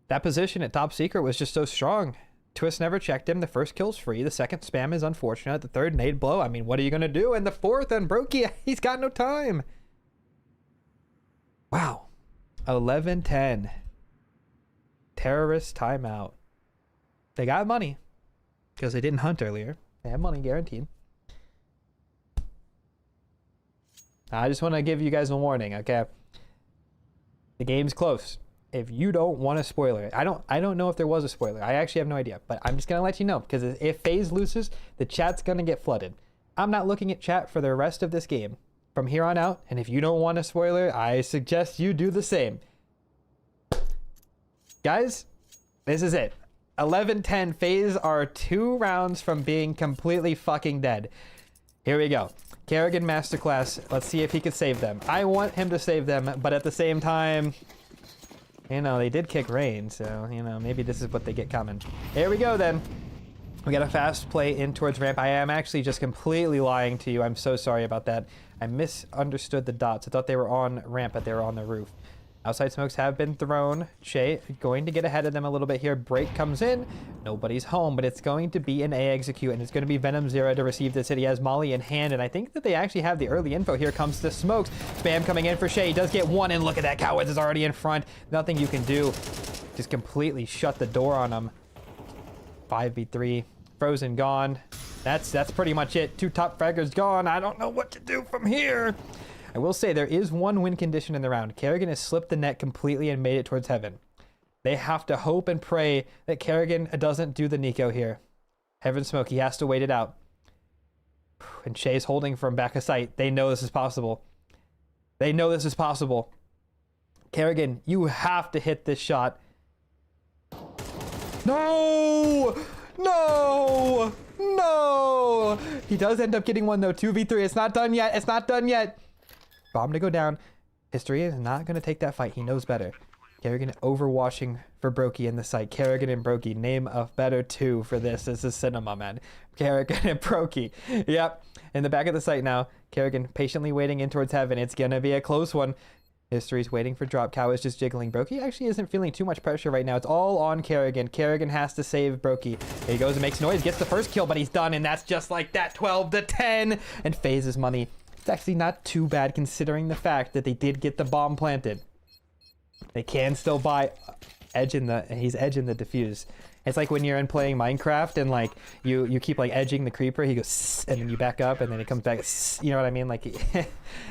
That position at top secret was just so strong. Twist never checked him. The first kill's free. The second spam is unfortunate. The third nade blow. I mean, what are you going to do? And the fourth, and Brokey, he's got no time. Wow. 11-10. Terrorist timeout. They got money because they didn't hunt earlier. They have money guaranteed. I just want to give you guys a warning, okay? The game's close. If you don't want a spoiler, I don't know if there was a spoiler. I actually have no idea, but I'm just gonna let you know because if FaZe loses, the chat's gonna get flooded. I'm not looking at chat for the rest of this game from here on out, and if you don't want a spoiler, I suggest you do the same. Guys, this is it. 11-10. FaZe are 2 rounds from being completely fucking dead. Here we go. Kerrigan Masterclass. Let's see if he could save them. I want him to save them, but at the same time, you know, they did kick Rain, so, you know, maybe this is what they get coming. Here we go, then. We got a fast play in towards ramp. I am actually just completely lying to you. I'm so sorry about that. I misunderstood the dots. I thought they were on ramp, but they were on the roof. Outside smokes have been thrown. Shay going to get ahead of them a little bit here. Break comes in. Nobody's home, but it's going to be an A execute, and it's going to be Venom Zero to receive this hit. He has Molly in hand, and I think that they actually have the early info. Here comes the smokes. Spam coming in for Shay. He does get 1, and look at that. Cowens is already in front. Nothing you can do. Just completely shut the door on him. 5v3. Frozen gone. That's pretty much it. 2 top fraggers gone. I don't know what to do from here. I will say there is 1 win condition in the round. Kerrigan has slipped the net completely and made it towards heaven. They have to hope and pray that Kerrigan doesn't do the Nico here. Heaven smoke, he has to wait it out. And Shay's holding from back of sight. They know this is possible. They know this is possible. Kerrigan, you have to hit this shot. No! No! No! He does end up getting one though. 2v3. It's not done yet. It's not done yet. Bomb to go down. History is not going to take that fight. He knows better. Kerrigan overwashing for Brokey in the site. Kerrigan and Brokey. Name a better two for this. This is cinema, man. Kerrigan and Brokey. Yep. In the back of the site now. Kerrigan patiently waiting in towards heaven. It's going to be a close one. History's waiting for drop. Cow is just jiggling. Brokey actually isn't feeling too much pressure right now. It's all on Kerrigan. Kerrigan has to save Brokey. Here he goes and makes noise. Gets the first kill, but he's done. And that's just like that. 12-10. And FaZe's money. It's actually not too bad considering the fact that they did get the bomb planted. They can still buy he's edging the defuse. It's like when you're in playing Minecraft and like you keep like edging the creeper, he goes and then you back up and then it comes back, you know what I mean? Like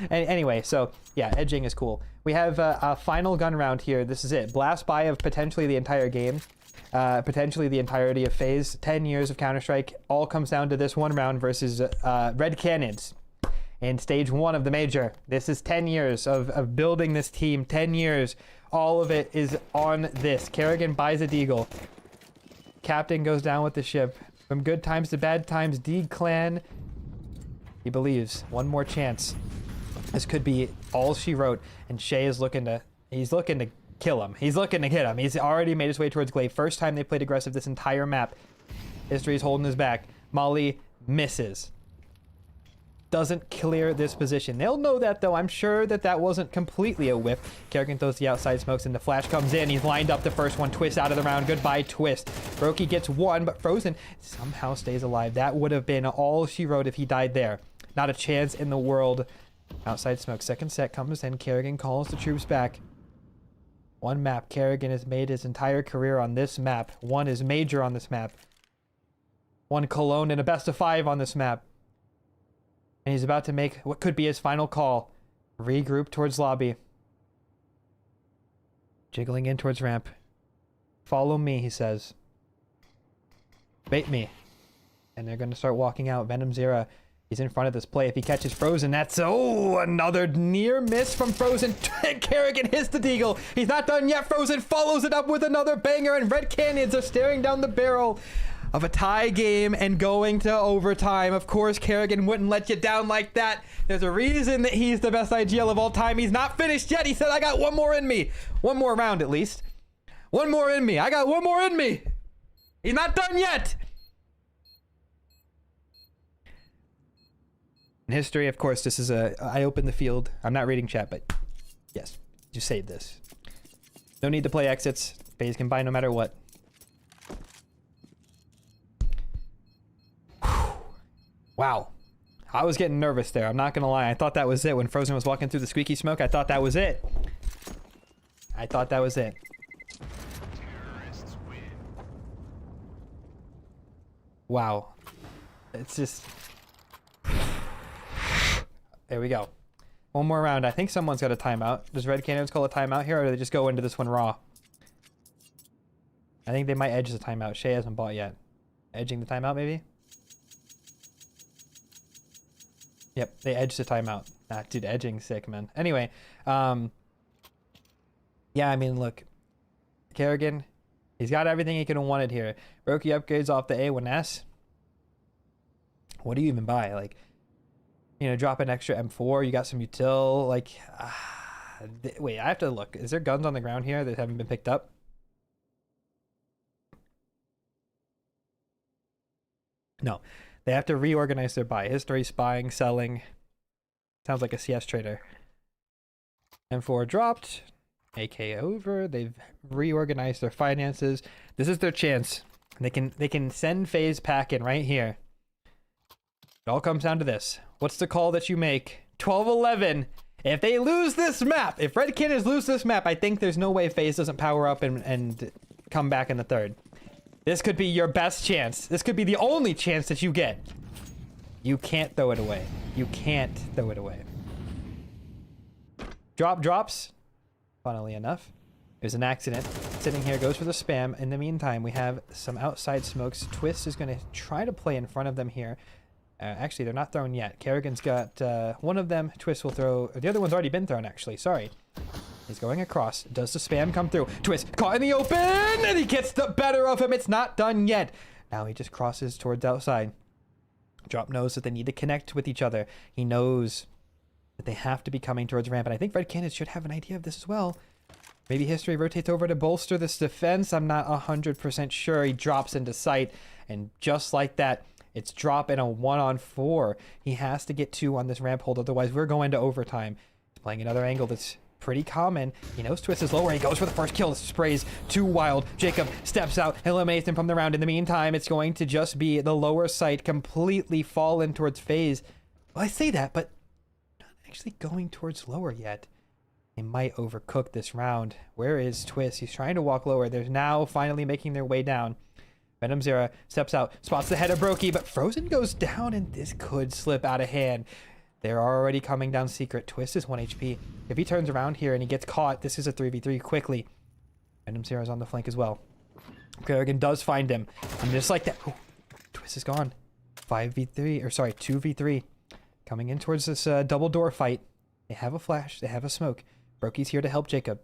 anyway, so yeah, edging is cool. We have a final gun round here. This is it. Blast buy of potentially the entire game. Potentially the entirety of FaZe. 10 years of Counter-Strike. All comes down to this one round versus Red Cannons. In stage 1 of the major. This is 10 years of building this team. 10 years. All of it is on this. Kerrigan buys a deagle. Captain goes down with the ship. From good times to bad times, Deagle clan. He believes. One more chance. This could be all she wrote. And Shay is looking to kill him. He's looking to hit him. He's already made his way towards Glaive. First time they played aggressive this entire map. History's holding his back. Molly misses. Doesn't clear this position. They'll know that though. I'm sure that wasn't completely a whiff. Kerrigan throws the outside smokes and the flash comes in. He's lined up the first one. Twist out of the round. Goodbye, Twist. Brokey gets one, but Frozen somehow stays alive. That would have been all she wrote if he died there. Not a chance in the world. Outside smoke. Second set comes in. Kerrigan calls the troops back. One map. Kerrigan has made his entire career on this map. One is major on this map. One Cologne and a best of 5 on this map. And he's about to make what could be his final call. Regroup towards lobby. Jiggling in towards ramp. Follow me, he says. Bait me. And they're going to start walking out. Venom Zera. He's in front of this play. If he catches Frozen, that's... Oh, another near miss from Frozen. Kerrigan hits the deagle. He's not done yet. Frozen follows it up with another banger. And Red Canyons are staring down the barrel of a tie game and going to overtime. Of course, Kerrigan wouldn't let you down like that. There's a reason that he's the best IGL of all time. He's not finished yet. He said, I got one more in me. One more round, at least. One more in me. I got one more in me. He's not done yet. In history, of course, this is I opened the field. I'm not reading chat, but yes, just save this. No need to play exits. FaZe can buy no matter what. Wow. I was getting nervous there. I'm not going to lie. I thought that was it. When Frozen was walking through the squeaky smoke, I thought that was it. I thought that was it. Wow. It's just... There we go. One more round. I think someone's got a timeout. Does Red Canyons call a timeout here, or do they just go into this one raw? I think they might edge the timeout. Shay hasn't bought yet. Edging the timeout, maybe? Yep, they edged the timeout. Ah, dude, edging's sick, man. Anyway, yeah, I mean, look. Kerrigan, he's got everything he could have wanted here. Brokey upgrades off the A1S. What do you even buy? Like, you know, drop an extra M4. You got some util. Like, wait, I have to look. Is there guns on the ground here that haven't been picked up? No. They have to reorganize their buy. History, spying, selling. Sounds like a CS trader. M4 dropped. AK over. They've reorganized their finances. This is their chance. They can send FaZe pack in right here. It all comes down to this. What's the call that you make? 12-11. If they lose this map, if Red Canyons lose this map, I think there's no way FaZe doesn't power up and come back in the third. This could be your best chance. This could be the only chance that you get. You can't throw it away. You can't throw it away. Drops. Funnily enough, it was an accident. Sitting here, goes for the spam. In the meantime, we have some outside smokes. Twist is going to try to play in front of them here. Actually, they're not thrown yet. Kerrigan's got one of them. Twist will throw. The other one's already been thrown, actually. Sorry. He's going across. Does the spam come through? Twist caught in the open, and he gets the better of him. It's not done yet. Now he just crosses towards outside. Drop knows that they need to connect with each other. He knows that they have to be coming towards ramp, and I think Red Canids should have an idea of this as well. Maybe History rotates over to bolster this defense. I'm not 100% sure. He drops into sight, and just like that, it's drop in a 1-on-4. He has to get 2 on this ramp hold, otherwise we're going to overtime. He's playing another angle that's pretty common. He knows Twist is lower. He goes for the first kill. Sprays too wild. Jacob steps out, eliminates him from the round. In the meantime, it's going to just be the lower site completely fallen towards phase. Well, I say that, but not actually going towards lower yet. They might overcook this round. Where is Twist? He's trying to walk lower. They're now finally making their way down. Venom Zera steps out, spots the head of Brokey, but Frozen goes down, and this could slip out of hand. They're already coming down secret. Twist is 1 HP. If he turns around here and he gets caught, this is a 3v3 quickly. Venom Zera's on the flank as well. Kerrigan does find him. And just like that, ooh, Twist is gone. 5v3, or sorry, 2v3. Coming in towards this double door fight. They have a flash. They have a smoke. Brokey's here to help Jacob.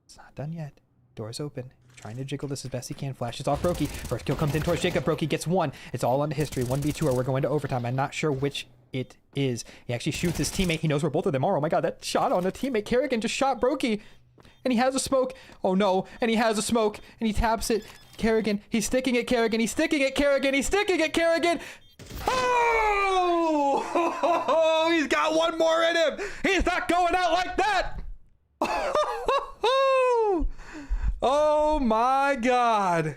It's not done yet. Door's open. Trying to jiggle this as best he can. Flashes off Brokey. First kill comes in towards Jacob. Brokey gets 1. It's all under History. 1v2, or we're going to overtime. I'm not sure which it is. He actually shoots his teammate. He knows where both of them are. Oh my god, that shot on a teammate. Kerrigan just shot Brokey. And he has a smoke. Oh no. And he has a smoke. And he taps it. Kerrigan. He's sticking at Kerrigan. He's sticking at Kerrigan. He's sticking at Kerrigan. Oh! He's got one more in him. He's not going out like that. Oh my god.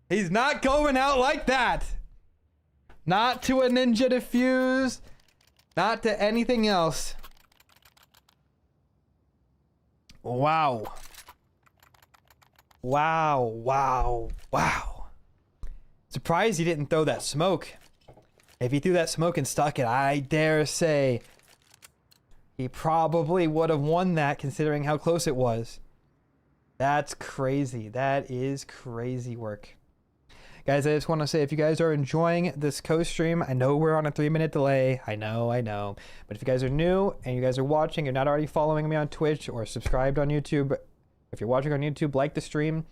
He's not going out like that. Not to a ninja defuse. Not to anything else. Wow. Wow, wow, wow. Surprised he didn't throw that smoke. If he threw that smoke and stuck it, I dare say he probably would have won that, considering how close it was. That's crazy. That is crazy work. Guys, I just want to say, if you guys are enjoying this co-stream, I know we're on a 3-minute delay. I know. But if you guys are new and you guys are watching, you're not already following me on Twitch or subscribed on YouTube, if you're watching on YouTube, like the stream.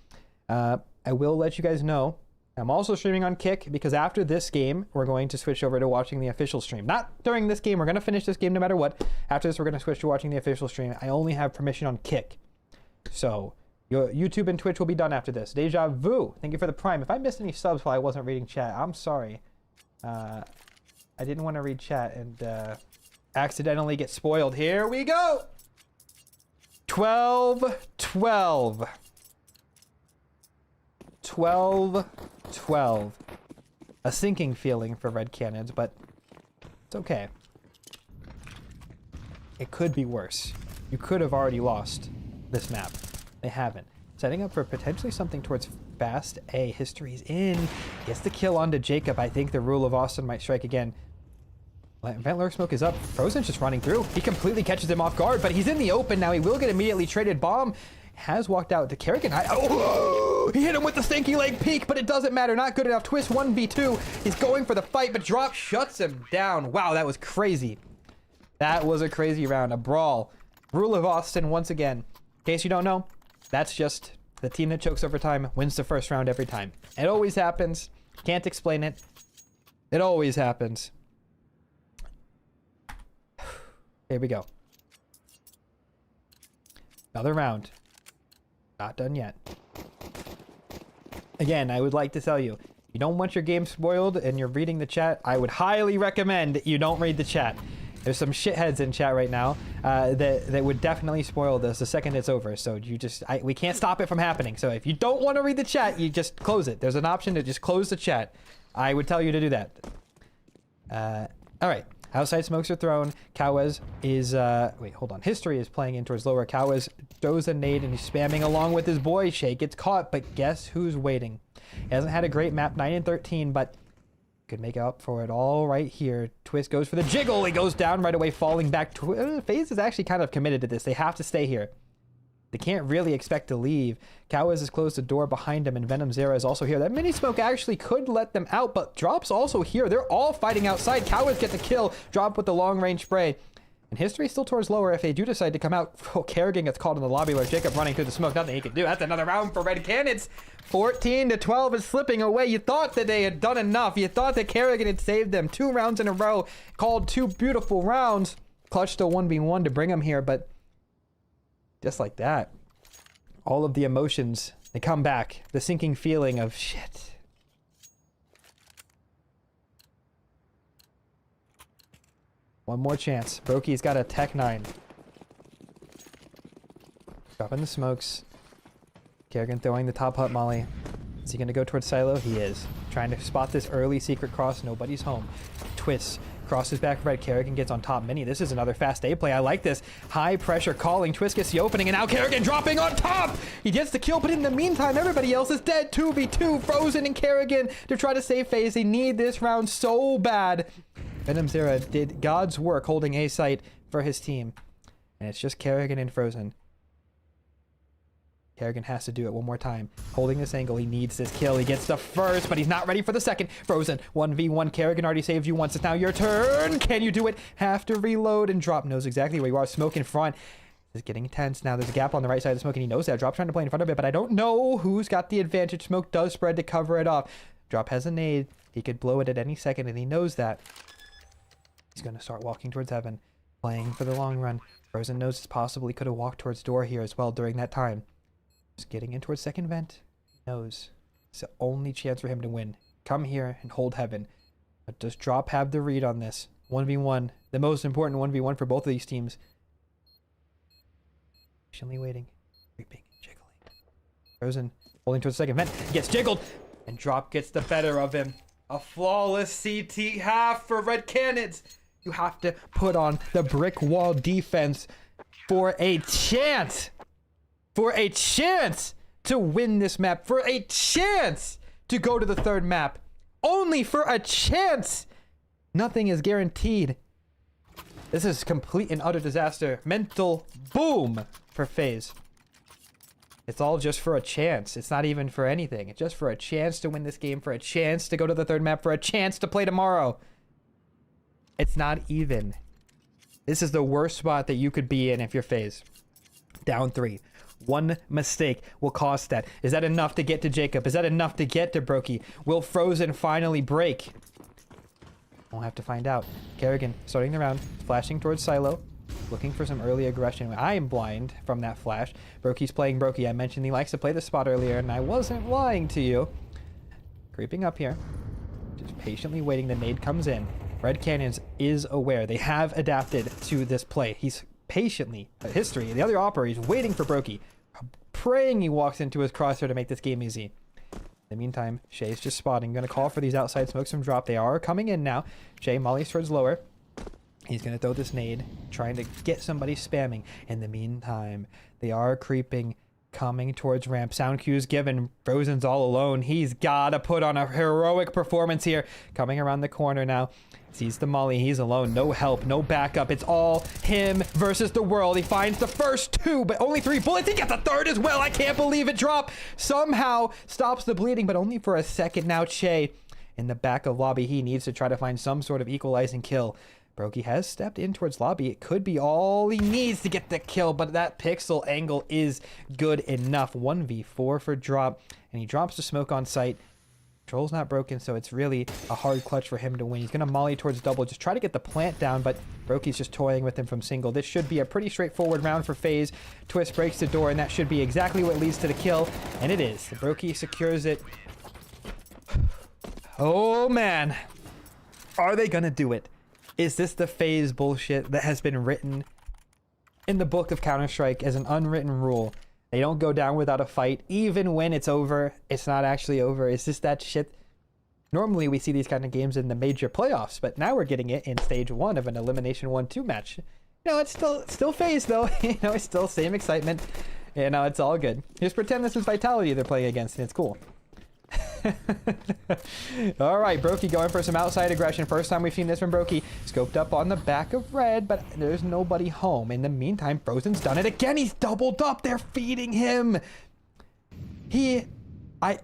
I will let you guys know. I'm also streaming on Kick, because after this game, we're going to switch over to watching the official stream. Not during this game. We're going to finish this game no matter what. After this, we're going to switch to watching the official stream. I only have permission on Kick. So your YouTube and Twitch will be done after this. Deja Vu, thank you for the Prime. If I missed any subs while I wasn't reading chat, I'm sorry. I didn't want to read chat and accidentally get spoiled. Here we go. 12-12. 12-12. A sinking feeling for Red Canids, but it's okay. It could be worse. You could have already lost this map. They haven't. Setting up for potentially something towards fast A. History's in. Gets the kill onto Jacob. I think the rule of Austin might strike again. Vent Lurk Smoke is up. Frozen's just running through. He completely catches him off guard, but he's in the open now. He will get immediately traded. Bomb has walked out to Kerrigan. Oh, he hit him with the stinky leg peek, but it doesn't matter. Not good enough. Twist 1v2. He's going for the fight, but Drop shuts him down. Wow, that was crazy. That was a crazy round. A brawl. Rule of Austin once again. In case you don't know, that's just the team that chokes overtime wins the first round every time. It always happens. Can't explain it. It always happens. Here we go. Another round. Not done yet. Again, I would like to tell you, you don't want your game spoiled and you're reading the chat, I would highly recommend you don't read the chat. There's some shitheads in chat right now that would definitely spoil this the second it's over. So you just, we can't stop it from happening. So if you don't want to read the chat, you just close it. There's an option to just close the chat. I would tell you to do that. All right. Outside smokes are thrown. Cowes is, wait, hold on. History is playing in towards lower. Cowes throws a nade and he's spamming along with his boy. Shay gets caught, but guess who's waiting? He hasn't had a great map, 9 and 13, but could make up for it all right here. Twist goes for the jiggle. He goes down right away, falling back. FaZe is actually kind of committed to this. They have to stay here. They can't really expect to leave. Cowiz has closed the door behind him, and Venom Zera is also here. That mini smoke actually could let them out, but Drop's also here. They're all fighting outside. Cowiz gets a kill. Drop with the long range spray. And history still towards lower if they do decide to come out. Oh, Kerrigan gets caught in the lobby where Jacob running through the smoke. Nothing he can do. That's another round for Red Cannons. 14-12 is slipping away. You thought that they had done enough. You thought that Kerrigan had saved them. 2 rounds in a row. Called 2 beautiful rounds. Clutch still 1v1 to bring them here, but just like that, all of the emotions, they come back. The sinking feeling of shit. One more chance. Brokey's got a Tech 9. Dropping the smokes. Kerrigan throwing the top hut molly. Is he going to go towards Silo? He is. Trying to spot this early secret cross. Nobody's home. Twists. Crosses back red. Kerrigan gets on top mini. This is another fast A play. I like this. High pressure calling. Twist gets the opening, and now Kerrigan dropping on top. He gets the kill, but in the meantime, everybody else is dead. 2v2. Frozen and Kerrigan to try to save FaZe. They need this round so bad. Venom Zera did God's work holding A site for his team. And it's just Kerrigan and Frozen. Kerrigan has to do it one more time. Holding this angle, he needs this kill. He gets the first, but he's not ready for the second. Frozen, 1v1. Kerrigan already saved you once. It's now your turn. Can you do it? Have to reload, and Drop knows exactly where you are. Smoke in front. It's getting tense now. There's a gap on the right side of the smoke, and he knows that. Drop trying to play in front of it, but I don't know who's got the advantage. Smoke does spread to cover it off. Drop has a nade. He could blow it at any second, and he knows that. He's going to start walking towards heaven, playing for the long run. Frozen knows it's possible he could have walked towards door here as well during that time. Just getting in towards second vent. He knows it's the only chance for him to win. Come here and hold heaven. But does Drop have the read on this? 1v1. The most important 1v1 for both of these teams. Patiently waiting. Creeping. Jiggling. Frozen holding towards second vent. He gets jiggled. And Drop gets the better of him. A flawless CT half for Red Cannons. You have to put on the brick wall defense for a chance. For a chance to win this map. For a chance to go to the third map. Only for a chance. Nothing is guaranteed. This is complete and utter disaster. Mental boom for FaZe. It's all just for a chance. It's not even for anything. It's just for a chance to win this game. For a chance to go to the third map. For a chance to play tomorrow. It's not even. This is the worst spot that you could be in if you're FaZe. Down 3. One mistake will cost that. Is that enough to get to Jacob? Is that enough to get to Brokey? Will Frozen finally break? We'll have to find out. Kerrigan starting the round, flashing towards Silo, looking for some early aggression. I am blind from that flash. Brokey's playing Brokey. I mentioned he likes to play the spot earlier, and I wasn't lying to you. Creeping up here, just patiently waiting. The nade comes in. Red Cannons is aware. They have adapted to this play. He's patiently, history, the other operator is waiting for Brokey, praying he walks into his crosshair to make this game easy. In the meantime, Shay's just spotting. Gonna call for these outside smokes from Drop. They are coming in now. Shay mollies towards lower. He's gonna throw this nade, trying to get somebody spamming. In the meantime, they are creeping, coming towards ramp. Sound cues given. Frozen's all alone. He's gotta put on a heroic performance here. Coming around the corner now. Sees the molly. He's alone. No help. No backup. It's all him versus the world. He finds the first 2, but only 3 bullets. He gets the third as well. I can't believe it. Drop somehow stops the bleeding, but only for a second now. Che in the back of lobby. He needs to try to find some sort of equalizing kill. Brokey has stepped in towards lobby. It could be all he needs to get the kill, but that pixel angle is good enough. 1v4 for Drop, and he drops the smoke on site. Control's not broken, so it's really a hard clutch for him to win. He's going to molly towards double, just try to get the plant down, but Brokey's just toying with him from single. This should be a pretty straightforward round for FaZe. Twist breaks the door, and that should be exactly what leads to the kill, and it is. Brokey secures it. Oh, man. Are they going to do it? Is this the FaZe bullshit that has been written in the book of Counter-Strike as an unwritten rule? They don't go down without a fight. Even when it's over, it's not actually over. Is this that shit? Normally, we see these kind of games in the major playoffs, but now we're getting it in stage 1 of an elimination 1-2 match. You know, it's still FaZe, though. You know, it's still same excitement. You know, it's all good. Just pretend this is Vitality they're playing against, and it's cool. All right, Brokey going for some outside aggression. First time we've seen this from Brokey. Scoped up on the back of red, but there's nobody home. In the meantime, Frozen's done it again. He's doubled up. They're feeding him. I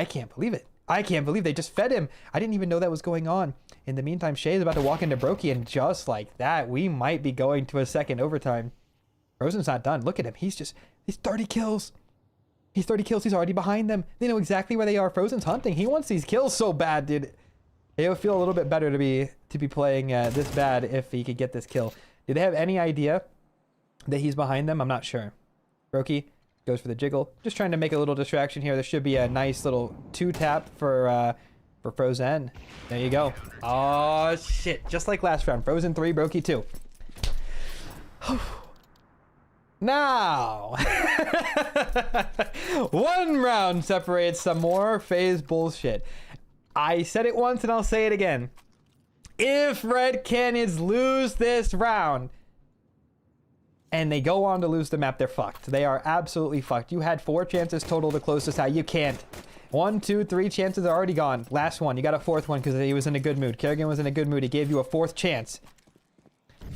can't believe it. I can't believe they just fed him. I didn't even know that was going on. In the meantime, Shay is about to walk into Brokey, and just like that, we might be going to a second overtime. Frozen's not done. Look at him. He's 30 kills. He's 30 kills. He's already behind them. They know exactly where they are. Frozen's hunting. He wants these kills so bad, dude. It would feel a little bit better to be playing this bad if he could get this kill. Do they have any idea that he's behind them? I'm not sure. Brokey goes for the jiggle. Just trying to make a little distraction here. There should be a nice little 2-tap for Frozen. There you go. Oh, shit. Just like last round. Frozen 3, Brokey 2. Now, 1 round separates some more phase bullshit. I said it once and I'll say it again. If Red Canyons lose this round and they go on to lose the map, they're fucked. They are absolutely fucked. You had 4 chances total to close this out. You can't. 1, 2, 3 chances are already gone. Last one. You got a 4th one because he was in a good mood. Kerrigan was in a good mood. He gave you a 4th chance.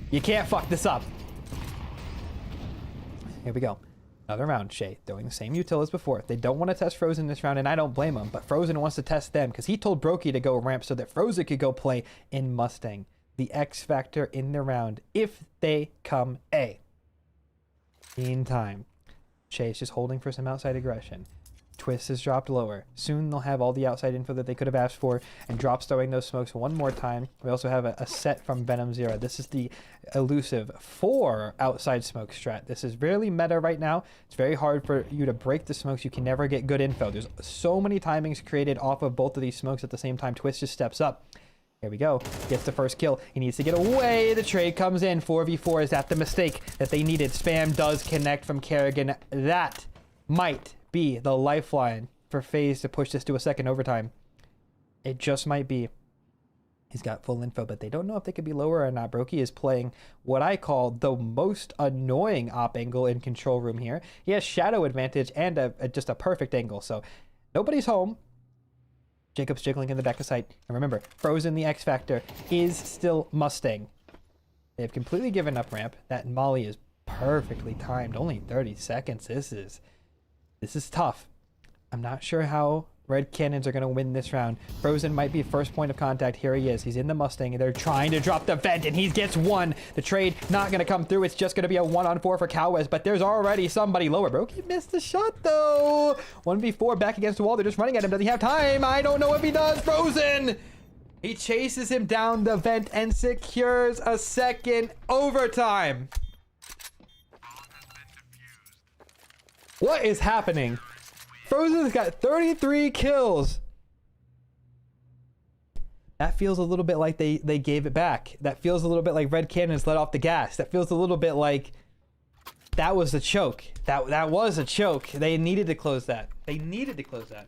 You can't fuck this up. Here we go. Another round. Shay throwing the same util as before. They don't want to test Frozen this round, and I don't blame them, but Frozen wants to test them because he told Brokey to go ramp so that Frozen could go play in Mustang. The X factor in the round if they come A. Meantime, Shay's just holding for some outside aggression. Twist has dropped lower. Soon they'll have all the outside info that they could have asked for, and Drop's throwing those smokes one more time. We also have a set from Venom Zero. This is the elusive 4 outside smoke strat. This is really meta right now. It's very hard for you to break the smokes. You can never get good info. There's so many timings created off of both of these smokes at the same time. Twist just steps up. Here we go. Gets the first kill. He needs to get away. The trade comes in. 4v4. Is that the mistake that they needed? Spam does connect from Kerrigan. That might be the lifeline for FaZe to push this to a second overtime. It just might be. He's got full info, but they don't know if they could be lower or not. Brokey is playing what I call the most annoying op angle in control room here. He has shadow advantage and just a perfect angle, so nobody's home. Jacob's jiggling in the back of sight. And remember, Frozen the X Factor is still Mustang. They've completely given up ramp. That molly is perfectly timed. Only 30 seconds. This is tough. I'm not sure how Red Canyons are going to win this round. Frozen might be first point of contact. Here he is. He's in the Mustang, and they're trying to drop the vent, and he gets 1. The trade not going to come through. It's just going to be a 1-on-4 for Cowes, but there's already somebody lower. Brokey missed the shot, though. 1v4 back against the wall. They're just running at him. Does he have time? I don't know if he does. Frozen! He chases him down the vent and secures a second overtime. What is happening? Frozen's got 33 kills. That feels a little bit like they gave it back. That feels a little bit like Red Canyons let off the gas. That feels a little bit like that was a choke. That was a choke. They needed to close that. They needed to close that.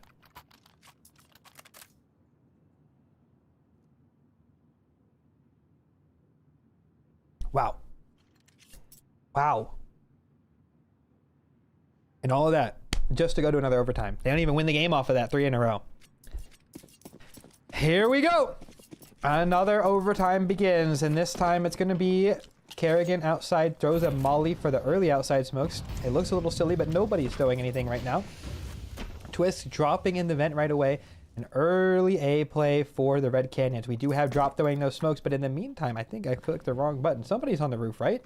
Wow. Wow. And all of that just to go to another overtime. They don't even win the game off of that 3 in a row. Here we go. Another overtime begins, and this time it's going to be Kerrigan outside, throws a molly for the early outside smokes. It looks a little silly, but nobody's throwing anything right now. Twist dropping in the vent right away. An early A play for the Red Canyons. We do have Drop throwing those smokes, but in the meantime, I think I clicked the wrong button. Somebody's on the roof, right?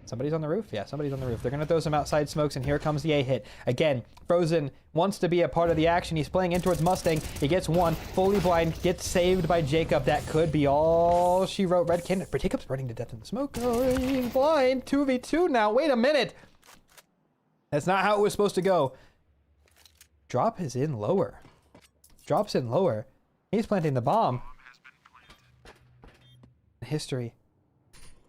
Somebody's on the roof? Yeah, somebody's on the roof. They're going to throw some outside smokes, and here comes the A hit. Again, Frozen wants to be a part of the action. He's playing in towards Mustang. He gets 1, fully blind, gets saved by Jacob. That could be all she wrote. Red Cannon. But Jacob's burning to death in the smoke. Oh, he's blind. 2v2 now. Wait a minute. That's not how it was supposed to go. Drop is in lower. Drop's in lower. He's planting the bomb. History.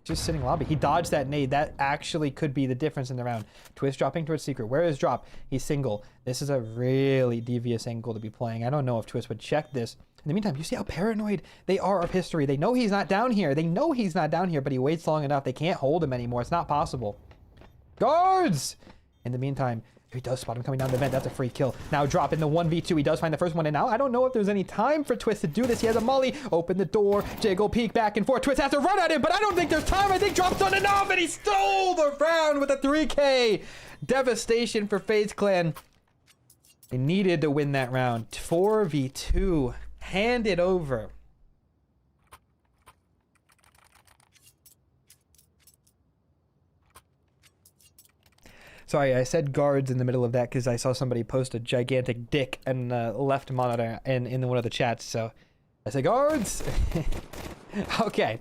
Just sitting lobby. He dodged that nade. That actually could be the difference in the round. Twist dropping towards Secret. Where is Drop? He's single. This is a really devious angle to be playing. I don't know if Twist would check this. In the meantime, you see how paranoid they are of history. They know he's not down here. They know he's not down here, but he waits long enough. They can't hold him anymore. It's not possible. Guards! In the meantime, He does spot him coming down the vent. That's a free kill. Now drop in the 1v2. He does find the first one. And now I don't know if there's any time for Twist to do this. He has a molly. Open the door. Jiggle, peek back and forth. Twist has to run at him, but I don't think there's time. I think Drop's done enough, and he stole the round with a 3K. Devastation for FaZe Clan. They needed to win that round. 4v2. Hand it over. Sorry, I said guards in the middle of that because I saw somebody post a gigantic dick in the left monitor and in one of the chats. So I said guards. Okay,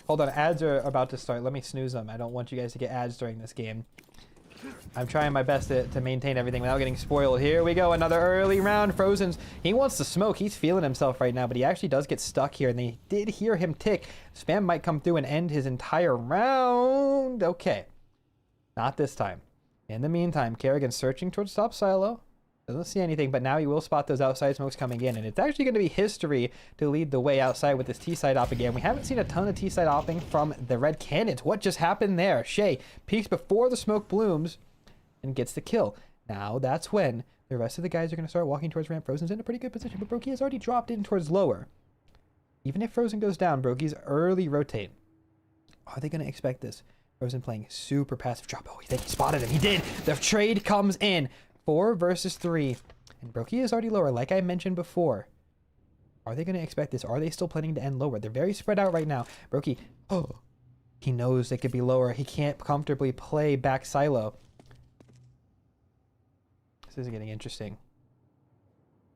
hold on. Ads are about to start. Let me snooze them. I don't want you guys to get ads during this game. I'm trying my best to maintain everything without getting spoiled. Here we go. Another early round. Frozen's. He wants to smoke. He's feeling himself right now, but he actually does get stuck here. And they did hear him tick. Spam might come through and end his entire round. Okay. Not this time. In the meantime, Kerrigan's searching towards top silo. Doesn't see anything, but now he will spot those outside smokes coming in. And it's actually going to be history to lead the way outside with this T-side op again. We haven't seen a ton of T-side opping from the Red Cannons. What just happened there? Shay peeks before the smoke blooms and gets the kill. Now that's when the rest of the guys are going to start walking towards ramp. Frozen's in a pretty good position, but Brokey has already dropped in towards lower. Even if Frozen goes down, Brokey's early rotate. Are they going to expect this? Frozen playing super passive drop. Oh, I think he spotted him. He did. The trade comes in. 4 versus 3. And Brokey is already lower, like I mentioned before. Are they going to expect this? Are they still planning to end lower? They're very spread out right now. Brokey, oh, he knows they could be lower. He can't comfortably play back silo. This is getting interesting.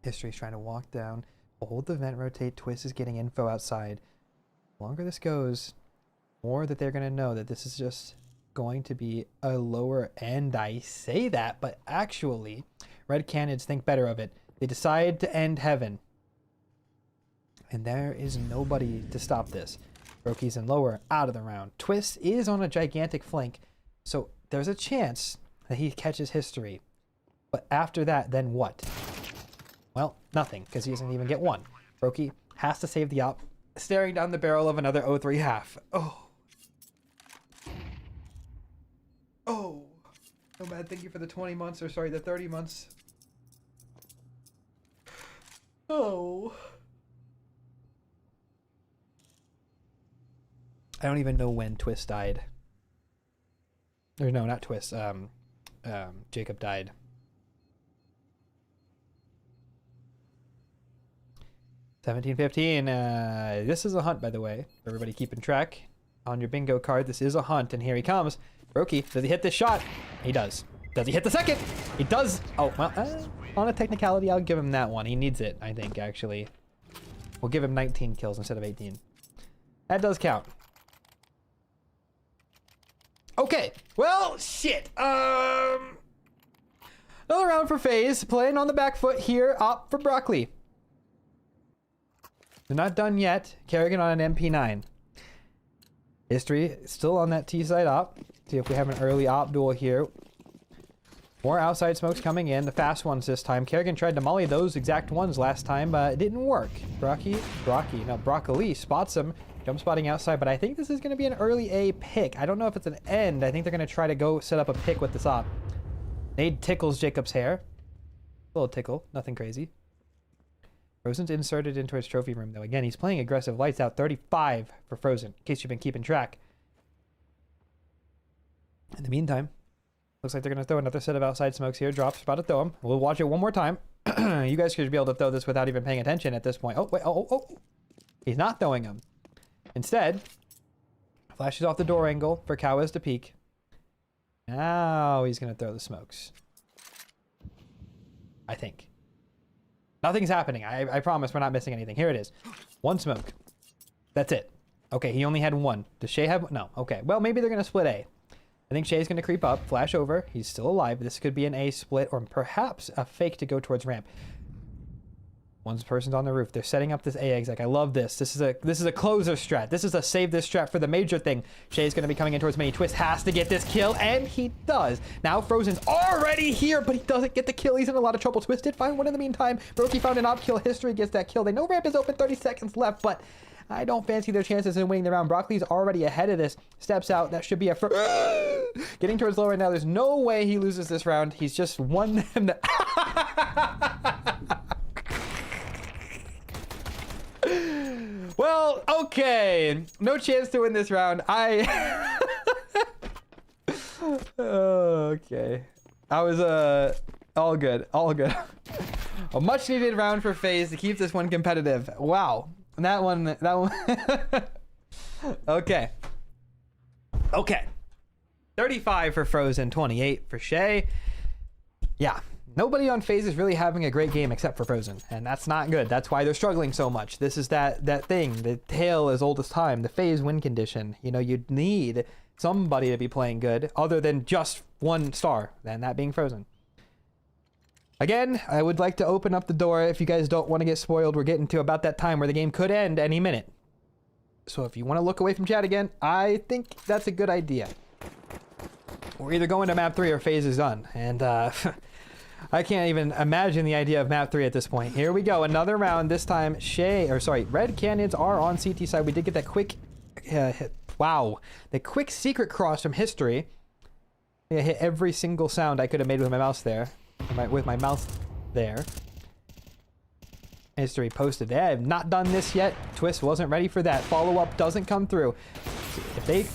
History's trying to walk down. Hold the vent rotate. Twist is getting info outside. The longer this goes, more that they're going to know that this is just going to be a lower end. I say that, but actually, Red Cannons think better of it. They decide to end heaven. And there is nobody to stop this. Brokey's in lower, out of the round. Twist is on a gigantic flank, so there's a chance that he catches history. But after that, then what? Well, nothing, because he doesn't even get one. Brokey has to save the op, staring down the barrel of another 0-3 half. Oh. Oh, Nomad, thank you for the 20 months, or sorry, the 30 months. Oh. I don't even know when Twist died. Or no, not Twist. Jacob died. $17.15. This is a hunt, by the way. Everybody keeping track on your bingo card. This is a hunt, and here he comes. Brokey, does he hit this shot? He does. Does he hit the second? He does. Oh, well, on a technicality, I'll give him that one. He needs it, I think, actually. We'll give him 19 kills instead of 18. That does count. Okay. Well, shit. Another round for FaZe. Playing on the back foot here. Op for Broccoli. They're not done yet. Kerrigan on an MP9. History still on that T-side op. See if we have an early op duel here. More outside smokes coming in. The fast ones this time. Kerrigan tried to molly those exact ones last time, but it didn't work. Broccoli spots him. Jump spotting outside, but I think this is going to be an early A pick. I don't know if it's an end. I think they're going to try to go set up a pick with this op. Nade tickles Jacob's hair. A little tickle. Nothing crazy. Frozen's inserted into his trophy room, though. Again, he's playing aggressive. Lights out. 35 for Frozen, in case you've been keeping track. In the meantime, looks like they're going to throw another set of outside smokes here. Drops, about to throw them. We'll watch it one more time. You guys should be able to throw this without even paying attention at this point. Oh, wait. Oh. He's not throwing them. Instead, flashes off the door angle for Cowas to peek. Now he's going to throw the smokes. I think. Nothing's happening. I promise we're not missing anything. Here it is. One smoke. That's it. Okay, he only had one. Does Shay have... No. Okay. Well, maybe they're going to split A. I think Shay's going to creep up, flash over. He's still alive. This could be an A split or perhaps a fake to go towards ramp. One person's on the roof. They're setting up this A exec. I love this. This is a closer strat. This is a save this strat for the major thing. Shay's going to be coming in towards me. Twist has to get this kill, and he does. Now Frozen's already here, but he doesn't get the kill. He's in a lot of trouble. Twist did find one in the meantime. Brokey found an op kill. History gets that kill. They know ramp is open. 30 seconds left, but I don't fancy their chances in winning the round. Broccoli's already ahead of this. Steps out. That should be a first. Getting towards low right now. There's no way he loses this round. He's just won them. Well, okay. No chance to win this round. Okay. I was, all good. All good. A much needed round for FaZe to keep this one competitive. Wow. That one. Okay. Okay. 35 for Frozen, 28 for Shay. Yeah. Nobody on FaZe is really having a great game except for Frozen, and that's not good. That's why they're struggling so much. This is that thing, the tale as old as time, the FaZe win condition. You know, you'd need somebody to be playing good other than just one star, and that being Frozen. Again, I would like to open up the door if you guys don't want to get spoiled. We're getting to about that time where the game could end any minute. So if you want to look away from chat again, I think that's a good idea. We're either going to map 3 or FaZe is done. And I can't even imagine the idea of map 3 at this point. Here we go, another round. This time, Red Canyons are on CT side. We did get that quick hit. Wow. The quick secret cross from History. I hit every single sound I could have made with my mouse there. With my mouth there. History posted there. I have not done this yet. Twist wasn't ready for that. Follow-up doesn't come through. If they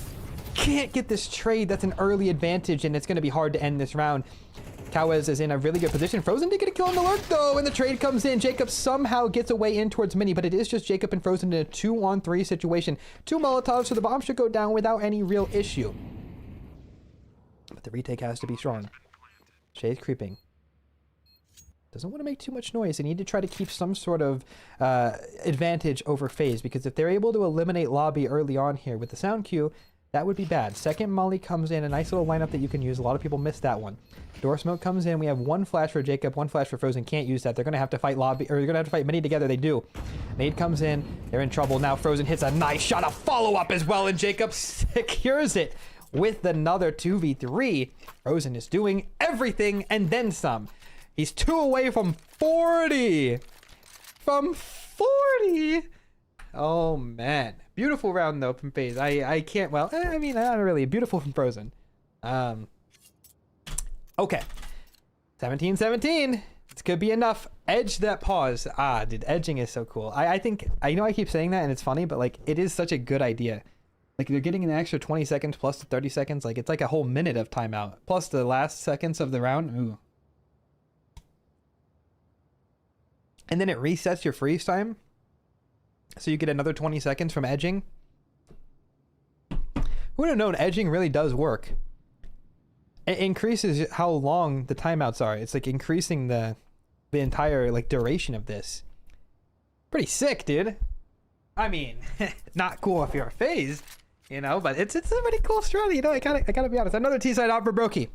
can't get this trade, that's an early advantage, and it's going to be hard to end this round. Cowes is in a really good position. Frozen did get a kill on the lurk, though, and the trade comes in. Jacob somehow gets away in towards Mini, but it is just Jacob and Frozen in a 2-on-3 situation. 2 Molotovs, so the bomb should go down without any real issue. But the retake has to be strong. Shay's creeping. Doesn't want to make too much noise. They need to try to keep some sort of advantage over FaZe, because if they're able to eliminate lobby early on here with the sound cue, that would be bad. Second Molly comes in, a nice little lineup that you can use. A lot of people missed that one. Door smoke comes in. We have 1 flash for Jacob, 1 flash for Frozen. Can't use that. They're going to have to fight lobby, or they're going to have to fight Mini together. They do. Nade comes in. They're in trouble. Now Frozen hits a nice shot, a follow-up as well, and Jacob secures it with another 2v3. Frozen is doing everything and then some. He's 2 away from 40. From 40. Oh, man. Beautiful round, though, from FaZe. I can't, well, I mean, not really. Beautiful from Frozen. Okay. 17-17. This could be enough. Edge that pause. Ah, dude, edging is so cool. I think, I know I keep saying that, and it's funny, but, like, it is such a good idea. Like, they're getting an extra 20 seconds plus the 30 seconds. Like, it's like a whole minute of timeout. Plus the last seconds of the round. Ooh. And then it resets your freeze time. So you get another 20 seconds from edging. Who would have known edging really does work? It increases how long the timeouts are. It's like increasing the entire like duration of this. Pretty sick, dude. I mean, not cool if you're a FaZe, you know, but it's a pretty cool strategy, you know. I gotta be honest. Another T-side out for Brokey.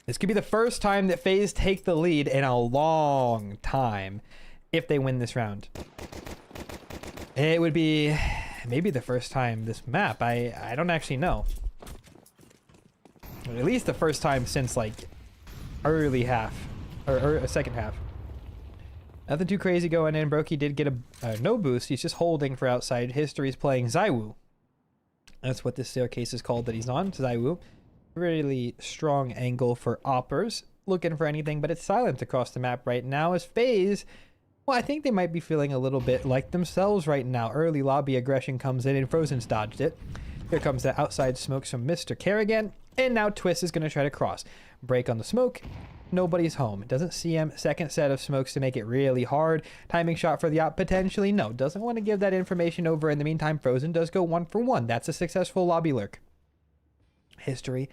This could be the first time that FaZe take the lead in a long time if they win this round. It would be maybe the first time this map. I don't actually know. At least the first time since like early half or a second half. Nothing too crazy going in. Brokey did get a no boost. He's just holding for outside. History's playing Zywoo. That's what this staircase is called that he's on. Zywoo. Really strong angle for Oppers. Looking for anything, but it's silent across the map right now as FaZe. Well, I think they might be feeling a little bit like themselves right now. Early lobby aggression comes in and Frozen's dodged it. Here comes the outside smokes from Mr. Kerrigan. And now Twist is going to try to cross. Break on the smoke. Nobody's home. Doesn't see him. Second set of smokes to make it really hard. Timing shot for the op potentially. No, doesn't want to give that information over. In the meantime, Frozen does go 1 for 1. That's a successful lobby lurk. History.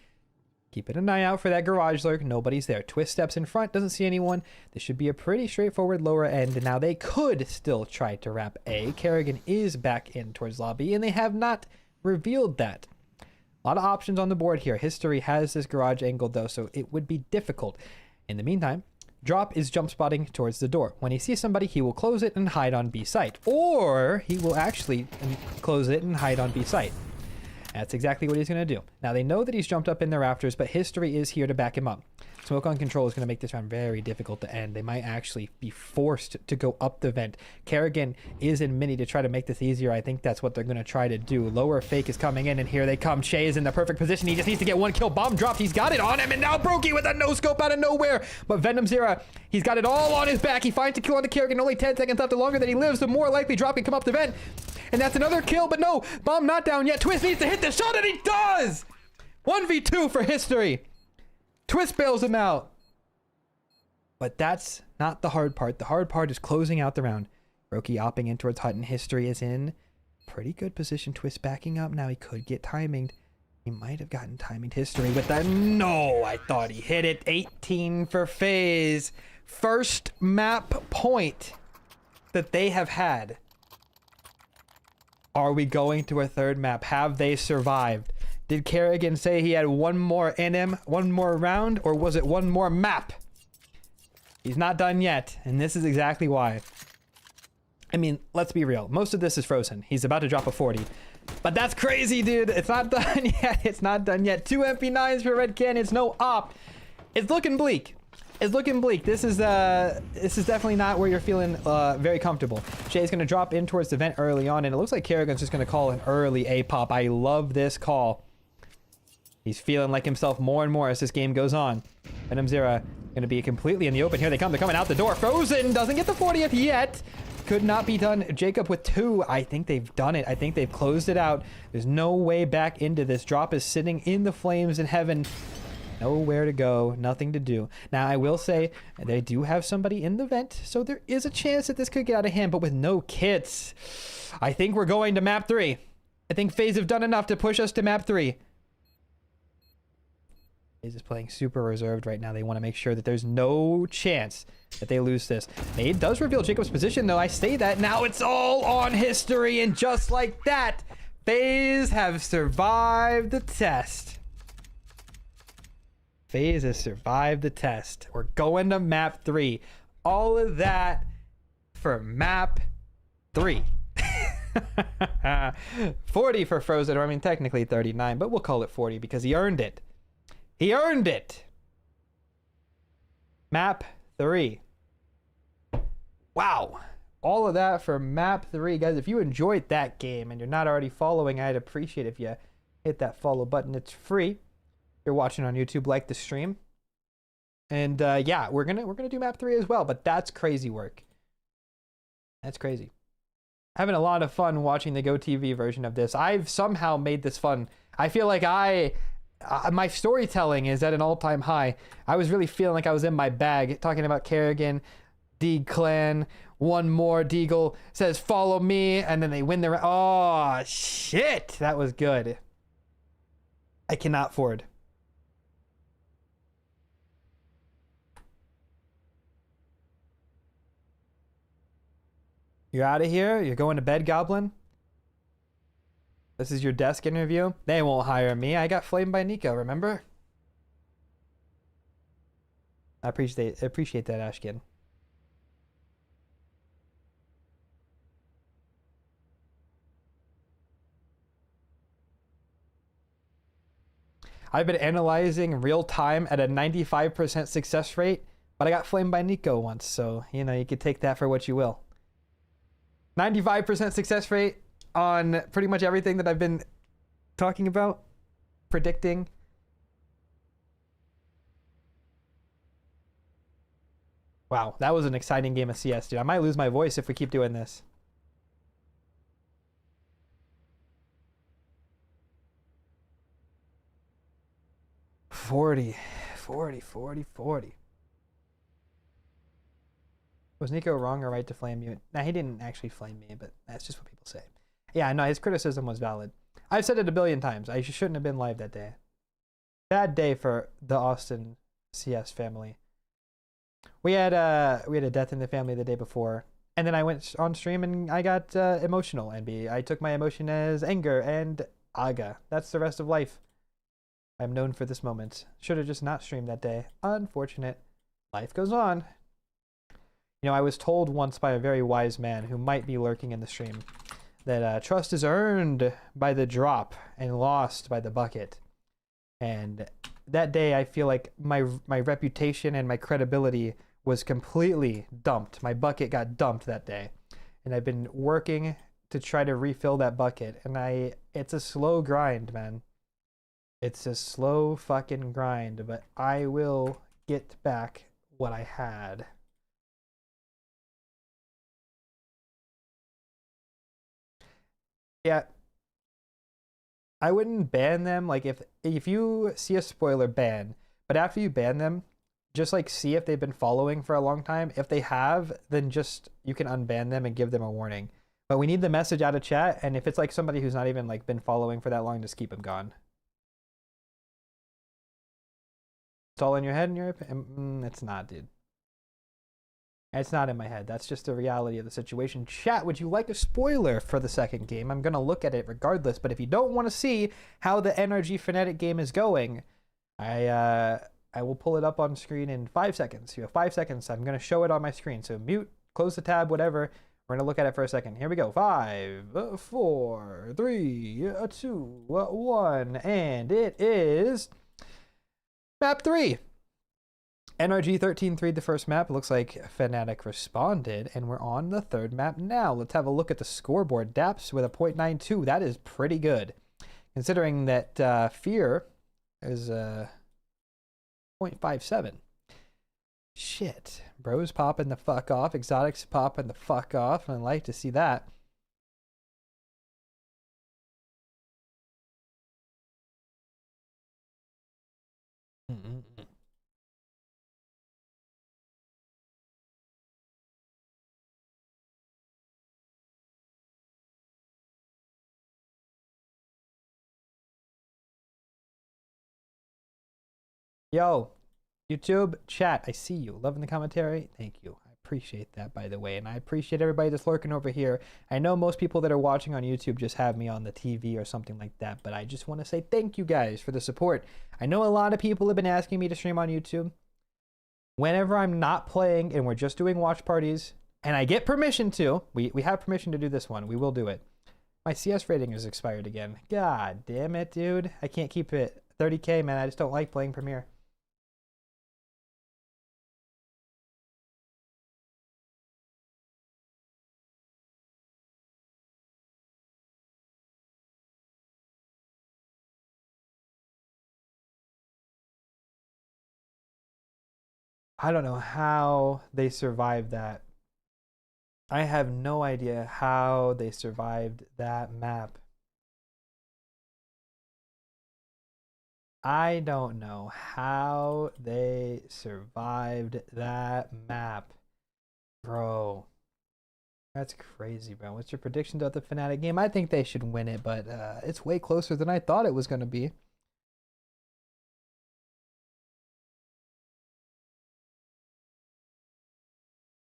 Keeping an eye out for that garage lurk. Nobody's there. Twist steps in front. Doesn't see anyone. This should be a pretty straightforward lower end. Now they could still try to wrap A. Kerrigan is back in towards lobby, and they have not revealed that. A lot of options on the board here. History has this garage angle, though, so it would be difficult. In the meantime, Drop is jump spotting towards the door. When he sees somebody, he will close it and hide on B site. Or he will actually close it and hide on B site. That's exactly what he's going to do. Now, they know that he's jumped up in the rafters, but History is here to back him up. Smoke on control is going to make this round very difficult to end. They might actually be forced to go up the vent. Kerrigan is in mini to try to make this easier. I think that's what they're going to try to do. Lower fake is coming in, and here they come. Shay is in the perfect position. He just needs to get one kill. Bomb dropped. He's got it on him, and now Brokey with a no-scope out of nowhere. But Venom Zera, he's got it all on his back. He finds a kill on the Kerrigan. Only 10 seconds left. The longer that he lives, the more likely drop can come up the vent. And that's another kill, but no, Bomb not down yet. Twist needs to hit the shot, and he does! 1v2 for history. Twist bails him out. But that's not the hard part. The hard part is closing out the round. Brokey opping in towards Hutton. History is in pretty good position. Twist backing up now. He could get timinged. He might have gotten timinged. History with that. No, I thought he hit it. 18 for FaZe. First map point that they have had. Are we going to a third map? Have they survived? Did Kerrigan say he had one more in him, one more round, or was it one more map? He's not done yet, and this is exactly why. I mean, let's be real. Most of this is frozen. He's about to drop a 40. But that's crazy, dude. It's not done yet. It's not done yet. 2 MP9s for Red Canyon. It's no op. It's looking bleak. It's looking bleak. This is definitely not where you're feeling very comfortable. Shay's going to drop in towards the vent early on, and it looks like Kerrigan's just going to call an early A-pop. I love this call. He's feeling like himself more and more as this game goes on. Venom Zera going to be completely in the open. Here they come. They're coming out the door. Frozen doesn't get the 40th yet. Could not be done. Jacob with 2. I think they've done it. I think they've closed it out. There's no way back into this. Drop is sitting in the flames in heaven. Nowhere to go. Nothing to do. Now, I will say they do have somebody in the vent, so there is a chance that this could get out of hand, but with no kits, I think we're going to map 3. I think FaZe have done enough to push us to map 3. FaZe is playing super reserved right now. They want to make sure that there's no chance that they lose this. Nade does reveal Jacob's position, though. I say that. Now it's all on history, and just like that, FaZe have survived the test. FaZe has survived the test. We're going to map 3. All of that for map 3. 40 for Frozen, or I mean technically 39, but we'll call it 40 because he earned it. He earned it. Map 3. Wow. All of that for map 3. Guys, if you enjoyed that game and you're not already following, I'd appreciate if you hit that follow button. It's free. If you're watching on YouTube, like the stream. And yeah, we're gonna do map 3 as well, but that's crazy work. That's crazy. Having a lot of fun watching the GoTV version of this. I've somehow made this fun. I feel like my storytelling is at an all-time high. I was really feeling like I was in my bag, talking about Kerrigan, Deagle clan, one more. Deagle says, follow me, and then they win their... Oh, shit! That was good. I cannot forward. You're out of here? You're going to bed, Goblin? This is your desk interview? They won't hire me. I got flamed by Nico, remember? I appreciate that, Ashkin. I've been analyzing real time at a 95% success rate, but I got flamed by Nico once, so, you know, you could take that for what you will. 95% success rate on pretty much everything that I've been talking about, predicting. Wow, that was an exciting game of CS, dude. I might lose my voice if we keep doing this. Forty. Was Nico wrong or right to flame you? Nah, he didn't actually flame me, but that's just what people say. Yeah, no, his criticism was valid. I've said it a billion times. I shouldn't have been live that day. Bad day for the Austin CS family. We had a death in the family the day before, and then I went on stream and I got emotional. I took my emotion as anger and aga. That's the rest of life. I'm known for this moment. Should have just not streamed that day. Unfortunate. Life goes on. You know, I was told once by a very wise man who might be lurking in the stream that trust is earned by the drop and lost by the bucket. And that day I feel like my reputation and my credibility was completely dumped. My bucket got dumped that day, and I've been working to try to refill that bucket, and it's a slow grind, man. It's a slow fucking grind, but I will get back what I had. Yeah, I wouldn't ban them. Like if you see a spoiler, ban. But after you ban them, just like see if they've been following for a long time. If they have, then just you can unban them and give them a warning. But we need the message out of chat, and if it's like somebody who's not even like been following for that long, just keep them gone. It's all in your head, in your it's not, dude. It's not in my head. That's just the reality of the situation. Chat, would you like a spoiler for the second game? I'm going to look at it regardless, but if you don't want to see how the NRG Fnatic game is going, I will pull it up on screen in 5 seconds. You have 5 seconds. I'm going to show it on my screen. So mute, close the tab, whatever. We're going to look at it for a second. Here we go. 5, 4, 3, 2, 1. And it is map 3. NRG 13-3 the first map. It looks like Fnatic responded, and we're on the third map now. Let's have a look at the scoreboard. Daps with a 0.92. That is pretty good, considering that Fear is 0.57. Shit. Bros popping the fuck off. Exotics popping the fuck off, and I like to see that. Yo, YouTube chat, I see you. Loving the commentary. Thank you. I appreciate that, by the way. And I appreciate everybody that's lurking over here. I know most people that are watching on YouTube just have me on the TV or something like that, but I just want to say thank you guys for the support. I know a lot of people have been asking me to stream on YouTube. Whenever I'm not playing and we're just doing watch parties, and I get permission to, we have permission to do this one. We will do it. My CS rating is expired again. God damn it, dude. I can't keep it 30K, man. I just don't like playing Premiere. I don't know how they survived that. I have no idea how they survived that map. I don't know how they survived that map. Bro. That's crazy, bro. What's your prediction about the Fnatic game? I think they should win it, but it's way closer than I thought it was going to be.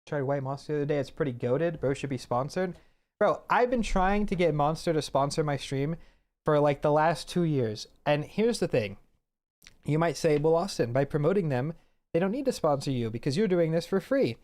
Tried White Monster the other day. It's pretty goated. Bro should be sponsored. Bro, I've been trying to get Monster to sponsor my stream for like the last 2 years. And here's the thing. You might say, well, Austin, by promoting them, they don't need to sponsor you because you're doing this for free.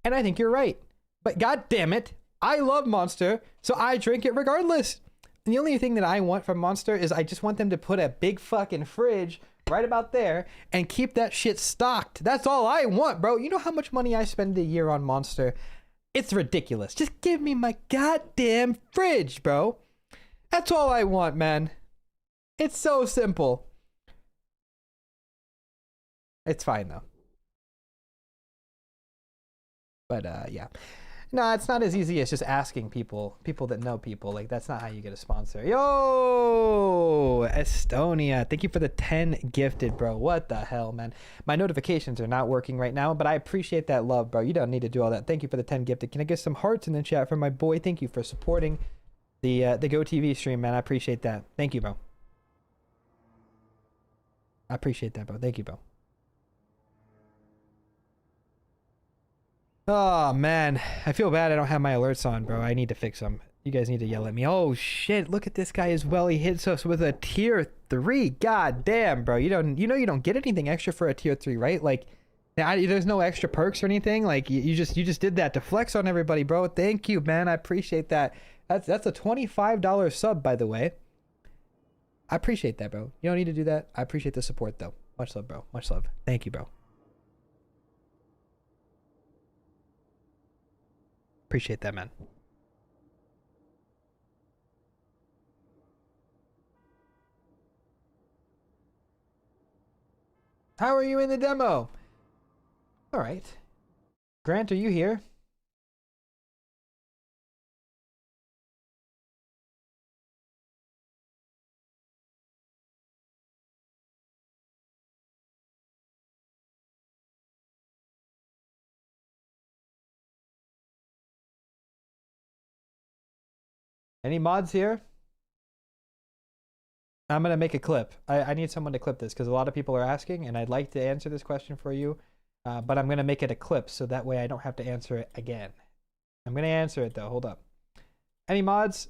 And I think you're right. But god damn it, I love Monster, so I drink it regardless. And the only thing that I want from Monster is I just want them to put a big fucking fridge right about there and keep that shit stocked. That's all I want, bro. You know how much money I spend a year on Monster? It's ridiculous. Just give me my goddamn fridge, bro. That's all I want, man. It's so simple. It's fine though. But yeah. No, it's not as easy as just asking people that know people. Like, that's not how you get a sponsor. Yo, Estonia. Thank you for the 10 gifted, bro. What the hell, man? My notifications are not working right now, but I appreciate that love, bro. You don't need to do all that. Thank you for the 10 gifted. Can I get some hearts in the chat for my boy? Thank you for supporting the GoTV stream, man. I appreciate that. Thank you, bro. I appreciate that, bro. Thank you, bro. Oh, man. I feel bad I don't have my alerts on, bro. I need to fix them. You guys need to yell at me. Oh, shit. Look at this guy as well. He hits us with a tier 3. God damn, bro. You don't get anything extra for a tier 3, right? Like, there's no extra perks or anything. Like, you just did that to flex on everybody, bro. Thank you, man. I appreciate that. That's a $25 sub, by the way. I appreciate that, bro. You don't need to do that. I appreciate the support, though. Much love, bro. Much love. Thank you, bro. Appreciate that, man. How are you in the demo? All right. Grant, are you here? Any mods here? I'm going to make a clip. I need someone to clip this because a lot of people are asking, and I'd like to answer this question for you, but I'm going to make it a clip so that way I don't have to answer it again. I'm going to answer it, though. Hold up. Any mods?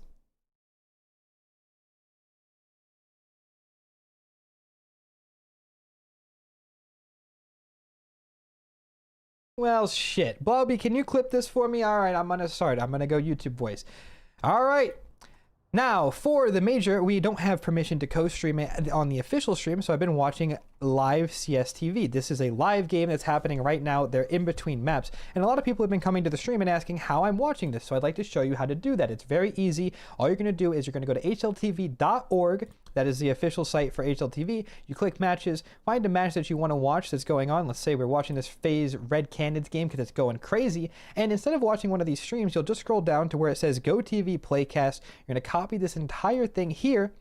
Well, shit. Bobby, can you clip this for me? All right, I'm going to start. I'm going to go YouTube voice. All right. Now, for the major, we don't have permission to co-stream it on the official stream, so I've been watching live CSTV. This is a live game that's happening right now. They're in between maps, and a lot of people have been coming to the stream and asking how I'm watching this, so I'd like to show you how to do that. It's very easy. All you're going to do is you're going to go to hltv.org. That is the official site for HLTV. You click matches, find a match that you want to watch that's going on. Let's say we're watching this FaZe Red Canids game because it's going crazy. And instead of watching one of these streams, you'll just scroll down to where it says Go TV Playcast. You're going to copy this entire thing here,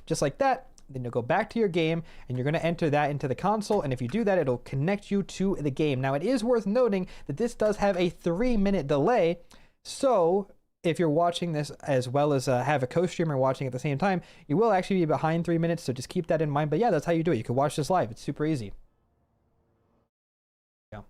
just like that. Then you'll go back to your game and you're going to enter that into the console. And if you do that, it'll connect you to the game. Now, it is worth noting that this does have a 3-minute delay. So if you're watching this as well as have a co-streamer watching at the same time, you will actually be behind 3 minutes, so just keep that in mind. But yeah, that's how you do it. You can watch this live. It's super easy. Yeah.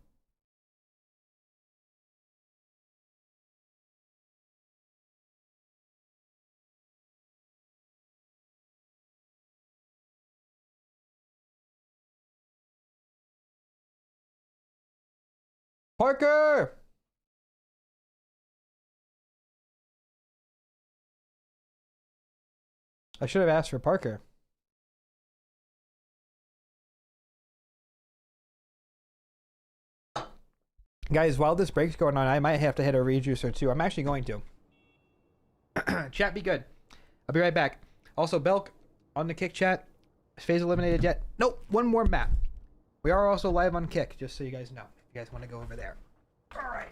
Parker! I should have asked for Parker. Guys, while this break's going on, I might have to hit a rejuice or two. I'm actually going to. Chat, be good. I'll be right back. Also, Belk, on the Kick chat. Is FaZe eliminated yet? Nope, one more map. We are also live on Kick, just so you guys know. If you guys want to go over there. All right.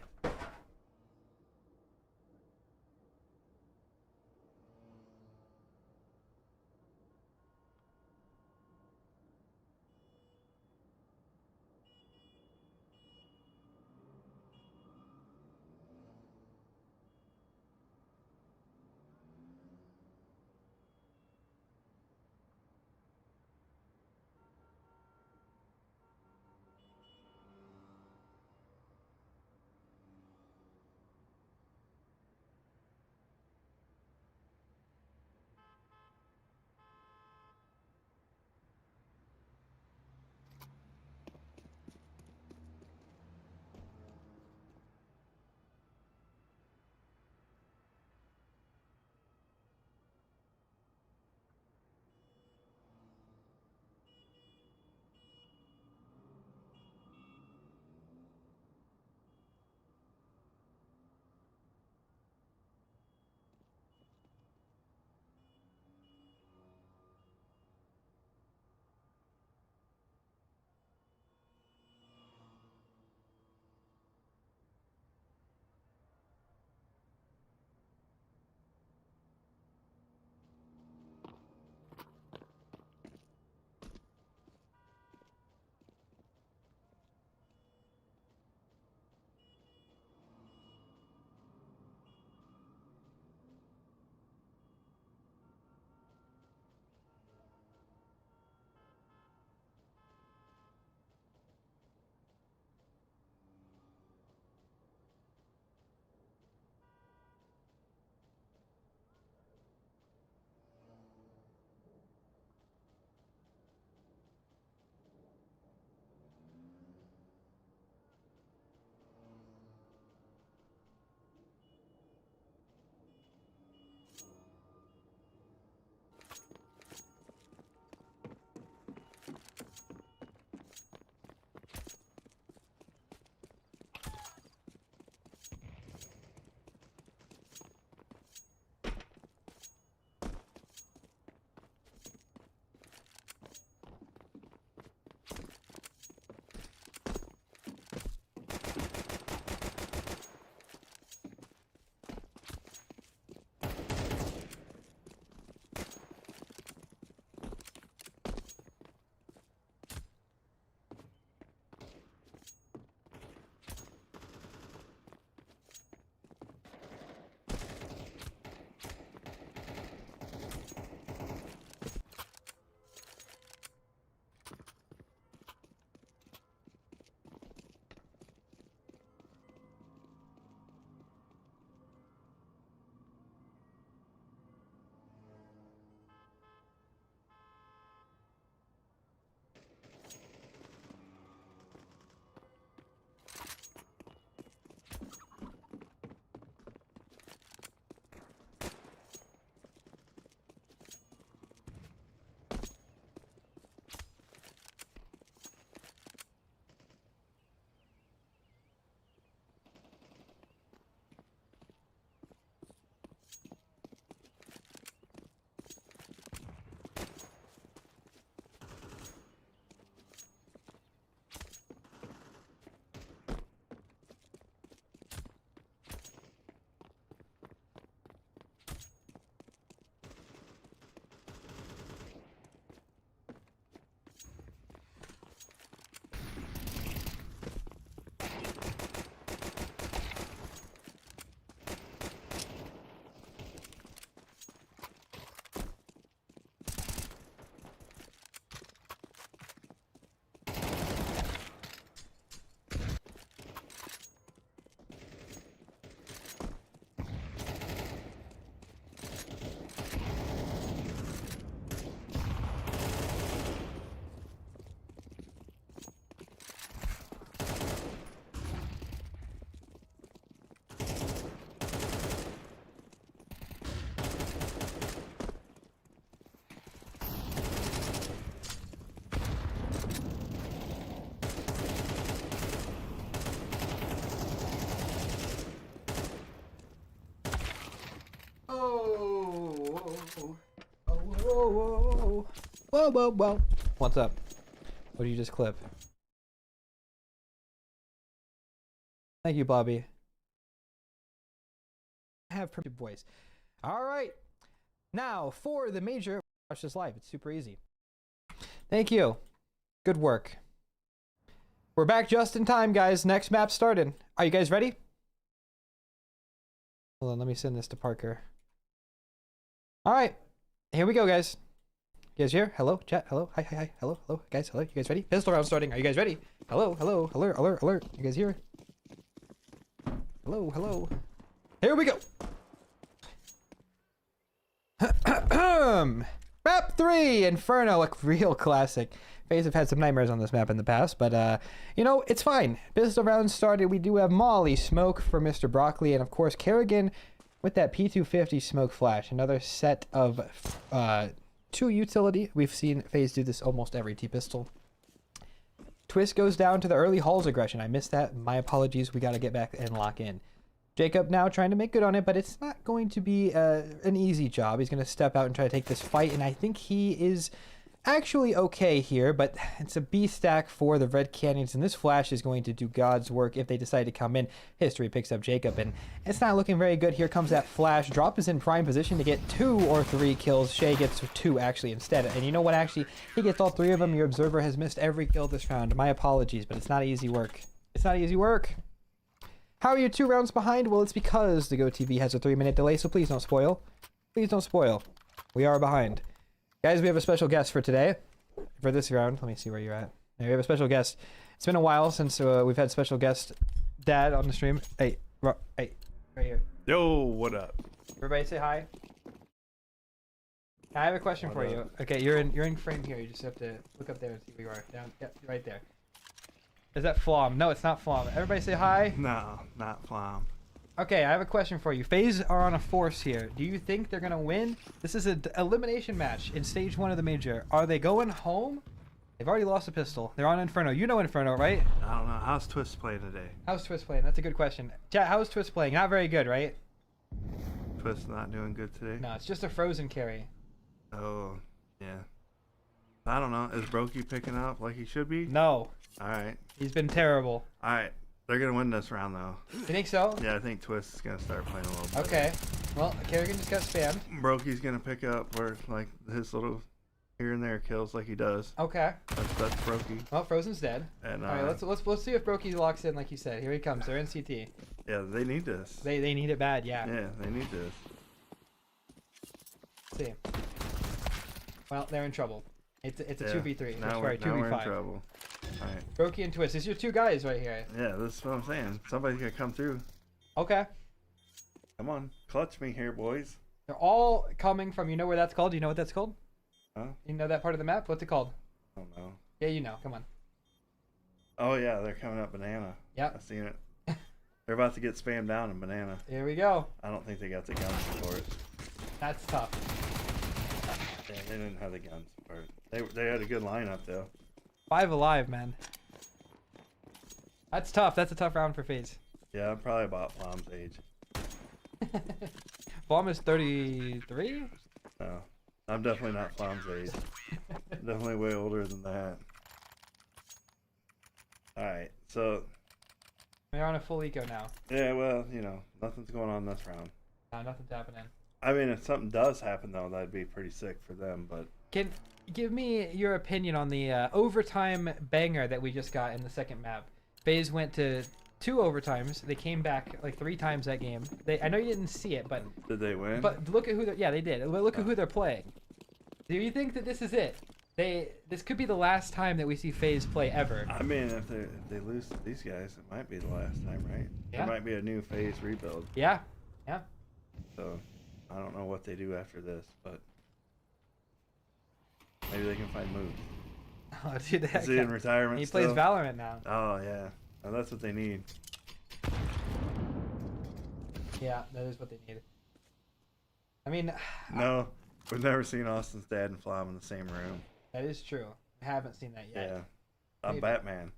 whoa, whoa, whoa, whoa, whoa. What's up? What did you just clip? Thank you, Bobby. I have perfect voice. All right. Now for the major. Watch this live. It's super easy. Thank you. Good work. We're back just in time, guys. Next map started. Are you guys ready? Hold on. Let me send this to Parker. All right. Here we go, guys. You guys here? Hello, chat. Hello. Hi, hi, hi. Hello, hello, guys. Hello. You guys ready? Pistol round starting. Are you guys ready? Hello, hello. Alert, alert, alert. You guys here? Hello, hello. Here we go. Map 3, Inferno, a real classic. FaZe have had some nightmares on this map in the past, but you know, it's fine. Pistol round started. We do have Molly, Smoke for Mr. Broccoli, and of course Kerrigan with that P250 Smoke Flash. Another set of 2 utility. We've seen FaZe do this almost every T-pistol. Twist goes down to the early Halls aggression. I missed that. My apologies. We got to get back and lock in. Jacob now trying to make good on it, but it's not going to be an easy job. He's going to step out and try to take this fight, and I think he is actually okay here, but it's a B stack for the Red Canyons, and this Flash is going to do God's work if they decide to come in. History picks up Jacob, and it's not looking very good. Here comes that Flash. Drop is in prime position to get 2 or 3 kills. Shay gets 2 actually instead, and you know what? Actually, he gets all 3 of them. Your observer has missed every kill this round. My apologies, but it's not easy work. It's not easy work. How are you 2 rounds behind? Well, it's because the GoTV has a 3-minute delay, so please don't spoil. Please don't spoil. We are behind. Guys, we have a special guest for today. For this round, let me see where you're at. Yeah, we have a special guest. It's been a while since we've had special guest Dad on the stream. Hey, hey, right here. Yo, what up? Everybody say hi. I have a question for you. Okay, you're in frame here. You just have to look up there and see where you are. Down, yep, right there. Is that Flom? No, it's not Flom. Everybody say hi. No, not Flom. Okay, I have a question for you. FaZe are on a force here. Do you think they're going to win? This is an elimination match in stage 1 of the major. Are they going home? They've already lost a pistol. They're on Inferno. You know Inferno, right? I don't know. How's Twist playing today? How's Twist playing? That's a good question. Chat, how's Twist playing? Not very good, right? Twist not doing good today? No, it's just a frozen carry. Oh, yeah. I don't know. Is Brokey picking up like he should be? No. All right. He's been terrible. All right. They're going to win this round, though. You think so? Yeah, I think Twist is going to start playing a little bit. Okay. Well, Kerrigan just got spammed. Brokey's going to pick up where, like, his little here and there kills like he does. Okay. That's Brokey. Well, Frozen's dead. And, all right, let's see if Brokey locks in like you said. Here he comes. They're in CT. Yeah, they need this. They need it bad, yeah. Yeah, they need this. Let's see. Well, they're in trouble. It's a 2v3. Now Sorry, 2v5. we're in trouble. All right. Brokey and Twist. These are your 2 guys right here. Yeah, this is what I'm saying. Somebody's going to come through. Okay. Come on. Clutch me here, boys. They're all coming from, you know where that's called? Do you know what that's called? Huh? You know that part of the map? What's it called? I don't know. Yeah, you know. Come on. Oh, yeah, they're coming up Banana. Yep. I've seen it. They're about to get spammed down in Banana. Here we go. I don't think they got the guns for it. That's tough. Yeah, they didn't have the guns for it. They had a good lineup, though. 5 alive, man. That's tough. That's a tough round for FaZe. Yeah, I'm probably about Flom's age. Flom is 33? No, I'm definitely not Flom's age. Definitely way older than that. Alright, so... They're on a full eco now. Yeah, well, you know, nothing's going on this round. No, nothing's happening. I mean, if something does happen, though, that'd be pretty sick for them, but... Give me your opinion on the overtime banger that we just got in the second map. FaZe went to 2 overtimes. They came back like 3 times that game. I know you didn't see it, but... Did they win? But look at who yeah, they did. Look at who they're playing. Do you think that this is it? This could be the last time that we see FaZe play ever. I mean, if they lose to these guys, it might be the last time, right? Yeah. It might be a new FaZe rebuild. Yeah. Yeah. So, I don't know what they do after this, but maybe they can find moves. Oh, dude, Is he in retirement He still? plays Valorant now. Oh, yeah. Well, that's what they need. Yeah, that is what they need. I mean... No, we've never seen Austin's dad and Flom in the same room. That is true. I haven't seen that yet. Yeah. I'm Maybe. Batman.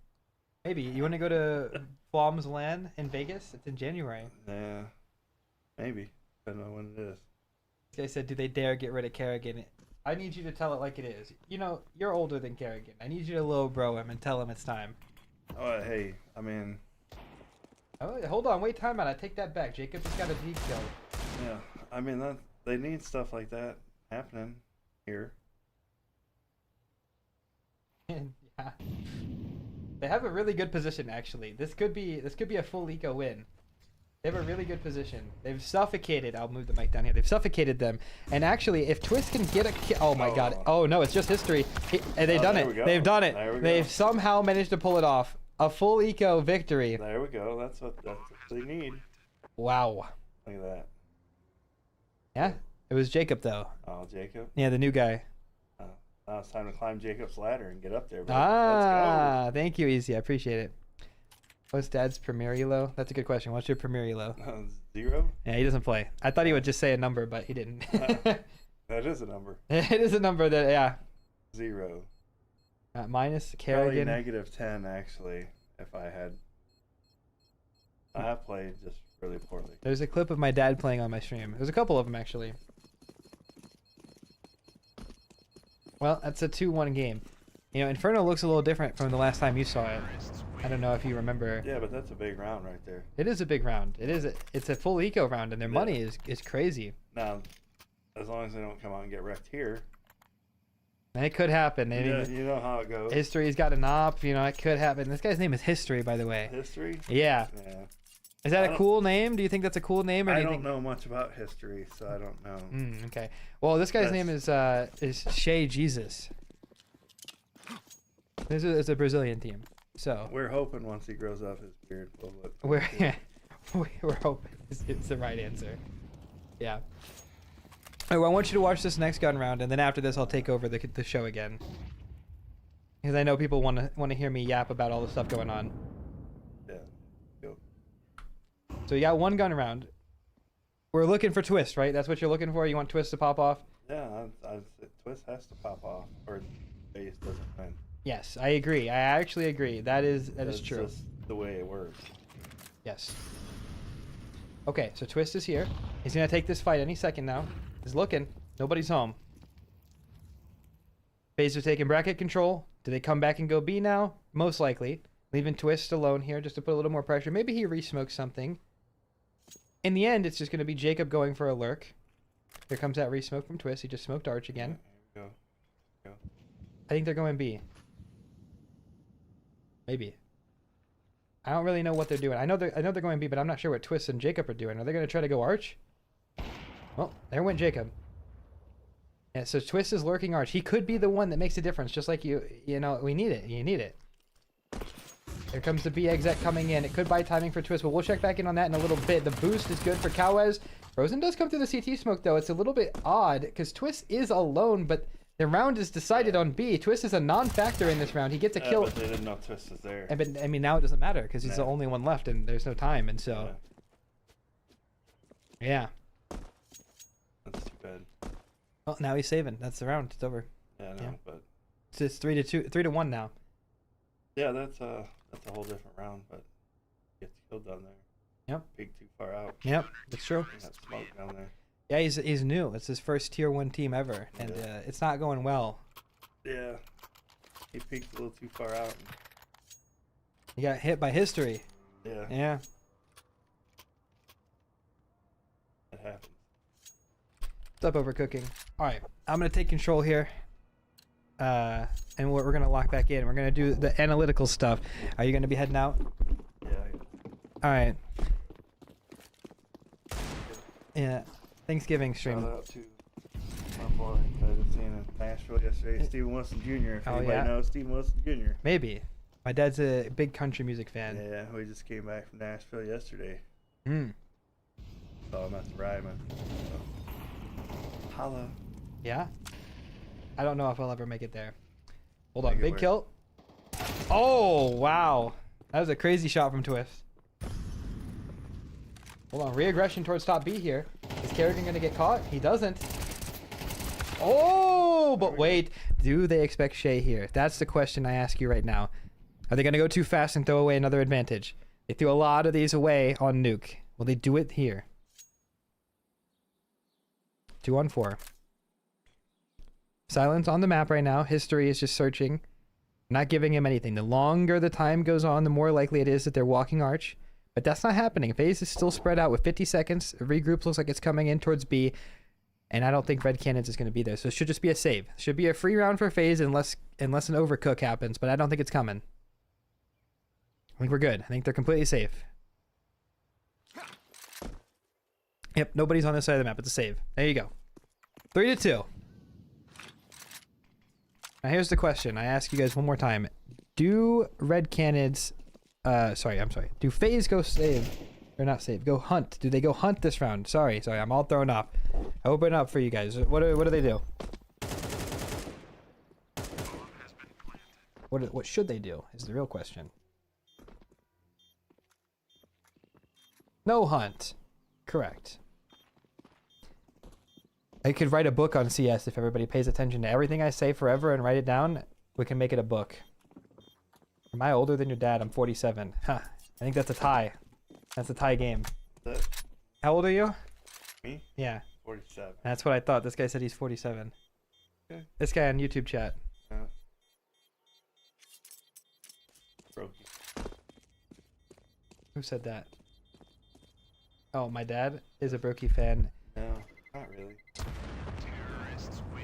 Maybe. You want to go to Flom's LAN in Vegas? It's in January. Yeah. Maybe. Depending on when it is. This guy said, do they dare get rid of Kerrigan I need you to tell it like it is. You know, you're older than Kerrigan. I need you to low bro him and tell him it's time. Oh, hey, I mean, Oh, hold on, wait, time out. I take that back. Jacob just got a deep kill. yeah, I mean that they need stuff like that happening here. Yeah. They have a really good position actually. This could be a full eco win. They have a really good position. They've suffocated. I'll move the mic down here. They've suffocated them. And actually, if Twist can get a kill, oh my god. Oh no, it's just history. And they've done it. They've done it. They've somehow managed to pull it off. A full eco victory. There we go. That's what they need. Wow. Look at that. Yeah, it was Jacob though. Oh, Jacob. Yeah, the new guy. Now it's time to climb Jacob's ladder and get up there. Bro. Ah, Let's go. thank you, Easy. I appreciate it. What's Dad's premier elo? That's a good question. What's your premier elo? 0? Yeah, he doesn't play. I thought he would just say a number, but he didn't. That is a number. It is a number that, yeah. 0. Minus Probably Kerrigan. -10 actually. If I have played just really poorly. There's a clip of my dad playing on my stream. There's a couple of them actually. Well, that's a 2-1 game. You know, Inferno looks a little different from the last time you saw it. I don't know if you remember. Yeah, but that's a big round right there. It is a big round. It's a full eco round, and their money is crazy. Now, as long as they don't come out and get wrecked here. And it could happen. Yeah, you know how it goes. History's got an op. You know, it could happen. This guy's name is History, by the way. History? Yeah. Yeah. Is that a cool name? Do you think that's a cool name? Or I don't know much about history, so I don't know. Okay. Well, this guy's name is Shea Jesus. This is a Brazilian team. So we're hoping once he grows up, his beard will look. We're hoping it's the right answer. Yeah. All right, well, I want you to watch this next gun round, and then after this, I'll take over the show again. Because I know people want to hear me yap about all the stuff going on. Yeah. Go. So you got one gun round. We're looking for Twist, right? That's what you're looking for? You want Twist to pop off? Yeah, Twist has to pop off, or base doesn't win. Yes, I agree. I actually agree. That is true. That's just the way it works. Yes. Okay, so Twist is here. He's gonna take this fight any second now. He's looking. Nobody's home. Phase are taking bracket control. Do they come back and go B now? Most likely. Leaving Twist alone here just to put a little more pressure. Maybe he re-smokes something. In the end, it's just gonna be Jacob going for a lurk. Here comes that re-smoke from Twist. He just smoked Arch again. Here we go. I think they're going B. Maybe. I don't really know what they're doing. I know they're going B, but I'm not sure what Twist and Jacob are doing. Are they going to try to go Arch? Well, there went Jacob. Yeah, so Twist is lurking Arch. He could be the one that makes a difference, just like you know, we need it. You need it. Here comes the B exec coming in. It could buy timing for Twist, but we'll check back in on that in a little bit. The boost is good for Cowes. Frozen does come through the CT smoke, though. It's a little bit odd because Twist is alone, but the round is decided on B. Twist is a non-factor in this round. He gets a kill. But they didn't know Twist was there. But I mean, now it doesn't matter because he's the only one left, and there's no time, and so yeah. That's too bad. Well, now he's saving. That's the round. It's over. Yeah, no, Yeah. but It's 3-1 now. yeah, that's a whole different round. But gets killed down there. Yep. Peek too far out. Yep, that's true. He got smoke down there. Yeah, he's new. It's his first tier 1 team ever, and it's not going well. Yeah, he peeked a little too far out. He got hit by History. Yeah, Yeah. it happens. Stop overcooking. All right, I'm gonna take control here, and we're gonna lock back in. We're gonna do the analytical stuff. Are you gonna be heading out? Yeah. All right. Yeah. Thanksgiving stream. Shout out to my boy that I was seeing in Nashville yesterday, Steven Wilson Jr. If anybody knows Steven Wilson Jr. Maybe. My dad's a big country music fan. Yeah, we just came back from Nashville yesterday. Hmm. Saw him at the Ryman. So. Holla. Yeah? I don't know if I'll ever make it there. Hold on. Make it Big work. kill. Oh, wow. That was a crazy shot from Twist. Hold on. Re-aggression towards top B here. Is Kerrigan going to get caught? He doesn't. Oh, but wait. Do they expect Shea here? That's the question I ask you right now. Are they going to go too fast and throw away another advantage? They threw a lot of these away on Nuke. Will they do it here? 2-on-4. Silence on the map right now. History is just searching. Not giving him anything. The longer the time goes on, the more likely it is that they're walking arch. But that's not happening. FaZe is still spread out with 50 seconds. Regroup looks like it's coming in towards B. And I don't think Red Cannons is going to be there. So it should just be a save. Should be a free round for FaZe unless an overcook happens. But I don't think it's coming. I think we're good. I think they're completely safe. Yep, nobody's on this side of the map. It's a save. There you go. 3-2. Now here's the question. I ask you guys one more time. Do Red Cannons... Do FaZe go save? Or not save. Go hunt. Do they go hunt this round? Sorry. I'm all thrown off. I open up for you guys. What do they do? What should they do is the real question. No hunt. Correct. I could write a book on CS if everybody pays attention to everything I say forever and write it down. We can make it a book. Am I older than your dad? I'm 47. Huh. I think that's a tie. That's a tie game. How old are you? Me? Yeah. 47. That's what I thought. This guy said he's 47. Okay. This guy on YouTube chat. Yeah. Brokey. Who said that? Oh, my dad is a Brokey fan. No, not really.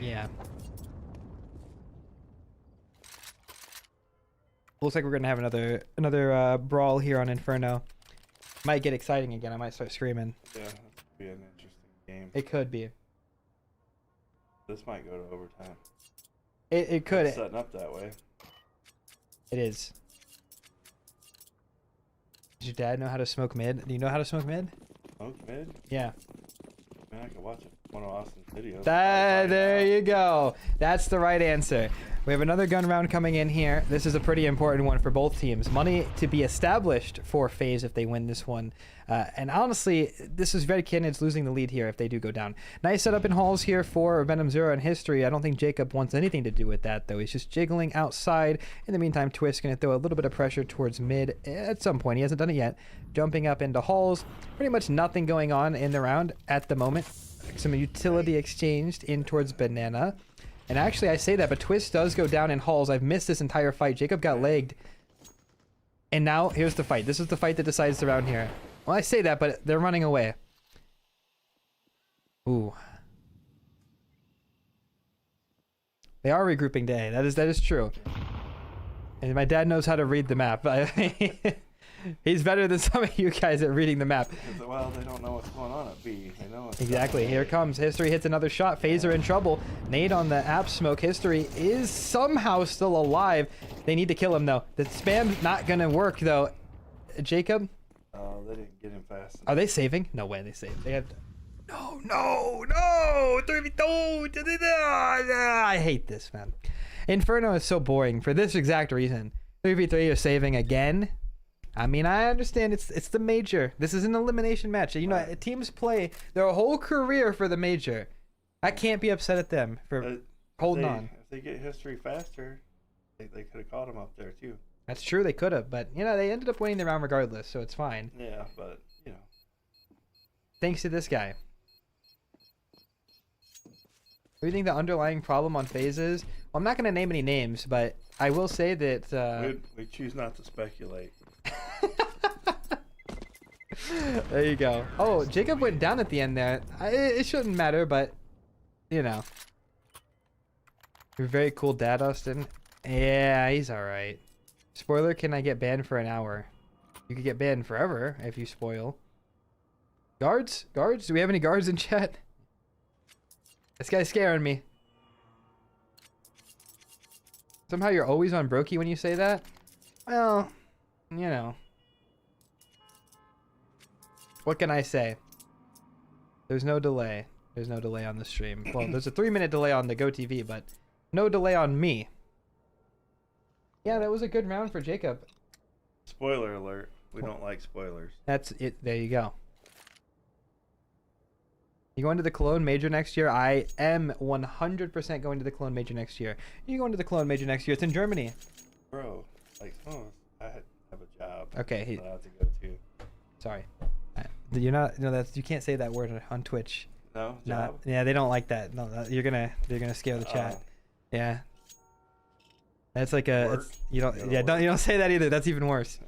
Yeah. Looks like we're gonna have another brawl here on Inferno. Might get exciting again. I might start screaming. Yeah, this could be an interesting game. It could be. This might go to overtime. It could. It's setting up that way. It is. Does your dad know how to smoke mid? Do you know how to smoke mid? Smoke mid? Yeah. Man, I could watch one of Austin's videos. There you go. That's the right answer. We have another gun round coming in here. This is a pretty important one for both teams. Money to be established for FaZe if they win this one. And honestly, this is Red Cannons losing the lead here if they do go down. Nice setup in halls here for Venom Zero in history. I don't think Jacob wants anything to do with that, though. He's just jiggling outside. In the meantime, Twist going to throw a little bit of pressure towards mid at some point. He hasn't done it yet. Jumping up into halls. Pretty much nothing going on in the round at the moment. Some utility exchanged in towards Banana. And actually, I say that, but Twist does go down in halls. I've missed this entire fight. Jacob got legged. And now, here's the fight. This is the fight that decides the round here. Well, I say that, but they're running away. Ooh. They are regrouping day. That is true. And my dad knows how to read the map. He's better than some of you guys at reading the map. Well, they don't know what's going on at B. They know what's Exactly. Here comes. History hits another shot. FaZe are in trouble. Nade on the app smoke. History is somehow still alive. They need to kill him, though. The spam's not going to work, though. Jacob? Oh, they didn't get him fast enough. Are they saving? No way they saved. They have... No! 3v2! I hate this, man. Inferno is so boring for this exact reason. 3v3 are saving again. I mean, I understand it's the major. This is an elimination match. You know, teams play their whole career for the major. I can't be upset at them for holding on. If they get history faster, they could have caught him up there too. That's true, they could have, but you know, they ended up winning the round regardless, so it's fine. Yeah, but you know. Thanks to this guy. What do you think the underlying problem on FaZe is? Well, I'm not going to name any names, but I will say that... we choose not to speculate. There you go. Oh, Jacob went down at the end there. It shouldn't matter, but, you know. You're very cool dad, Austin. Yeah, he's alright. Spoiler, can I get banned for an hour? You could get banned forever if you spoil. Guards? Guards? Do we have any guards in chat? This guy's scaring me. Somehow you're always on Brokey when you say that? Well, you know. What can I say? There's no delay. There's no delay on the stream. Well, there's a 3-minute delay on the GoTV, but no delay on me. Yeah, that was a good round for Jacob. Spoiler alert. We don't like spoilers. That's it. There you go. You going to the Cologne Major next year? I am 100% going to the Cologne Major next year. You going to the Cologne Major next year? It's in Germany. Bro, like, I have a job. Okay. I have to go to. Sorry. You're not. No, that's you can't say that word on Twitch. No. No. Job? Yeah, they don't like that. No, they're gonna scare the chat. Yeah. That's like a Work? it's, you don't Gotta yeah don't work. you don't say that either. That's even worse.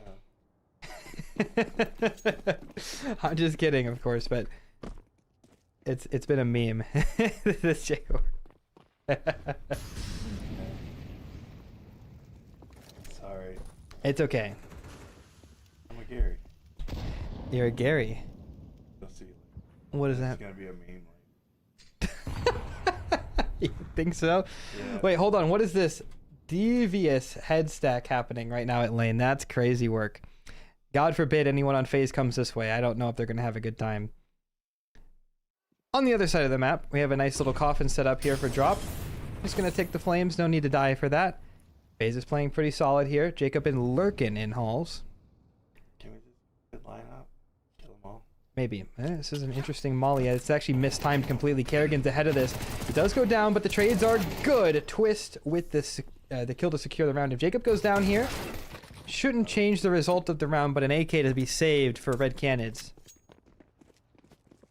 Yeah. I'm just kidding, of course, but it's been a meme. This Jaguar. Sorry. It's okay. I'm a Gary. You're a Gary. You'll see. What is It's that? gonna be a meme. You think so? Yeah. Wait, hold on. What is this devious head stack happening right now at lane? That's crazy work. God forbid anyone on phase comes this way. I don't know if they're going to have a good time. On the other side of the map, we have a nice little coffin set up here for drop. Just going to take the flames. No need to die for that. FaZe is playing pretty solid here. Jacob and Lurkin in halls. Can we just line up? Kill them all. Maybe. This is an interesting molly. It's actually mistimed completely. Kerrigan's ahead of this. It does go down, but the trades are good. Twist with this, the kill to secure the round. If Jacob goes down here, shouldn't change the result of the round, but an AK to be saved for red canids.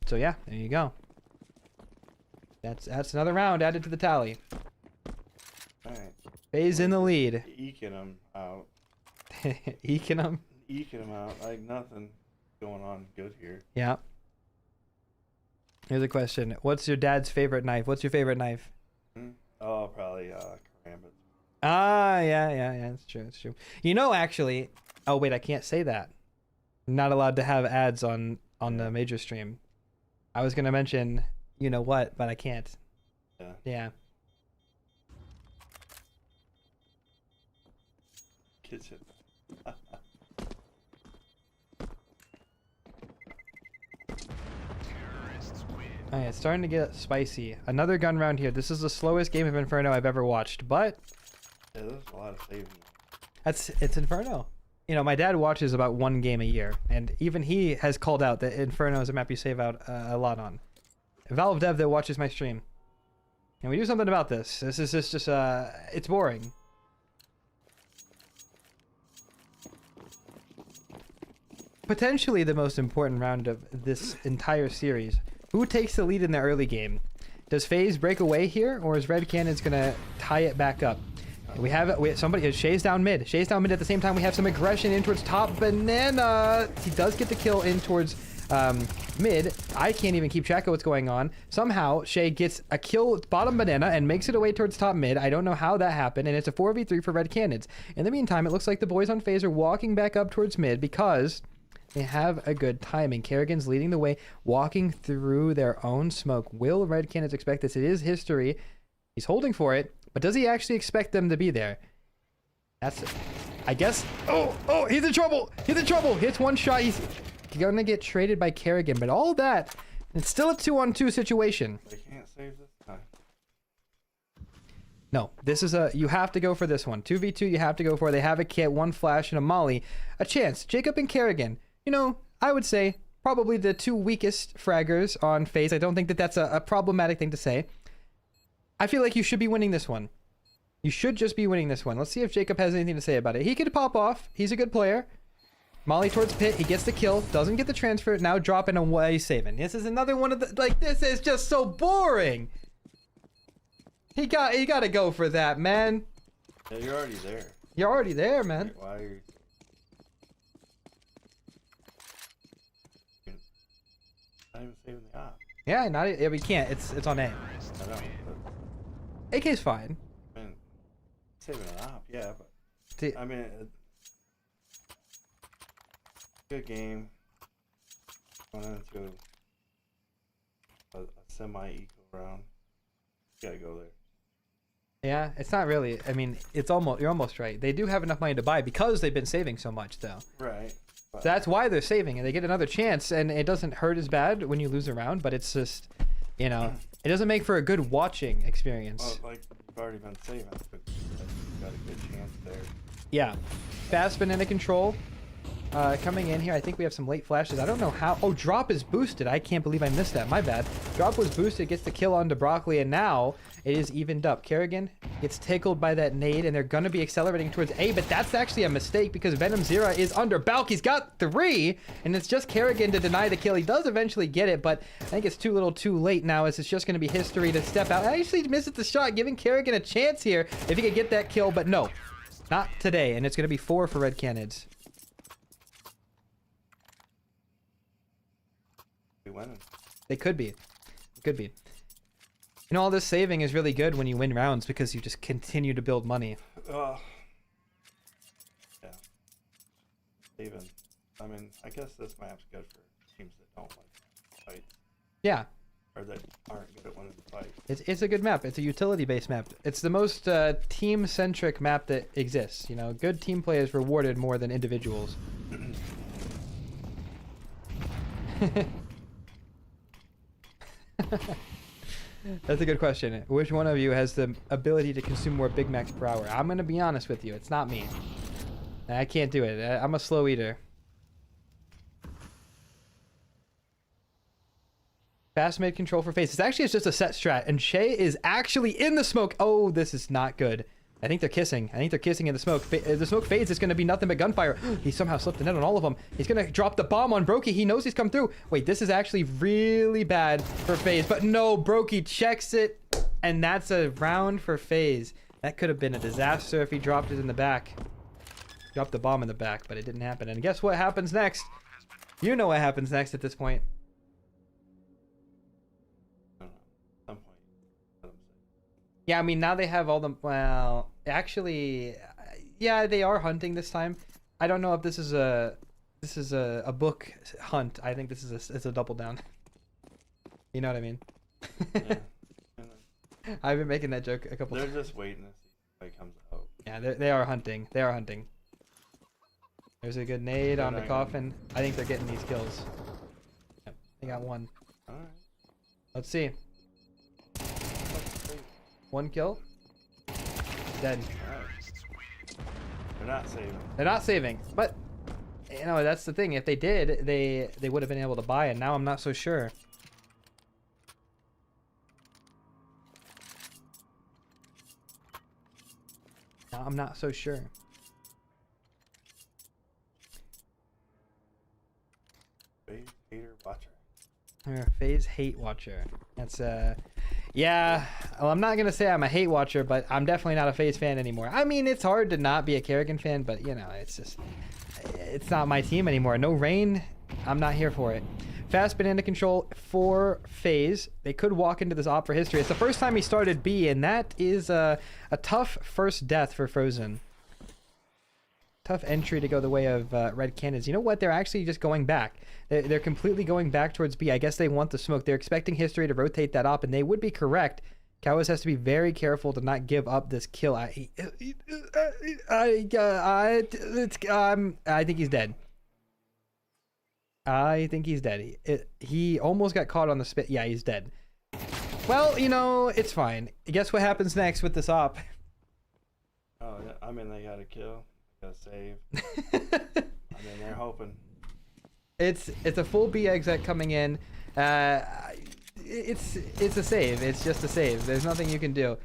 So yeah, there you go. That's another round added to the tally. Alright. FaZe in the lead. Eking them out. Eking them. Eking them out. Like nothing going on good here. Yeah. Here's a question. What's your dad's favorite knife? What's your favorite knife? Oh, probably Karambit. Ah, yeah, it's true, it's true. You know, actually, oh wait, I can't say that. I'm not allowed to have ads on the major stream. I was gonna mention, you know what, but I can't. Yeah. Yeah. Kitchen. Oh yeah, it's starting to get spicy. Another gun round here. This is the slowest game of Inferno I've ever watched, but Yeah, there's a lot of saving. it's Inferno. You know, my dad watches about one game a year, and even he has called out that Inferno is a map you save out a lot on. Valve Dev that watches my stream. And we do something about this. This is just it's boring. Potentially the most important round of this entire series. Who takes the lead in the early game? Does FaZe break away here, or is Red Cannon's gonna tie it back up? We have somebody. Shay's down mid. Shay's down mid at the same time. We have some aggression in towards top banana. He does get the kill in towards mid. I can't even keep track of what's going on. Somehow Shay gets a kill bottom banana and makes it away towards top mid. I don't know how that happened, and it's a 4v3 for Red Cannons. In the meantime, it looks like the boys on FaZe are walking back up towards mid because they have a good timing. Kerrigan's leading the way, walking through their own smoke. Will Red Cannons expect this? It is history. He's holding for it, but does he actually expect them to be there? That's it. I guess. Oh, he's in trouble. He's in trouble. Hits one shot. He's gonna get traded by Kerrigan, but all that, it's still a 2-on-2 situation. They can't save this time. No, this is you have to go for this one. 2v2, you have to go for it. They have a kit, one flash, and a molly. A chance. Jacob and Kerrigan. You know, I would say probably the two weakest fraggers on FaZe. I don't think that that's a problematic thing to say. I feel like you should be winning this one. You should just be winning this one. Let's see if Jacob has anything to say about it. He could pop off. He's a good player. Molly towards pit. He gets the kill. Doesn't get the transfer. Now dropping away, saving. This is another one of the... Like, this is just so boring. He got to go for that, man. Yeah, you're already there. You're already there, man. Why are you... Not even saving the op. Yeah, we can't. It's on A. I know, but... AK's fine. I mean, saving an op, yeah, but... See, I mean... Good game. Going into a semi-equal round. You gotta go there. yeah, it's not really. I mean, it's almost. You're almost right. They do have enough money to buy because they've been saving so much, though. Right. But So that's why they're saving, and they get another chance, and it doesn't hurt as bad when you lose a round. But it's just, you know, it doesn't make for a good watching experience. well, like you've already been saving, but you got a good chance there. Yeah, fast banana control. coming in here. I think we have some late flashes. I don't know how. Oh, drop is boosted. I can't believe I missed that. My bad. Drop was boosted, gets the kill onto Broccoli, and now it is evened up. Kerrigan gets tickled by that nade, and they're going to be accelerating towards A, but that's actually a mistake because Venom Zera is under. Balky's got 3, and it's just Kerrigan to deny the kill. He does eventually get it, but I think it's too little too late now as it's just going to be history to step out. I actually misses the shot, giving Kerrigan a chance here if he could get that kill, but no. Not today, and it's going to be 4 for Red Canids. Winning. They could be. It could be. You know, all this saving is really good when you win rounds because you just continue to build money. Yeah. Even. I mean, I guess this map's good for teams that don't like fights. Yeah. Or that aren't good at winning the fight. It's a good map. It's a utility-based map. It's the most team-centric map that exists. You know, good team play is rewarded more than individuals. That's a good question. Which one of you has the ability to consume more Big Macs per hour? I'm going to be honest with you. It's not me. I can't do it. I'm a slow eater. Fast mid control for face. It's actually just a set strat. And Shay is actually in the smoke. Oh, this is not good. I think they're kissing. I think they're kissing in the smoke. The smoke fades. It's going to be nothing but gunfire. He somehow slipped the net on all of them. He's going to drop the bomb on Brokey. He knows he's come through. Wait, this is actually really bad for FaZe. But no, Brokey checks it. And that's a round for FaZe. That could have been a disaster if he dropped it in the back. Dropped the bomb in the back, but it didn't happen. And guess what happens next? You know what happens next at this point. Yeah, I mean, now they have all the... Well, actually, yeah, they are hunting this time. I don't know if this is a book hunt. I think this is it's a double down. You know what I mean? Yeah. I've been making that joke a couple times. They're just waiting to see if it comes out. Yeah, they are hunting. They are hunting. There's a good nade on the coffin. I think they're getting these kills. Yep, they got one. All right. Let's see. 1 kill. Dead. Right. They're not saving. They're not saving, but you know that's the thing. If they did, they would have been able to buy, and now I'm not so sure. Now I'm not so sure. FaZe hater watcher. FaZe hate watcher. That's yeah. Well, I'm not gonna say I'm a hate watcher, but I'm definitely not a FaZe fan anymore. I mean, it's hard to not be a Kerrigan fan, but you know, it's not my team anymore. No rain. I'm not here for it. Fast banana control for FaZe. They could walk into this op for history. It's the first time he started B, and that is a tough first death for Frozen. Tough entry to go the way of Red Canids. You know what? They're actually just going back. They're completely going back towards B. I guess they want the smoke. They're expecting history to rotate that up, and they would be correct. Cowas has to be very careful to not give up this kill. I think he's dead. I think he's dead. He almost got caught on the spit. Yeah, he's dead. Well, you know, it's fine. Guess what happens next with this op? Oh, yeah. I mean, they got to kill. They got to save. I mean, they're hoping. It's a full B exec coming in. It's a save. It's just a save. There's nothing you can do.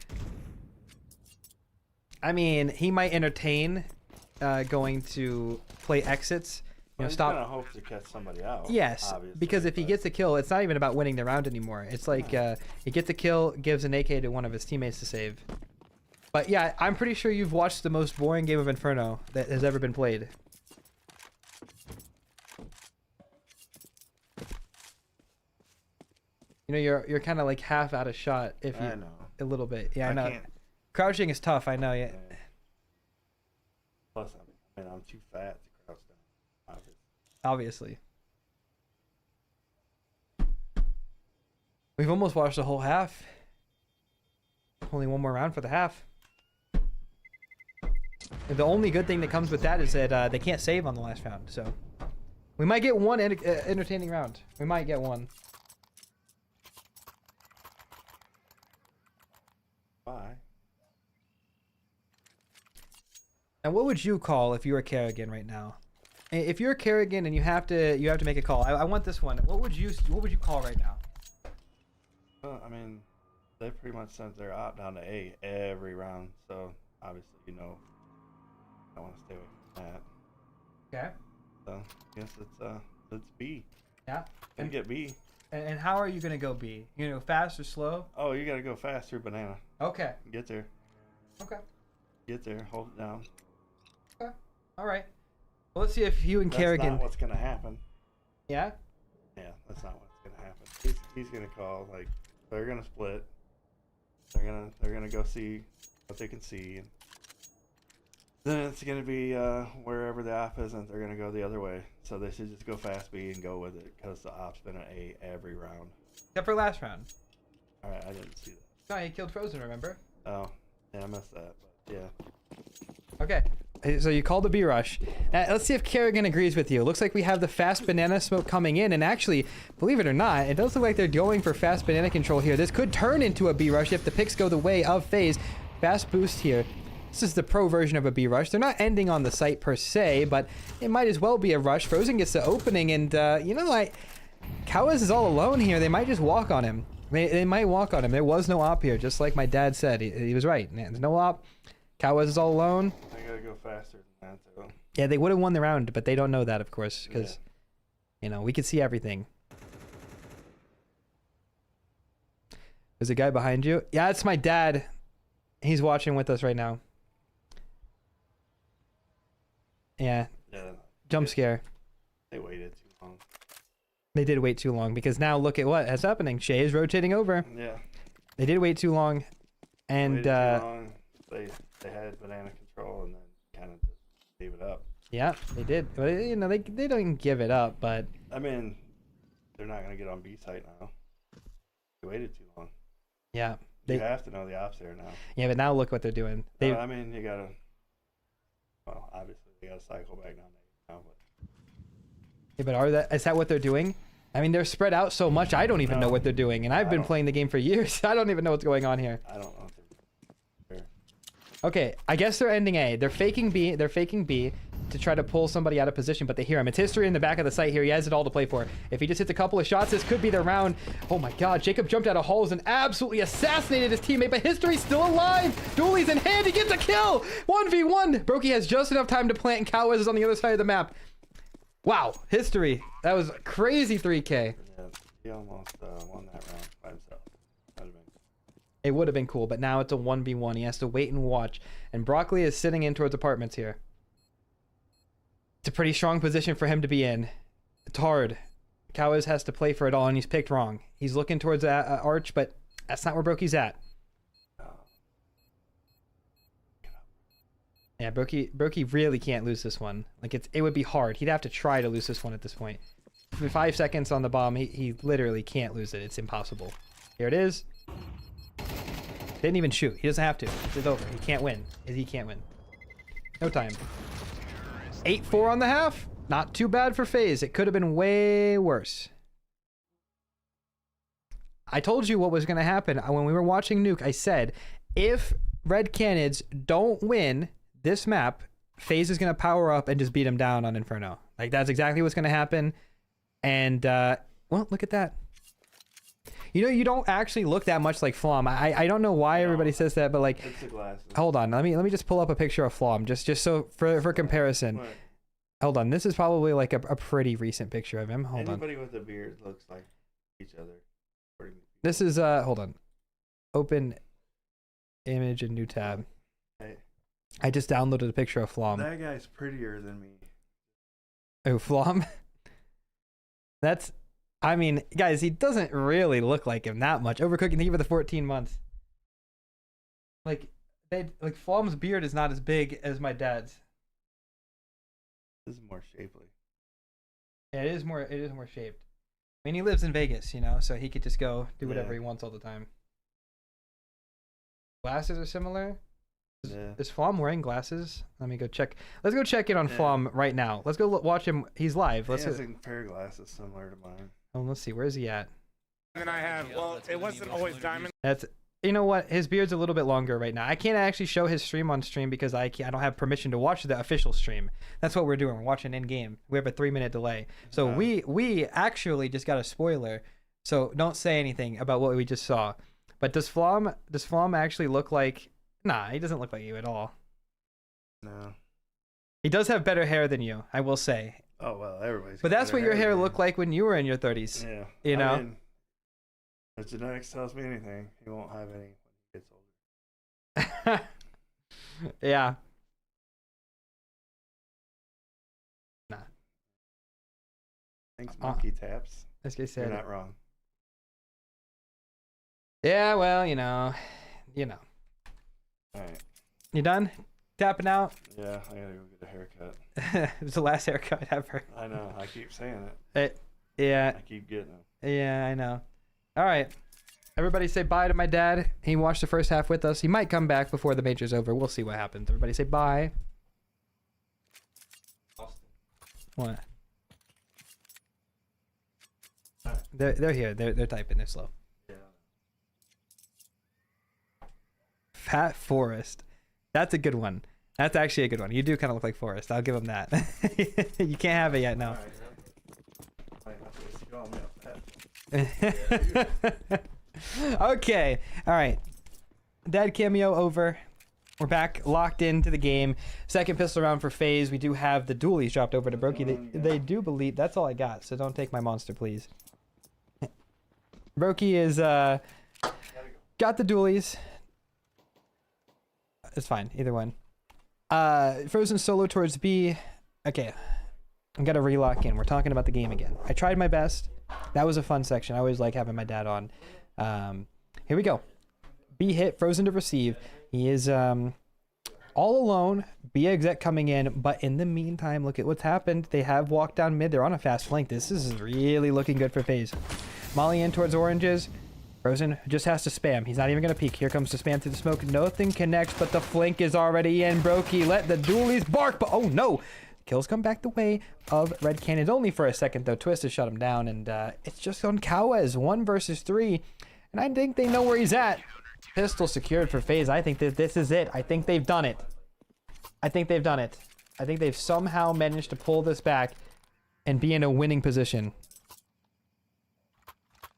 I mean, he might entertain going to play exits. You know, he's stop. gonna hope to catch somebody out. Yes, because if he gets a kill, it's not even about winning the round anymore. It's like he gets a kill, gives an AK to one of his teammates to save. But yeah, I'm pretty sure you've watched the most boring game of Inferno that has ever been played. You know, you're kind of like half out of shot if you. I know. A little bit. Yeah, I know. Can't. Crouching is tough. I know. Yeah. Plus, I'm too fat to crouch down. Obviously. We've almost watched the whole half. Only one more round for the half. And the only good thing that comes with that is that they can't save on the last round. So we might get one entertaining round. We might get one. Bye. And what would you call if you were Kerrigan right now? If you're Kerrigan and you have to make a call, I want this one. What would you call right now? Well, I mean, they pretty much sent their op down to A every round, so obviously I want to stay away from that. Okay. So I guess it's B. Yeah. And get B. And how are you gonna go B? You gonna go fast or slow? Oh, you gotta go fast through banana. Okay. Get there. Okay. Get there. Hold it down. Okay. All right. Well, let's see if you and Kerrigan. That's not what's gonna happen. Yeah. Yeah, that's not what's gonna happen. He's gonna call, like, they're gonna split. They're gonna go see what they can see, and then it's gonna be wherever the op isn't. They're gonna go the other way. So they should just go fast B and go with it because the op's been an A every round. Except for last round. All right, I didn't see that. No, he killed Frozen. Remember? Oh, yeah, I missed that. But yeah. Okay. So you called the B rush. Let's see if Kerrigan agrees with you. Looks like we have the fast banana smoke coming in, and actually, believe it or not, it does look like they're going for fast banana control here. This could turn into a B rush if the picks go the way of FaZe. Fast boost here. This is the pro version of a B rush. They're not ending on the site per se, but it might as well be a rush. Frozen gets the opening, and you know what? Kawaz is all alone here. They might just walk on him. They might walk on him. There was no op here, just like my dad said. He was right. There's no op. Kawaz is all alone. I gotta go faster than that, though. Yeah, they would have won the round, but they don't know that, of course, because, you know, we can see everything. There's a guy behind you. Yeah, it's my dad. He's watching with us right now. Yeah. Jump scare. They waited too long. They did wait too long, because now look at what is happening. Shay is rotating over. Yeah. They did wait too long, and Waited too long. They had banana control and then kind of just gave it up. Yeah, they did. But you know, they don't give it up, but I mean, they're not gonna get on B site now. They waited too long. yeah, You have to know the ops there now. yeah. But now look what they're doing. They I mean, you gotta. Well, obviously they gotta cycle back down there now, but yeah, but is that what they're doing? I mean, they're spread out so much. I don't even know what they're doing, and I've been playing the game for years. I don't even know what's going on here. I don't know if they're fair. Okay, I guess they're ending A. They're faking B. They're faking B to try to pull somebody out of position, but they hear him. It's history in the back of the site here. He has it all to play for. If he just hits a couple of shots, this could be the round. Oh my god, Jacob jumped out of halls and absolutely assassinated his teammate, but history's still alive. Dooley's in hand. He gets a kill. 1v1. Brokey has just enough time to plant, and Kawaz is on the other side of the map. Wow, history. That was crazy 3K. Yeah, he almost won that round by himself. That'd have been. It would have been cool, but now it's a 1v1. He has to wait and watch. And Broccoli is sitting in towards apartments here. It's a pretty strong position for him to be in. It's hard. Kawaz has to play for it all, and he's picked wrong. He's looking towards Arch, but that's not where Brokey's at. Yeah, Brokey really can't lose this one. Like, it would be hard. He'd have to try to lose this one at this point. With 5 seconds on the bomb, he literally can't lose it. It's impossible. Here it is. Didn't even shoot. He doesn't have to. It's over. He can't win. He can't win. No time. 8-4 on the half. Not too bad for FaZe. It could have been way worse. I told you what was going to happen. When we were watching Nuke, I said, if Red Canids don't win this map, FaZe is going to power up and just beat him down on Inferno. Like, that's exactly what's going to happen. And, well, look at that. You know, you don't actually look that much like Flom. I don't know why everybody says that, but like, It's the glasses. hold on. Let me just pull up a picture of Flom just so for comparison. What? Hold on. This is probably like a pretty recent picture of him. Hold on. Anybody with a beard looks like each other. This is hold on. Open image and new tab. Hey, I just downloaded a picture of Flom. that guy's prettier than me. Oh, Flom. That's, I mean, guys, he doesn't really look like him that much. Overcooking, thank you for the 14 months. Like Flom's beard is not as big as my dad's. This is more shapely. Yeah, it is more shaped. I mean, he lives in Vegas, you know, so he could just go do whatever he wants all the time. Glasses are similar. Yeah. Is Flom wearing glasses? Let me go check. Let's go check in on Flom right now. Let's go watch him. He's live. He has a pair of glasses similar to mine. Oh, let's see. Where is he at? And then I have, well, it wasn't always diamond. That's You know what? His beard's a little bit longer right now. I can't actually show his stream on stream because I don't have permission to watch the official stream. That's what we're doing. We're watching in game. We have a 3-minute delay. So we actually just got a spoiler. So don't say anything about what we just saw. But does Flom actually look like? Nah, he doesn't look like you at all. No. He does have better hair than you, I will say. Oh well, everybody's. But that's what your hair looked like when you were in your 30s. Yeah. You know. I mean, if genetics tells me anything, he won't have any when he gets older. Yeah. Nah. Thanks, monkey taps. This guy You're said. not wrong. Yeah, well, you know. All right. You done? Tapping out? Yeah, I gotta go get a haircut. It's the last haircut ever. I know. I keep saying it. Yeah. I keep getting them. Yeah, I know. All right. Everybody say bye to my dad. He watched the first half with us. He might come back before the major's over. We'll see what happens. Everybody say bye. Austin. What? They're here. They're typing. They're slow. Yeah. Fat Forest. That's a good one. That's actually a good one. You do kind of look like Forrest. I'll give him that. You can't have it yet, no. Okay. All right. Dad cameo over. We're back locked into the game. Second pistol round for FaZe. We do have the dualies dropped over to Brokey. They do believe. That's all I got, so don't take my monster, please. Brokey is got the dualies. It's fine, either one. Frozen solo towards B. Okay, I gotta relock in. We're talking about the game again. I tried my best. That was a fun section. I always like having my dad on. Here we go. B hit, Frozen to receive. He is all alone. B exec coming in, but in the meantime, look at what's happened. They have walked down mid. They're on a fast flank. This is really looking good for FaZe. Molly in towards oranges. Frozen just has to spam. He's not even going to peek. Here comes the spam through the smoke. Nothing connects, but the flank is already in. Brokey let the dualies bark, but oh no. Kills come back the way of Red Cannons. Only for a second, though. Twist has shut him down, and it's just on Kawez. 1 versus 3. And I think they know where he's at. Pistol secured for FaZe. I think that this is it. I think they've done it. I think they've done it. I think they've somehow managed to pull this back and be in a winning position.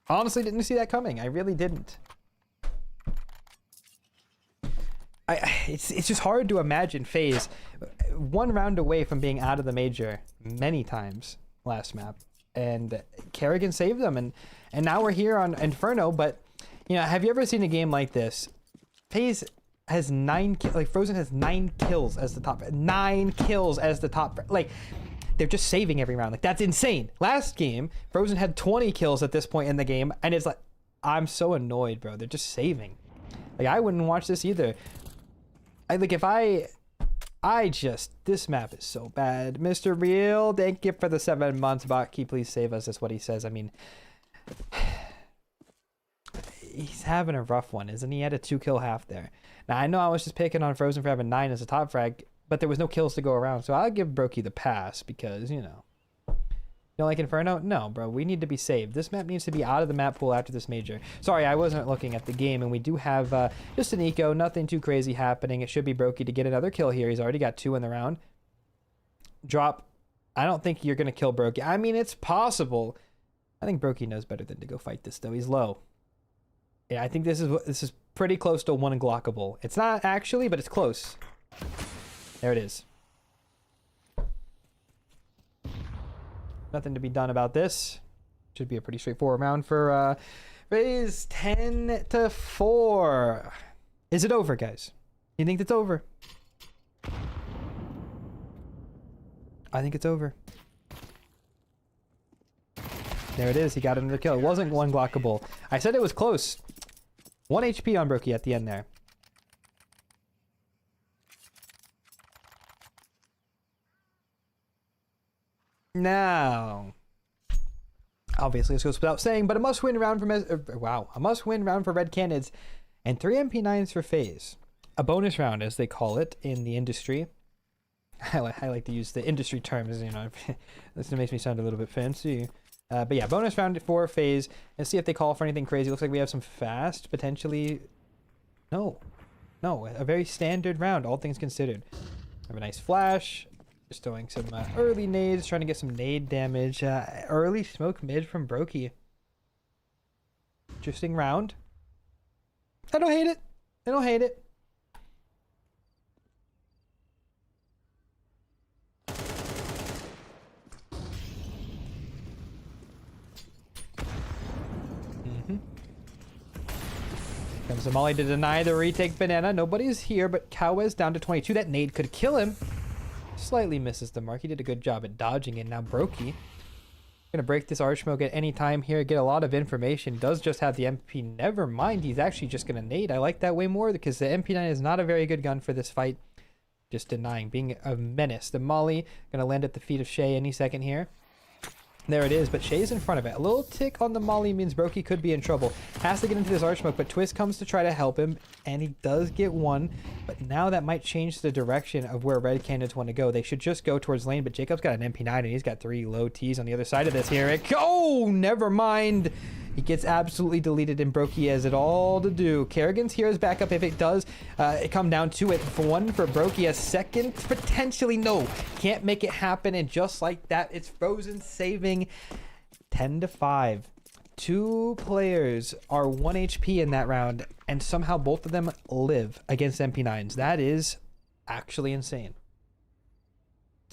Honestly, didn't see that coming. I really didn't. It's just hard to imagine FaZe 1 round away from being out of the major many times last map, and Kerrigan saved them, and now we're here on Inferno. But you know, have you ever seen a game like this? FaZe has 9 like Frozen has 9 kills as the top. 9 kills as the top. Like, they're just saving every round. Like, that's insane. Last game, Frozen had 20 kills at this point in the game, and it's like, I'm so annoyed, bro. They're just saving. Like, I wouldn't watch this either. This map is so bad. Mr. Real, thank you for the 7 months. Baki, please save us. That's what he says. I mean, he's having a rough one, isn't he? He had a 2-kill half there. Now, I know I was just picking on Frozen for having 9 as a top frag, but there was no kills to go around, so I'll give Brokey the pass because, you know. You don't like Inferno? No, bro. We need to be saved. This map needs to be out of the map pool after this major. Sorry, I wasn't looking at the game, and we do have just an eco. Nothing too crazy happening. It should be Brokey to get another kill here. He's already got 2 in the round. Drop. I don't think you're going to kill Brokey. I mean, it's possible. I think Brokey knows better than to go fight this, though. He's low. Yeah, I think this is pretty close to 1 Glockable. It's not actually, but it's close. There it is. Nothing to be done about this. Should be a pretty straightforward round for FaZe 10-4. Is it over, guys? You think it's over? I think it's over. There it is. He got another kill. It wasn't 1 Glockable. I said it was close. 1 HP on Brokey at the end there. Now, obviously this goes without saying, but a must-win round for a must-win round for Red Cannons, and 3 MP9s for FaZe. A bonus round, as they call it in the industry. I like to use the industry terms, you know. This makes me sound a little bit fancy. But yeah, bonus round for FaZe, and see if they call for anything crazy. Looks like we have some fast, potentially No. No, a very standard round, all things considered. Have a nice flash. Just throwing some early nades, trying to get some nade damage. Early smoke mid from Brokey. Interesting round. I don't hate it. I don't hate it. Comes the molly to deny the retake banana. Nobody's here, but Cowes down to 22. That nade could kill him. Slightly misses the mark. He did a good job at dodging it. Now Brokey gonna break this arch smoke at any time here, get a lot of information. Does just have the MP. Never mind, he's actually just gonna nade. I like that way more because the MP9 is not a very good gun for this fight. Just denying, being a menace. The molly gonna land at the feet of Shay any second here. There it is, but Shay's in front of it. A little tick on the molly means Brokey could be in trouble. Has to get into this arch smoke, but Twist comes to try to help him, and he does get one. But now that might change the direction of where Red Canids want to go. They should just go towards lane, but Jacob's got an MP9, and he's got 3 low Ts on the other side of this here. Oh, never mind. He gets absolutely deleted, and Brokey has it all to do. Kerrigan's here as backup if it does come down to it. For one for Brokey, a second, potentially no. Can't make it happen, and just like that, it's Frozen saving 10-5. 2 players are 1 HP in that round, and somehow both of them live against MP9s. That is actually insane.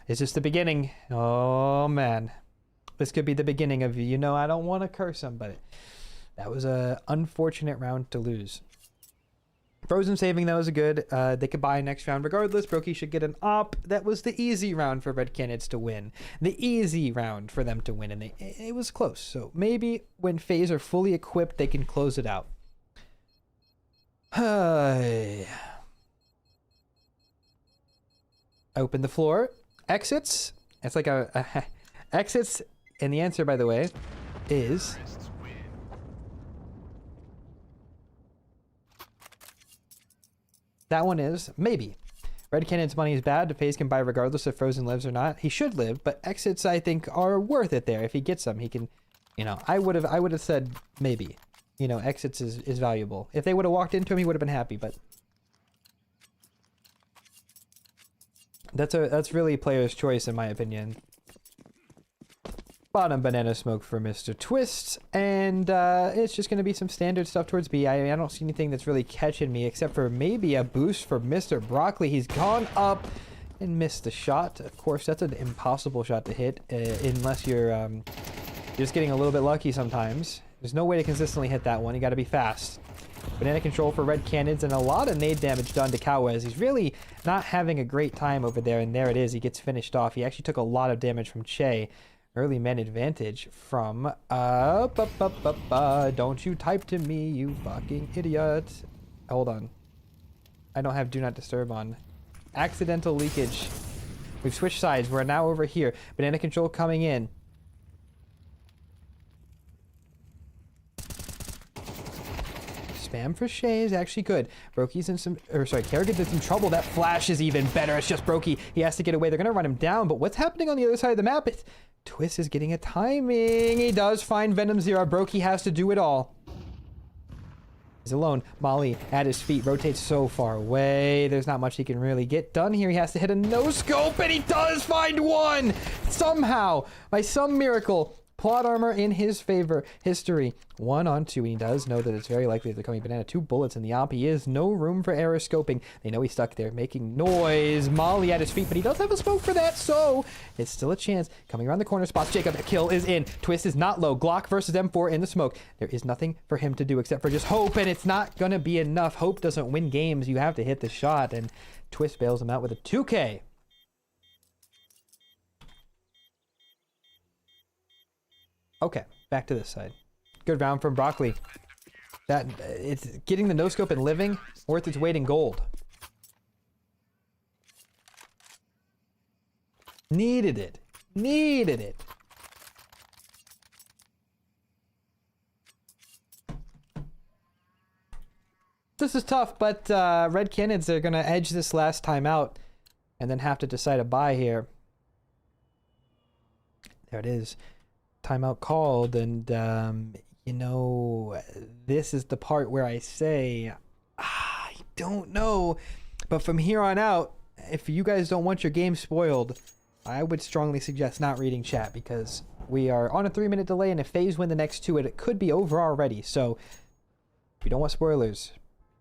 Is this the beginning? Oh, man. This could be the beginning of, you know, I don't want to curse him, but that was a unfortunate round to lose. Frozen saving, though, is a good. They could buy next round regardless. Brokey should get an op. That was the easy round for Red Canids to win. The easy round for them to win, and it was close. So maybe when FaZe are fully equipped, they can close it out. Open the floor. Exits. It's like a exits. And the answer, by the way, is that one is maybe. Red Canids money is bad. FaZe can buy regardless if Frozen lives or not. He should live, but exits I think are worth it there. If he gets them, he can, you know, I would have said maybe. You know, exits is valuable. If they would have walked into him, he would have been happy, but that's really player's choice in my opinion. Bottom banana smoke for Mr. Twist, and it's just going to be some standard stuff towards B. I don't see anything that's really catching me, except for maybe a boost for Mr. Broccoli. He's gone up and missed the shot. Of course, that's an impossible shot to hit, unless you're just getting a little bit lucky sometimes. There's no way to consistently hit that one. You got to be fast. Banana control for Red Canids, and a lot of nade damage done to Cowes. He's really not having a great time over there, and there it is. He gets finished off. He actually took a lot of damage from Che. Early man advantage from don't you type to me, you fucking idiot. Hold on. I don't have do not disturb on. Accidental leakage. We've switched sides. We're now over here. Banana control coming in. Spam for Shay is actually good. Brokey's in some, or sorry, Kerrigan's in some trouble. That flash is even better. It's just Brokey. He has to get away. They're going to run him down, but what's happening on the other side of the map? It's Twist is getting a timing. He does find Venom Zero. Brokey has to do it all. He's alone. Molly at his feet rotates so far away. There's not much he can really get done here. He has to hit a no-scope, and he does find one! Somehow, by some miracle, plot armor in his favor. History 1 on 2. He does know that it's very likely they're coming banana. 2 bullets in the op. He is no room for error scoping. They know he's stuck there making noise. Molly at his feet, but he does have a smoke for that, so it's still a chance. Coming around the corner, spots Jacob. The kill is in. Twist is not low. Glock versus M4 in the smoke. There is nothing for him to do except for just hope, and it's not gonna be enough. Hope doesn't win games. You have to hit the shot, and Twist bails him out with a 2K. Okay, back to this side. Good round from Broccoli. That it's getting the no-scope and living worth its weight in gold. Needed it. Needed it. This is tough, but Red Canids are going to edge this last time out and then have to decide a buy here. There it is. Timeout called, and you know, this is the part where I say, don't know. But from here on out, if you guys don't want your game spoiled, I would strongly suggest not reading chat, because we are on a 3-minute delay, and if FaZe win the next two, it could be over already. So if you don't want spoilers,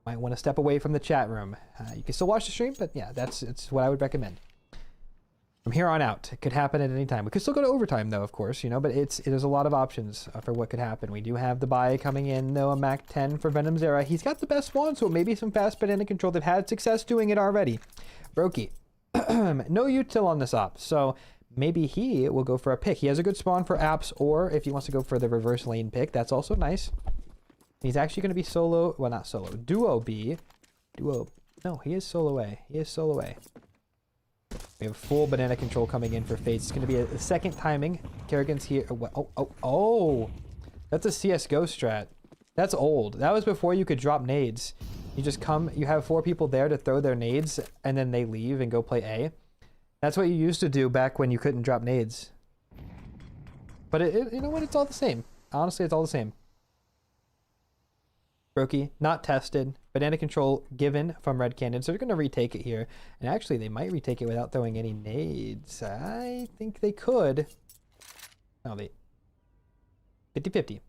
might want to step away from the chat room. You can still watch the stream, but yeah, it's what I would recommend. From here on out, it could happen at any time. We could still go to overtime, though, of course, you know, but there's a lot of options for what could happen. We do have the buy coming in, though, a Mac 10 for Venom's Era. He's got the best spawn, so maybe some fast banana control. They've had success doing it already. Brokey, no util on this op, so maybe he will go for a pick. He has a good spawn for apps, or if he wants to go for the reverse lane pick, that's also nice. He's actually going to be solo, well, not solo, duo B. No, he is solo A. He is solo A. We have full banana control coming in for FaZe. It's going to be a second timing. Kerrigan's here. Oh. That's a CSGO strat. That's old. That was before you could drop nades. You just come, you have 4 people there to throw their nades, and then they leave and go play A. That's what you used to do back when you couldn't drop nades. But you know what? It's all the same. Honestly, it's all the same. Brokey, not tested. Banana control given from Red Cannon, so they're going to retake it here. And actually, they might retake it without throwing any nades. I think they could. No, they... 50-50.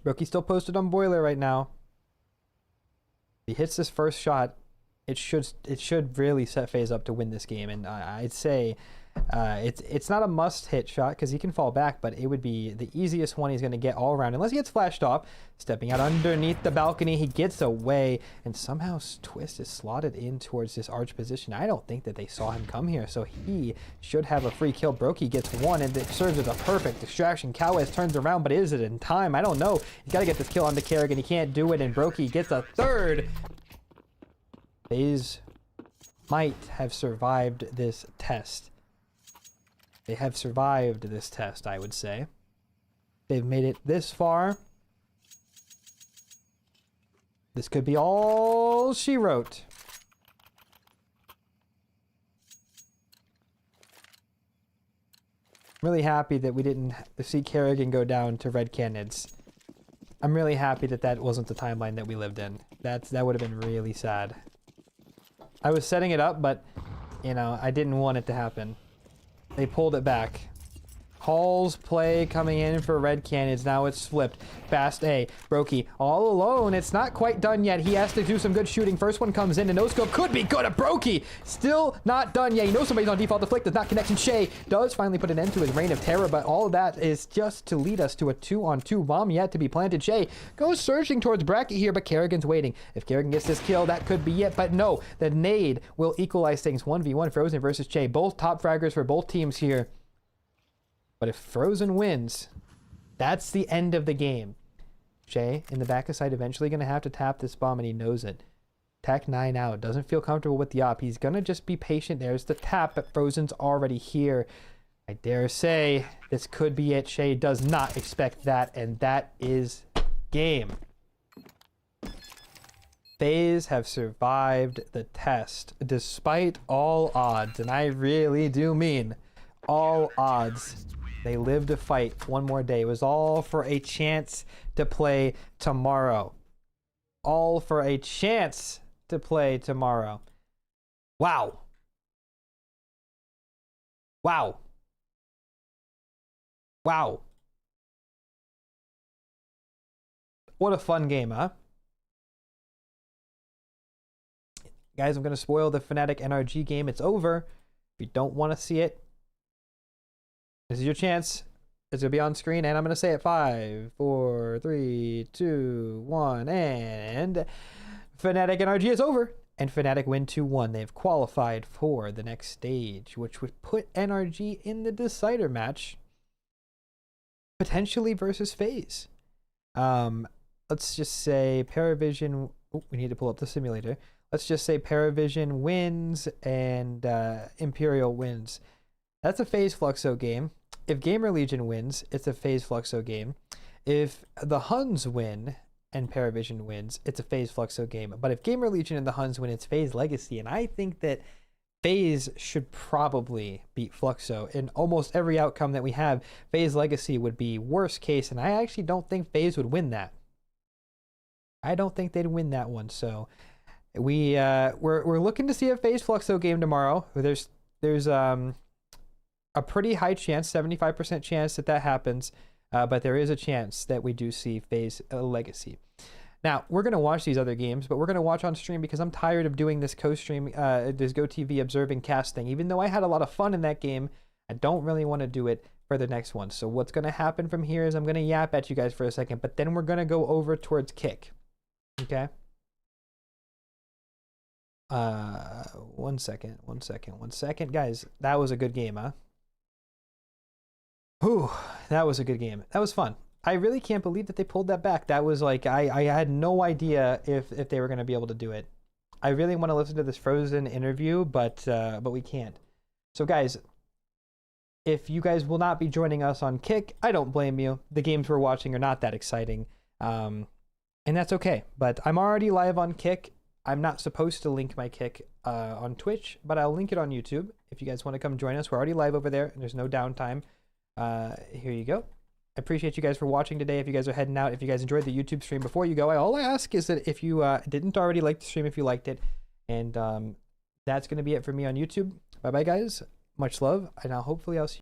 Brokey still posted on Boiler right now. If he hits this first shot, it should really set FaZe up to win this game. And I'd say it's not a must-hit shot because he can fall back, but it would be the easiest one he's going to get all around, unless he gets flashed off. Stepping out underneath the balcony, he gets away, and somehow Twist is slotted in towards this arch position. I don't think that they saw him come here, so he should have a free kill. Brokey gets one, and it serves as a perfect distraction. Cowes turns around, but is it in time? I don't know. He's got to get this kill onto Kerrigan. He can't do it, and Brokey gets a third. FaZe might have survived this test. They have survived this test, I would say. They've made it this far. This could be all she wrote. I'm really happy that we didn't see Kerrigan go down to Red Cannons. I'm really happy that that wasn't the timeline that we lived in. That would have been really sad. I was setting it up, but, you know, I didn't want it to happen. They pulled it back. Hall's play coming in for Red Cannons. Now it's flipped. Fast A. Brokey all alone. It's not quite done yet. He has to do some good shooting. First one comes in. The no-scope could be good at Brokey. Still not done yet. You know somebody's on default. The flick does not connect. And Shay does finally put an end to his reign of terror, but all of that is just to lead us to a 2-on-2 bomb yet to be planted. Shay goes surging towards bracket here, but Kerrigan's waiting. If Kerrigan gets this kill, that could be it. But no, the nade will equalize things. 1v1 Frozen versus Shay. Both top fraggers for both teams here. But if Frozen wins, that's the end of the game. Shay, in the back of sight, eventually going to have to tap this bomb, and he knows it. Tech 9 out. Doesn't feel comfortable with the op. He's going to just be patient. There's the tap, but Frozen's already here. I dare say this could be it. Shay does not expect that, and that is game. FaZe have survived the test, despite all odds, and I really do mean all odds. They lived to fight one more day. It was all for a chance to play tomorrow. All for a chance to play tomorrow. Wow. Wow. Wow. What a fun game, huh? Guys, I'm going to spoil the Fnatic NRG game. It's over. If you don't want to see it, this is your chance. It's going to be on screen, and I'm going to say it. 5, 4, 3, 2, 1, and Fnatic NRG is over. And Fnatic win 2-1. They've qualified for the next stage, which would put NRG in the decider match, potentially versus FaZe. Let's just say Paravision... Oh, we need to pull up the simulator. Let's just say Paravision wins and Imperial wins. That's a FaZe Fluxo game. If Gamer Legion wins, it's a FaZe Fluxo game. If the Huns win and Paravision wins, it's a FaZe Fluxo game. But if Gamer Legion and the Huns win, it's FaZe Legacy. And I think that FaZe should probably beat Fluxo. In almost every outcome that we have, FaZe Legacy would be worst case. And I actually don't think FaZe would win that. I don't think they'd win that one. So we're looking to see a FaZe Fluxo game tomorrow. There's a pretty high chance, 75% chance that happens, but there is a chance that we do see FaZe Legacy. Now, we're going to watch these other games, but we're going to watch on stream because I'm tired of doing this co-stream, this GoTV observing cast thing. Even though I had a lot of fun in that game, I don't really want to do it for the next one. So what's going to happen from here is I'm going to yap at you guys for a second, but then we're going to go over towards kick. Okay? 1 second. Guys, that was a good game, huh? Whew, that was a good game. That was fun. I really can't believe that they pulled that back. That was like, I had no idea if they were going to be able to do it. I really want to listen to this Frozen interview, but we can't. So guys, if you guys will not be joining us on Kick, I don't blame you. The games we're watching are not that exciting. And that's okay. But I'm already live on Kick. I'm not supposed to link my Kick on Twitch, but I'll link it on YouTube. If you guys want to come join us, we're already live over there, and there's no downtime. Here you go. I appreciate you guys for watching today. If you guys are heading out, if you guys enjoyed the YouTube stream, before you go, all I ask is that if you didn't already like the stream, if you liked it, and that's going to be it for me on YouTube. Bye-bye, guys. Much love, and hopefully I'll see you